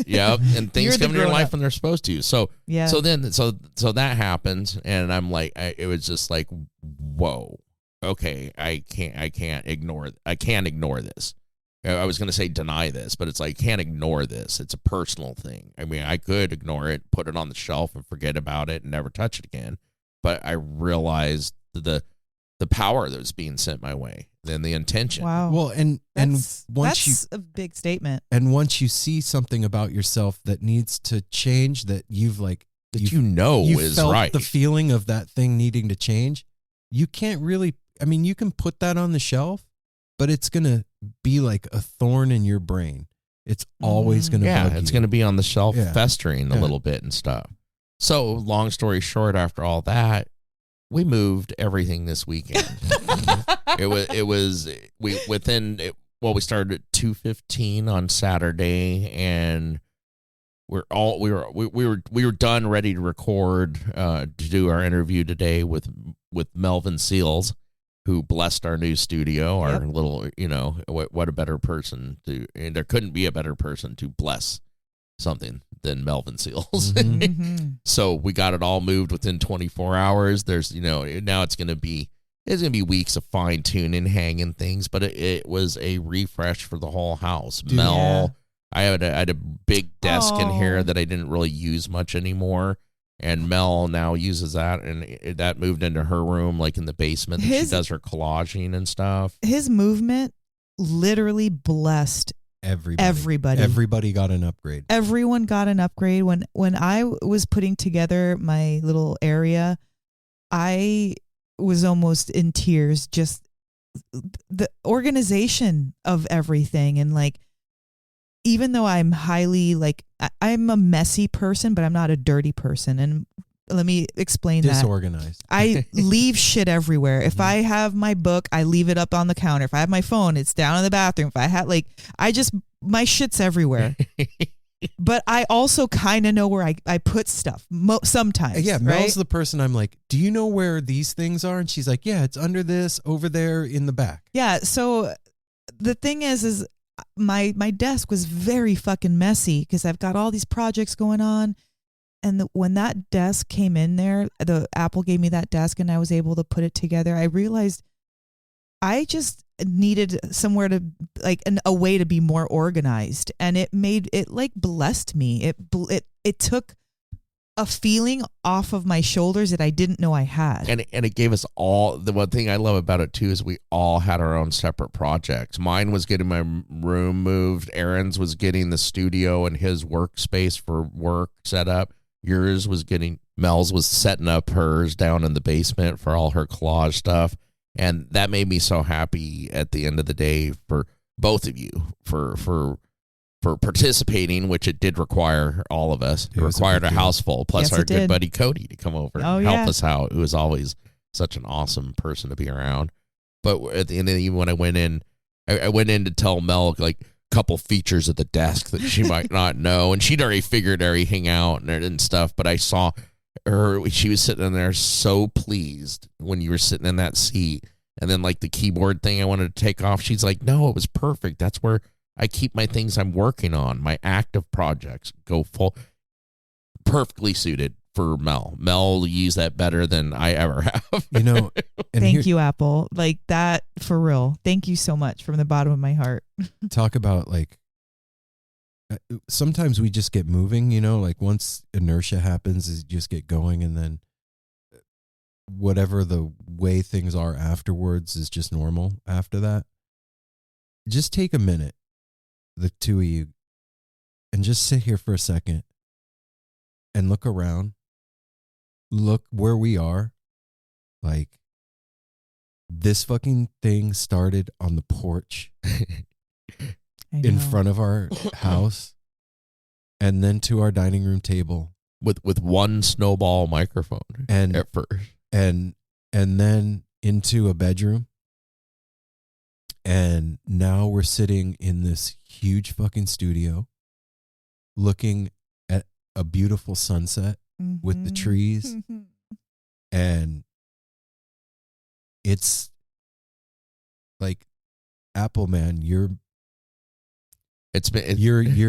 and things come in your life when they're supposed to. So that happened, and I'm like, it was just like, whoa, okay, I can't ignore this. I was going to say deny this, but it's like, can't ignore this. It's a personal thing. I mean, I could ignore it, put it on the shelf and forget about it and never touch it again. But I realized the power that was being sent my way, then the intention.
Wow.
Well, and once
that's a big statement.
And once you see something about yourself that needs to change, that you've like,
is
felt
right.
The feeling of that thing needing to change, you can't really, I mean, you can put that on the shelf, but it's going to be like a thorn in your brain. It's always going to bug you.
It's going to be on the shelf festering a little bit and stuff. So long story short, after all that, we moved everything this weekend. We started at 2:15 on Saturday, and we were done, ready to record to do our interview today with Melvin Seals, who blessed our new studio. Our little, what a better person to, and there couldn't be a better person to bless something than Melvin Seals.
Mm-hmm.
So we got it all moved within 24 hours. There's, now it's going to be weeks of fine tuning, hanging things, but it was a refresh for the whole house.
Dude,
Mel, I had a big desk in here that I didn't really use much anymore. And Mel now uses that, and that moved into her room, like in the basement. She does her collaging and stuff.
His movement literally blessed
Everybody got an upgrade.
Everyone got an upgrade. When I was putting together my little area, I was almost in tears. Just the organization of everything, and like, even though I'm highly like, I'm a messy person, but I'm not a dirty person. And let me explain that.
Disorganized.
I leave shit everywhere. If I have my book, I leave it up on the counter. If I have my phone, it's down in the bathroom. If I have my shit's everywhere. But I also kind of know where I put stuff sometimes.
Yeah,
right?
Mel's the person I'm like, do you know where these things are? And she's like, yeah, it's under this, over there in the back.
Yeah, so the thing is my desk was very fucking messy because I've got all these projects going on. And when that desk came in there, the Apple gave me that desk and I was able to put it together. I realized I just needed somewhere to like a way to be more organized, and it like blessed me. It took a feeling off of my shoulders that I didn't know I had.
And it gave us all, the one thing I love about it too is we all had our own separate projects. Mine was getting my room moved. Erin's was getting the studio and his workspace for work set up. Yours was Mel's was setting up hers down in the basement for all her collage stuff. And that made me so happy at the end of the day for both of you for participating, which it did require all of us. It required a house full, plus our good buddy Cody to come over and help us out, who was always such an awesome person to be around. But at the end of the evening, when I went in, I went in to tell Mel like couple features of the desk that she might not know, and she'd already figured everything out and stuff, but I saw her, she was sitting in there so pleased when you were sitting in that seat, and then like the keyboard thing I wanted to take off, she's like, no, it was perfect. That's where I keep my things I'm working on, my active projects go full, perfectly suited for Mel. Mel used that better than I ever have.
You know, and
thank you, Apple. Like that, for real. Thank you so much from the bottom of my heart.
Talk about like, sometimes we just get moving, you know, like once inertia happens, is just get going, and then whatever the way things are afterwards is just normal after that. Just take a minute, the two of you, and just sit here for a second and look around. Look where we are. Like, this fucking thing started on the porch in front of our house, and then to our dining room table
with one snowball microphone
and
at first,
and then into a bedroom, and now we're sitting in this huge fucking studio looking at a beautiful sunset with the trees. And it's like, Apple, man, your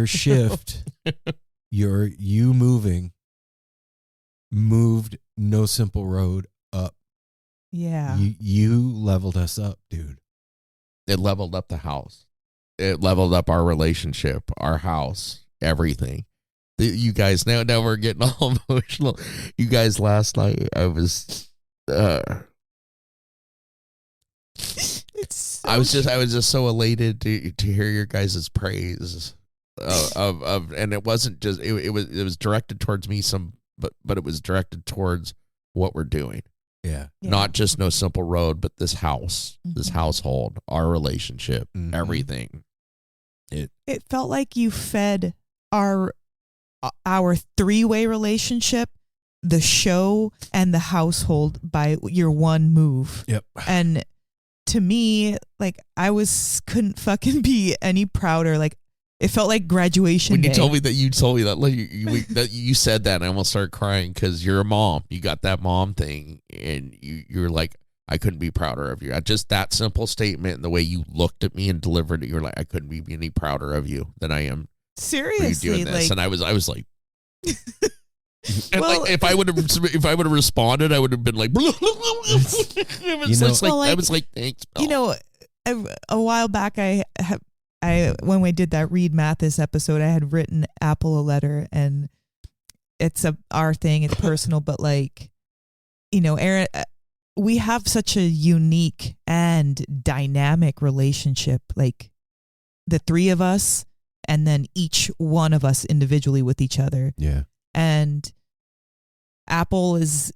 shift, you moved No Simple Road up.
Yeah.
You leveled us up, dude.
It leveled up the house. It leveled up our relationship, our house, everything. You guys, now we're getting all emotional. You guys, last night I was I was just so elated to hear your guys' praise of and it wasn't just it was directed towards me but it was directed towards what we're doing.
Yeah.
Not just No Simple Road, but this house, this household, our relationship, everything.
It felt like you fed our three-way relationship, the show, and the household by your one move.
Yep.
And to me, like, couldn't fucking be any prouder. Like, it felt like graduation
when
day.
You told me that like, you said that, and I almost started crying because you're a mom. You got that mom thing, and you're like, I couldn't be prouder of you. Just that simple statement and the way you looked at me and delivered it, you're like, I couldn't be any prouder of you than I am.
Seriously,
for you doing this.
like,
And I was like, and well, like, if I would have responded, I would have been like, I was like, thanks, Mel.
You know, a while back, when we did that Reed Mathis episode, I had written Apple a letter, and it's our thing, it's personal, but like, you know, Erin, we have such a unique and dynamic relationship. Like, the three of us, and then each one of us individually with each other.
Yeah.
And Apple is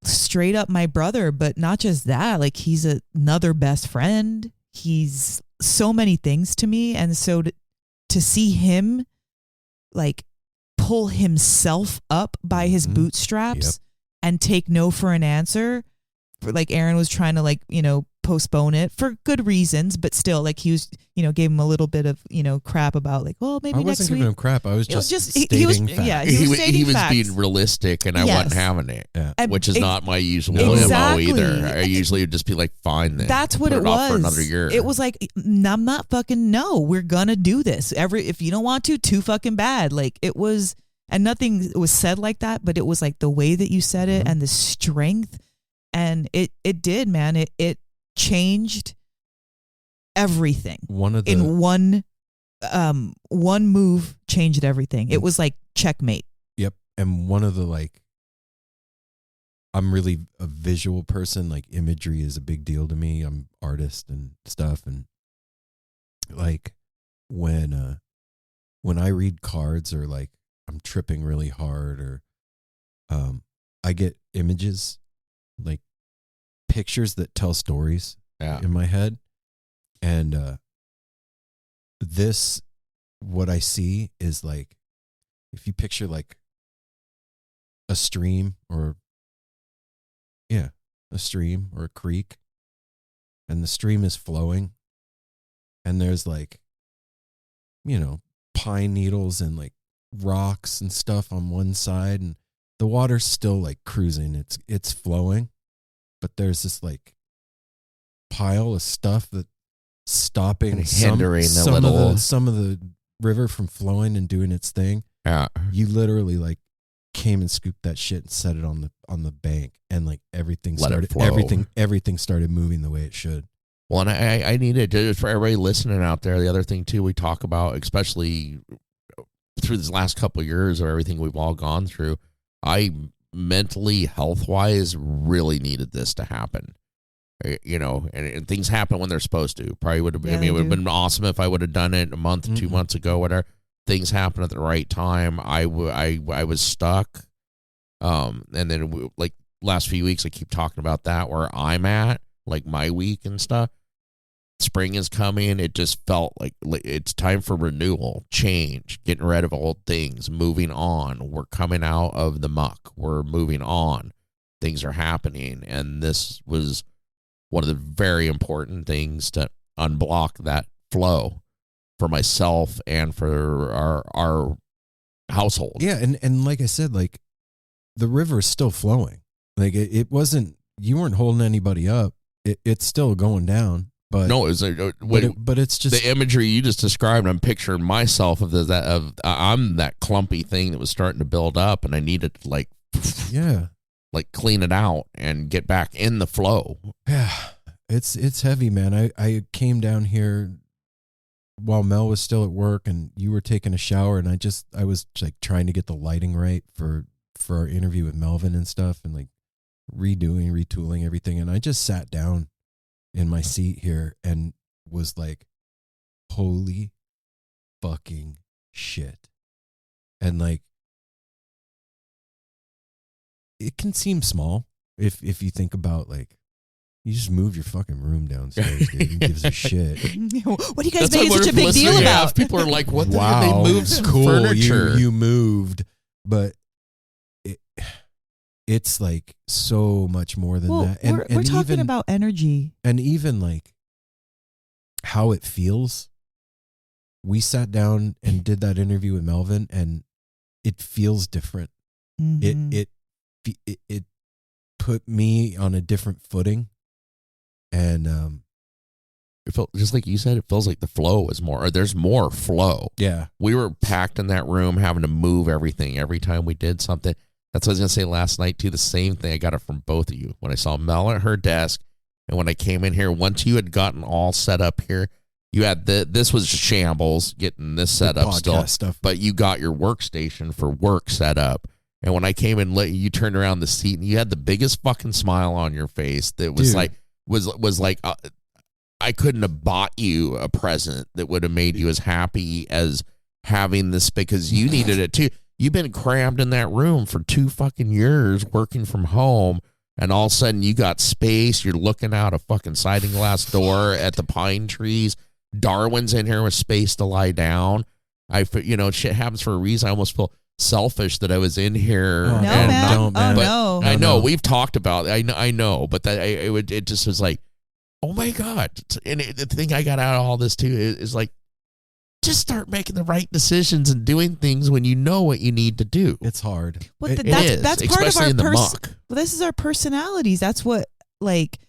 straight up my brother, but not just that, like he's another best friend. He's so many things to me. And so to see him like pull himself up by his bootstraps and take no for an answer, for like Erin was trying to like, postpone it for good reasons, but still like he was, gave him a little bit of, crap about like, well, maybe
I
next
wasn't
week.
giving him crap. I was just stating facts.
Yeah, he was
was being realistic, and I wasn't having it, which is not my usual MO either. I usually would just be like, fine then.
That's what
Put
it was.
For another year.
It was like, I'm not fucking no. We're gonna do this. If you don't want to, too fucking bad. Like it was, and nothing was said like that, but it was like the way that you said it and the strength, and it did, man. It changed everything. One move changed everything. It was like checkmate.
Yep. And one of the like, I'm really a visual person. Like imagery is a big deal to me. I'm artist and stuff, and like when I read cards or like I'm tripping really hard or I get images, like pictures that tell stories in my head. And what I see is like, if you picture like a stream or a creek, and the stream is flowing, and there's like, pine needles and like rocks and stuff on one side, and the water's still like cruising. It's flowing, but there's this like pile of stuff that's stopping,
hindering
some of the river from flowing and doing its thing.
Yeah,
you literally like came and scooped that shit and set it on the bank, and like everything started moving the way it should.
Well, and I needed to, for everybody listening out there, the other thing too we talk about, especially through this last couple of years of everything we've all gone through, I mentally, health-wise, really needed this to happen. And things happen when they're supposed to. Probably would have been, it would have been awesome if I would have done it a month, 2 months ago, whatever. Things happen at the right time. I was stuck. And then like last few weeks, I keep talking about that, where I'm at, like my week and stuff. Spring is coming. It just felt like it's time for renewal, change, getting rid of old things, moving on. We're coming out of the muck. We're moving on. Things are happening. And this was one of the very important things to unblock that flow for myself and for our household.
Yeah. And like I said, like the river is still flowing. Like it wasn't, you weren't holding anybody up. It's still going down. But
no, it's
but it's just
the imagery you just described. I'm picturing myself I'm that clumpy thing that was starting to build up, and I needed to like clean it out and get back in the flow.
Yeah, it's heavy, man. I came down here while Mel was still at work, and you were taking a shower, and I was like trying to get the lighting right for our interview with Melvin and stuff, and like retooling everything, and I just sat down in my seat here and was like, holy fucking shit. And like, it can seem small if you think about like, you just move your fucking room downstairs, dude. Who gives a shit?
What do you guys make such a big deal about?
People are like, what the
wow,
hell? They moved some furniture.
You moved, but it's like so much more than that. And
we're talking about energy.
And even like how it feels. We sat down and did that interview with Melvin, and it feels different. Mm-hmm. It put me on a different footing. And
it felt just like you said, it feels like the flow is more, or there's more flow.
Yeah.
We were packed in that room having to move everything every time we did something. That's what I was going to say last night, too. The same thing. I got it from both of you. When I saw Mel at her desk, and when I came in here, once you had gotten all set up here, you had this was shambles, getting this set up still.
Stuff.
But you got your workstation for work set up. And when I came in, you turned around the seat, and you had the biggest fucking smile on your face that was like, was like, I couldn't have bought you a present that would have made you as happy as having this, because you needed it too. You've been crammed in that room for 2 fucking years working from home, and all of a sudden you got space. You're looking out a fucking sliding glass door at the pine trees. Darwin's in here with space to lie down. Shit happens for a reason. I almost feel selfish that I was in here.
No,
and
man.
not,
Oh,
but
no.
I know we've talked about it. I know, but that it just was like, oh my God. And the thing I got out of all this too is like, just start making the right decisions and doing things when you know what you need to do.
It's hard.
Well,
It is,
that's part of
especially
our
in the muck.
Well, this is our personalities. That's what like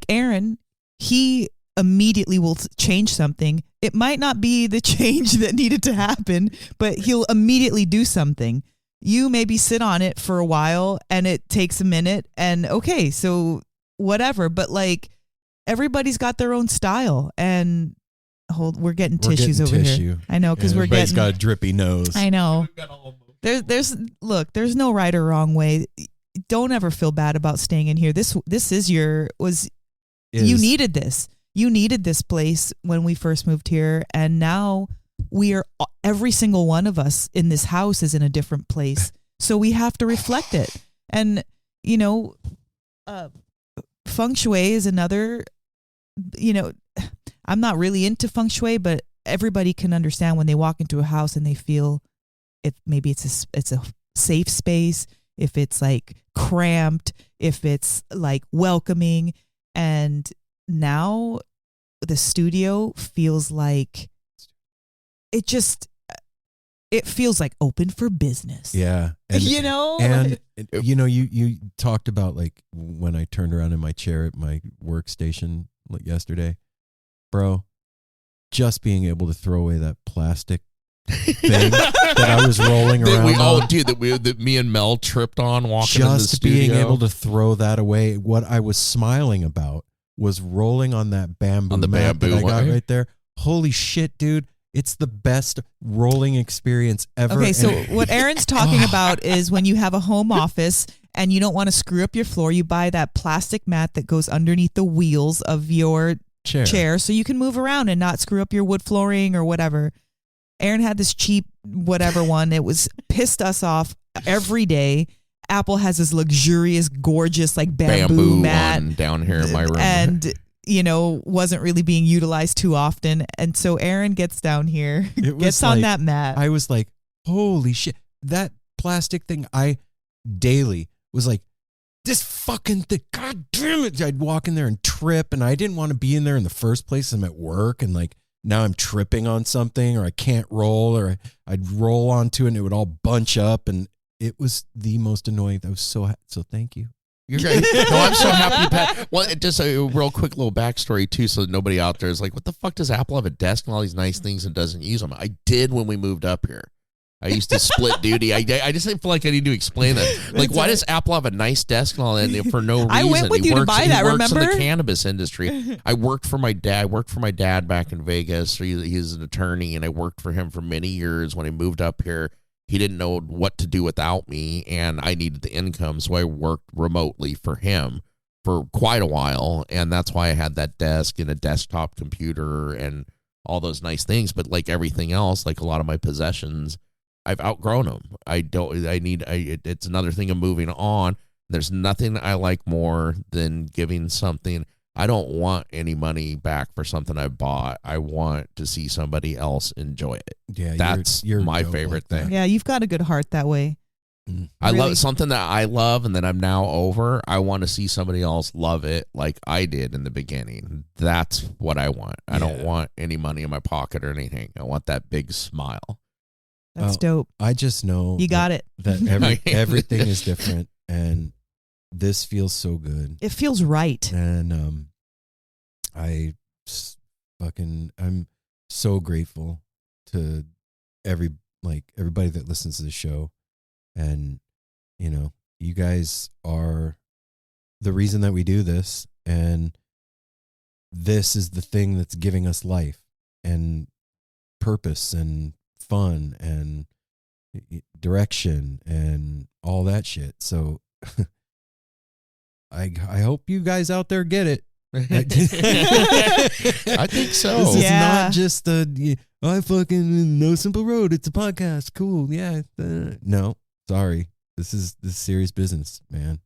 Aaron, he immediately will change something. It might not be the change that needed to happen, but he'll immediately do something. You maybe sit on it for a while and it takes a minute and okay, so whatever. But like everybody's got their own style, and we're getting tissues over here. I know, because
everybody's got a drippy nose.
I know. There's no right or wrong way. Don't ever feel bad about staying in here. You needed this. You needed this place when we first moved here, and now every single one of us in this house is in a different place. So we have to reflect it. And, feng shui is another, I'm not really into feng shui, but everybody can understand when they walk into a house and they feel if maybe it's a safe space, if it's like cramped, if it's like welcoming. And now the studio feels like it feels like open for business.
Yeah. And, you talked about like when I turned around in my chair at my workstation yesterday, bro, just being able to throw away that plastic thing that I was rolling around
that me and Mel tripped on walking in the
just
studio.
being able to throw that away. What I was smiling about was rolling on that bamboo mat that I got right there. Holy shit, dude. It's the best rolling experience ever.
Okay, so what Aaron's talking about is when you have a home office and you don't want to screw up your floor, you buy that plastic mat that goes underneath the wheels of your chair so you can move around and not screw up your wood flooring or whatever. Aaron had this cheap whatever one. It was pissed us off every day. Apple has this luxurious, gorgeous like bamboo mat
one down here in my room.
And wasn't really being utilized too often. And so Aaron gets down here, gets on that mat.
I was like, holy shit. That plastic thing, I daily was like, this fucking thing, God damn it. I'd walk in there and trip, and I didn't want to be in there in the first place. I'm at work, and like now I'm tripping on something, or I can't roll, or I'd roll onto it and it would all bunch up, and it was the most annoying. I was so thank you.
You're great. No, I'm so happy, Pat. Well, just a real quick little backstory, too, so that nobody out there is like, what the fuck does Apple have a desk and all these nice things and doesn't use them? I did when we moved up here. I used to split duty. I just didn't feel like I need to explain that. Like, why does Apple have a nice desk and all that for no reason?
I went with you to buy that, remember?
He works in the cannabis industry. I worked for my dad. I worked for my dad back in Vegas. He's an attorney, and I worked for him for many years. When I moved up here, he didn't know what to do without me, and I needed the income, so I worked remotely for him for quite a while, and that's why I had that desk and a desktop computer and all those nice things. But like everything else, like a lot of my possessions, I've outgrown them. It's another thing of moving on. There's nothing I like more than giving something. I don't want any money back for something I bought. I want to see somebody else enjoy it.
Yeah,
that's
you're
my favorite thing.
Yeah, you've got a good heart that way.
I love something that I love and that I'm now over. I want to see somebody else love it like I did in the beginning. That's what I want. I don't want any money in my pocket or anything. I want that big smile.
That's dope.
I just know
you got it.
That everything is different, and this feels so good.
It feels right.
And I'm so grateful to everybody that listens to the show. And you guys are the reason that we do this, and this is the thing that's giving us life and purpose and fun and direction and all that shit. So I hope you guys out there get it.
I think so.
This is
Yeah.
not just I fucking know Simple Road. It's a podcast. Cool. Yeah. No, sorry. This is serious business, man.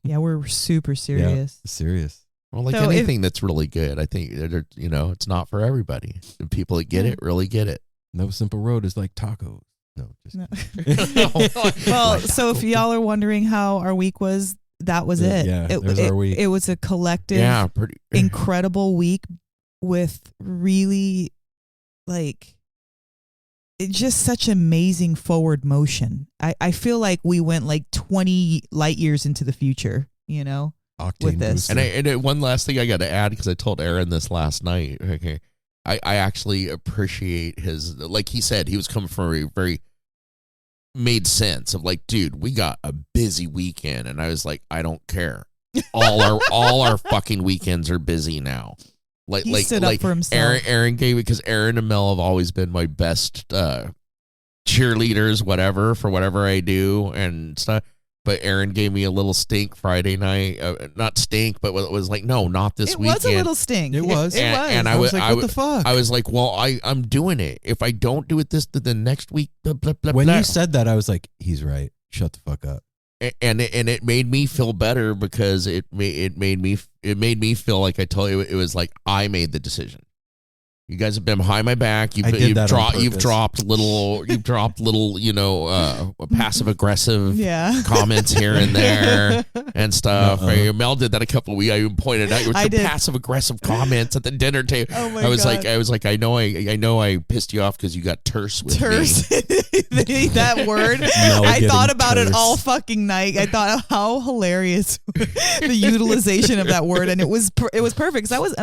Yeah, we're super serious.
Yeah, serious.
Well, like
So
anything that's really good, I think, it's not for everybody. The people that get it really get it.
No Simple Road is like tacos. No, just
No.
kidding.
Well, so if y'all are wondering how our week was, that was it.
Yeah, there's our week.
It was a collective,
pretty
incredible week with really it's just such amazing forward motion. I feel like we went like 20 light years into the future,
Octane
with this.
booster.
And one last thing I got to add, because I told Erin this last night. Okay, I actually appreciate his, like he said, he was coming from a very made sense of like, dude, we got a busy weekend, and I was like, I don't care. All our fucking weekends are busy now.
He stood up for himself.
Erin gave it, because Erin and Mel have always been my best cheerleaders, whatever, for whatever I do and stuff. But Erin gave me a little stink Friday night. Not stink, but it was like, no, not this weekend.
It was a little stink.
It was.
It was.
And
I was like, what the fuck?
I was like, well, I'm doing it. If I don't do it the next week, blah, blah, blah,
When
blah.
you said that, I was like, he's right. Shut the fuck up.
And it made me feel better, because it made me feel like I told you, it was like I made the decision. You guys have been behind my back. You've dropped little passive aggressive comments here and there and stuff. Mel did that a couple of weeks. I even pointed out your passive aggressive comments at the dinner table.
Oh my
I was
God.
like, I know I pissed you off because you got terse with
Terse.
me.
That word. I thought about it all fucking night. I thought how hilarious the utilization of that word, and it was perfect, because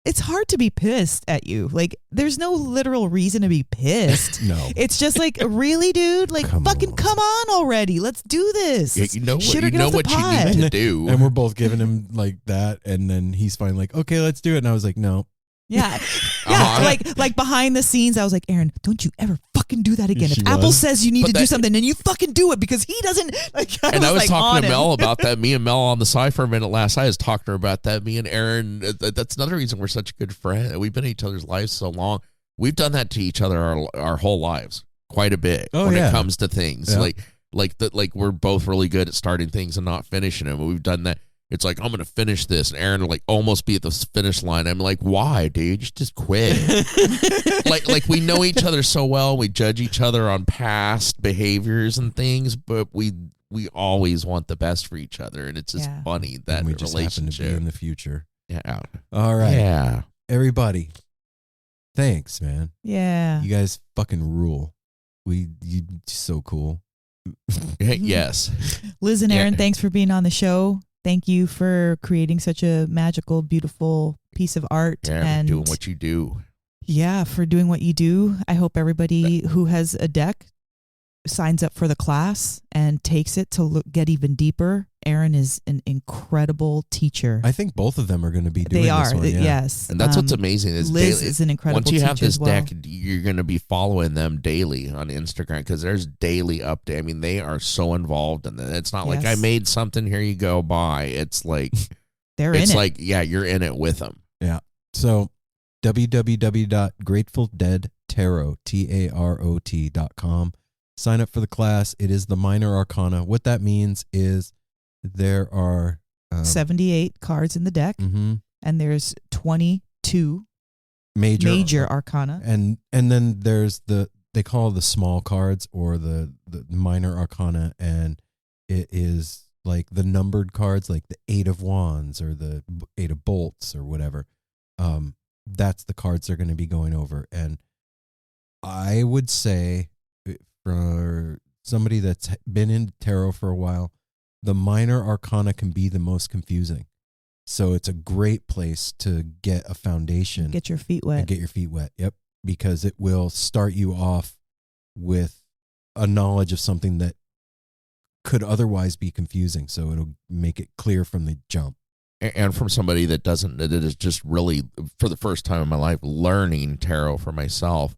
it's hard to be pissed at you. Like, there's no literal reason to be pissed.
No.
It's just like, really, dude? Like, come on already. Let's do this.
Yeah, you know what
Shit or
you
get
know
off the
what you
pot.
need to do.
And we're both giving him like that, and then he's finally like, okay, let's do it. And I was like, no.
Yeah. Yeah. Like behind the scenes, I was like, Erin, don't you ever fucking do that again.
She
If Apple
was.
said you need
But
to do
that-
something, then you fucking do it, because he doesn't. Like, I
I was
like,
talking
on
to
him.
Mel about that. Me and Mel on the side for a minute last night. I was talking to her about that. Me and Erin, that's another reason we're such good friends. We've been in each other's lives so long. We've done that to each other our whole lives quite a bit when it comes to things.
Yeah.
Like we're both really good at starting things and not finishing them. We've done that. It's like, I'm going to finish this. And Erin will like almost be at the finish line. I'm like, why, dude? You just quit. like we know each other so well. We judge each other on past behaviors and things, but we always want the best for each other. And it's just funny that
And we just happen to
relationship.
be in the future.
Yeah.
All right.
Yeah.
Everybody, thanks, man.
Yeah.
You guys fucking rule. You so cool.
Yes.
Liz and Erin, thanks for being on the show. Thank you for creating such a magical, beautiful piece of art.
Yeah,
and
doing what you do.
Yeah, for doing what you do. I hope everybody who has a deck signs up for the class and takes it to get even deeper. Erin is an incredible teacher.
I think both of them are going to be doing
They are,
this one. Yeah.
yes.
And that's what's amazing is
Liz
daily,
is an incredible
once you have
teacher
this
as well.
deck, you're going to be following them daily on Instagram, because there's daily update. I mean, they are so involved in it. It's not like, I made something, here you go, bye. It's like
they're in it.
It's like, yeah, you're in it with them.
Yeah. So www.gratefuldeadtarot.com. Sign up for the class. It is the minor arcana. What that means is there are
78 cards in the deck,
mhm,
and there's 22
major
arcana.
And then there's they call the small cards, or the minor arcana, and it is like the numbered cards, like the 8 of wands or the 8 of bolts or whatever. That's the cards they're going to be going over. And I would say, for somebody that's been in tarot for a while, the minor arcana can be the most confusing. So it's a great place to get a foundation.
Get your feet wet.
And get your feet wet. Yep. Because it will start you off with a knowledge of something that could otherwise be confusing. So it'll make it clear from the jump.
And from somebody that is just really, for the first time in my life, learning tarot for myself,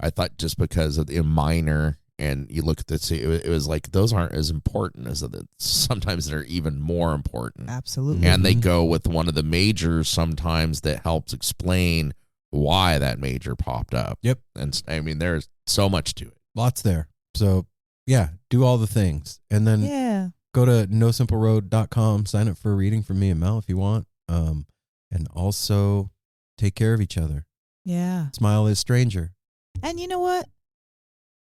I thought just because of the minor and you look at this, it was like those aren't as important as sometimes they're even more important.
Absolutely.
And they go with one of the majors sometimes that helps explain why that major popped up.
Yep.
And I mean, there's so much to it.
Lots there. So yeah, do all the things. And then go to nosimpleroad.com, sign up for a reading from me and Mel if you want. And also take care of each other.
Yeah.
Smile is stranger.
And you know what?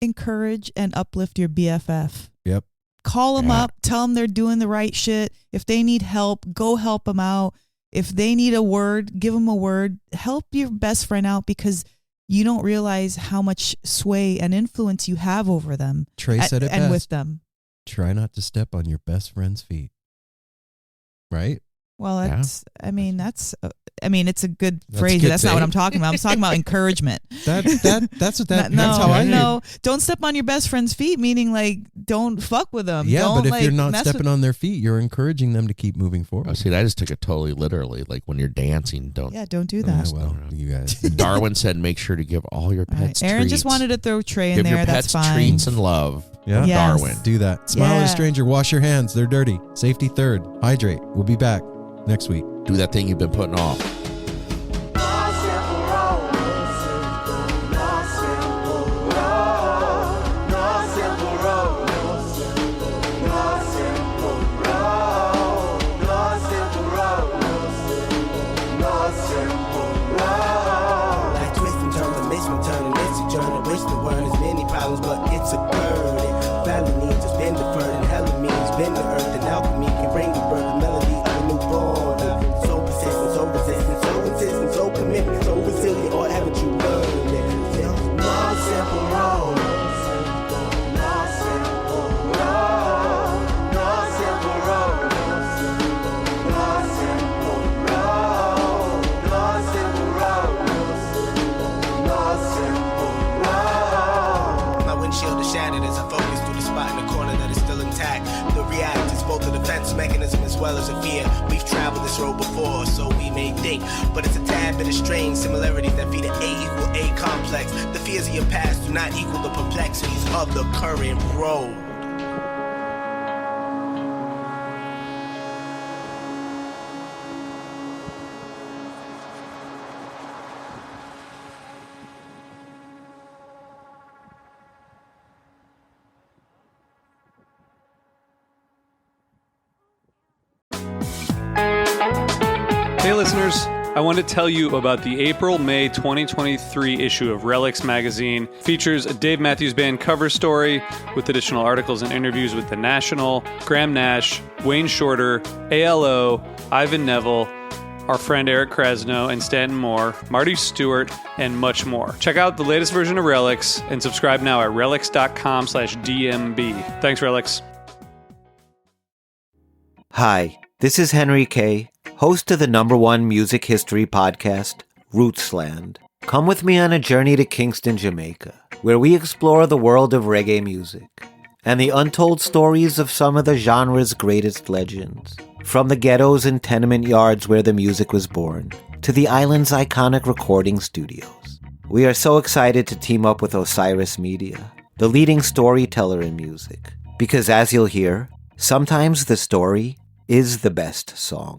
Encourage and uplift your BFF.
Yep.
Call them up, tell them they're doing the right shit. If they need help, go help them out. If they need a word, give them a word. Help your best friend out, because you don't realize how much sway and influence you have over them.
Trey said it best.
And with them.
Try not to step on your best friend's feet. Right?
Well, it's a good phrase.
Good
that's not what I'm talking about. I'm talking about encouragement.
That's how I
know. Don't step on your best friend's feet, meaning like don't fuck with them.
Yeah,
don't,
but if you're not stepping on their feet, you're encouraging them to keep moving forward.
Oh, see, I just took it totally literally. Like when you're dancing, don't
do that.
Well, you guys.
Darwin said, make sure to give all your pets
Aaron
treats.
just wanted to throw Trey in
give
there.
Your
That's
pets
fine.
treats and love.
Yeah,
yes.
Darwin.
Do that. Smile at a
Yeah.
stranger. Wash your hands. They're dirty. Safety third. Hydrate. We'll be back next week.
Do that thing you've been putting off.
But it's a burden. Family needs has been deferred, and hella means been the earth, and alchemy can bring the birth, the melody of a newborn. So persistent, so resistant, so insistent, so commitment, so resilient, or haven't you learned it? No simple road. Shattered as I focus through the spot in the corner that is still intact. The react is both a defense mechanism as well as a fear. We've traveled this road before, so we may think, but it's a tad bit of strange similarities that feed an A equal A complex. The fears of your past do not equal the perplexities of the current road.
Hey listeners, I want to tell you about the April-May 2023 issue of Relics magazine. Features a Dave Matthews Band cover story with additional articles and interviews with The National, Graham Nash, Wayne Shorter, ALO, Ivan Neville, our friend Eric Krasno and Stanton Moore, Marty Stewart, and much more. Check out the latest version of Relics and subscribe now at relics.com/DMB. Thanks, Relics.
Hi, this is Henry Kay, host of the #1 music history podcast, Rootsland. Come with me on a journey to Kingston, Jamaica, where we explore the world of reggae music and the untold stories of some of the genre's greatest legends. From the ghettos and tenement yards where the music was born, to the island's iconic recording studios. We are so excited to team up with Osiris Media, the leading storyteller in music, because as you'll hear, sometimes the story is the best song.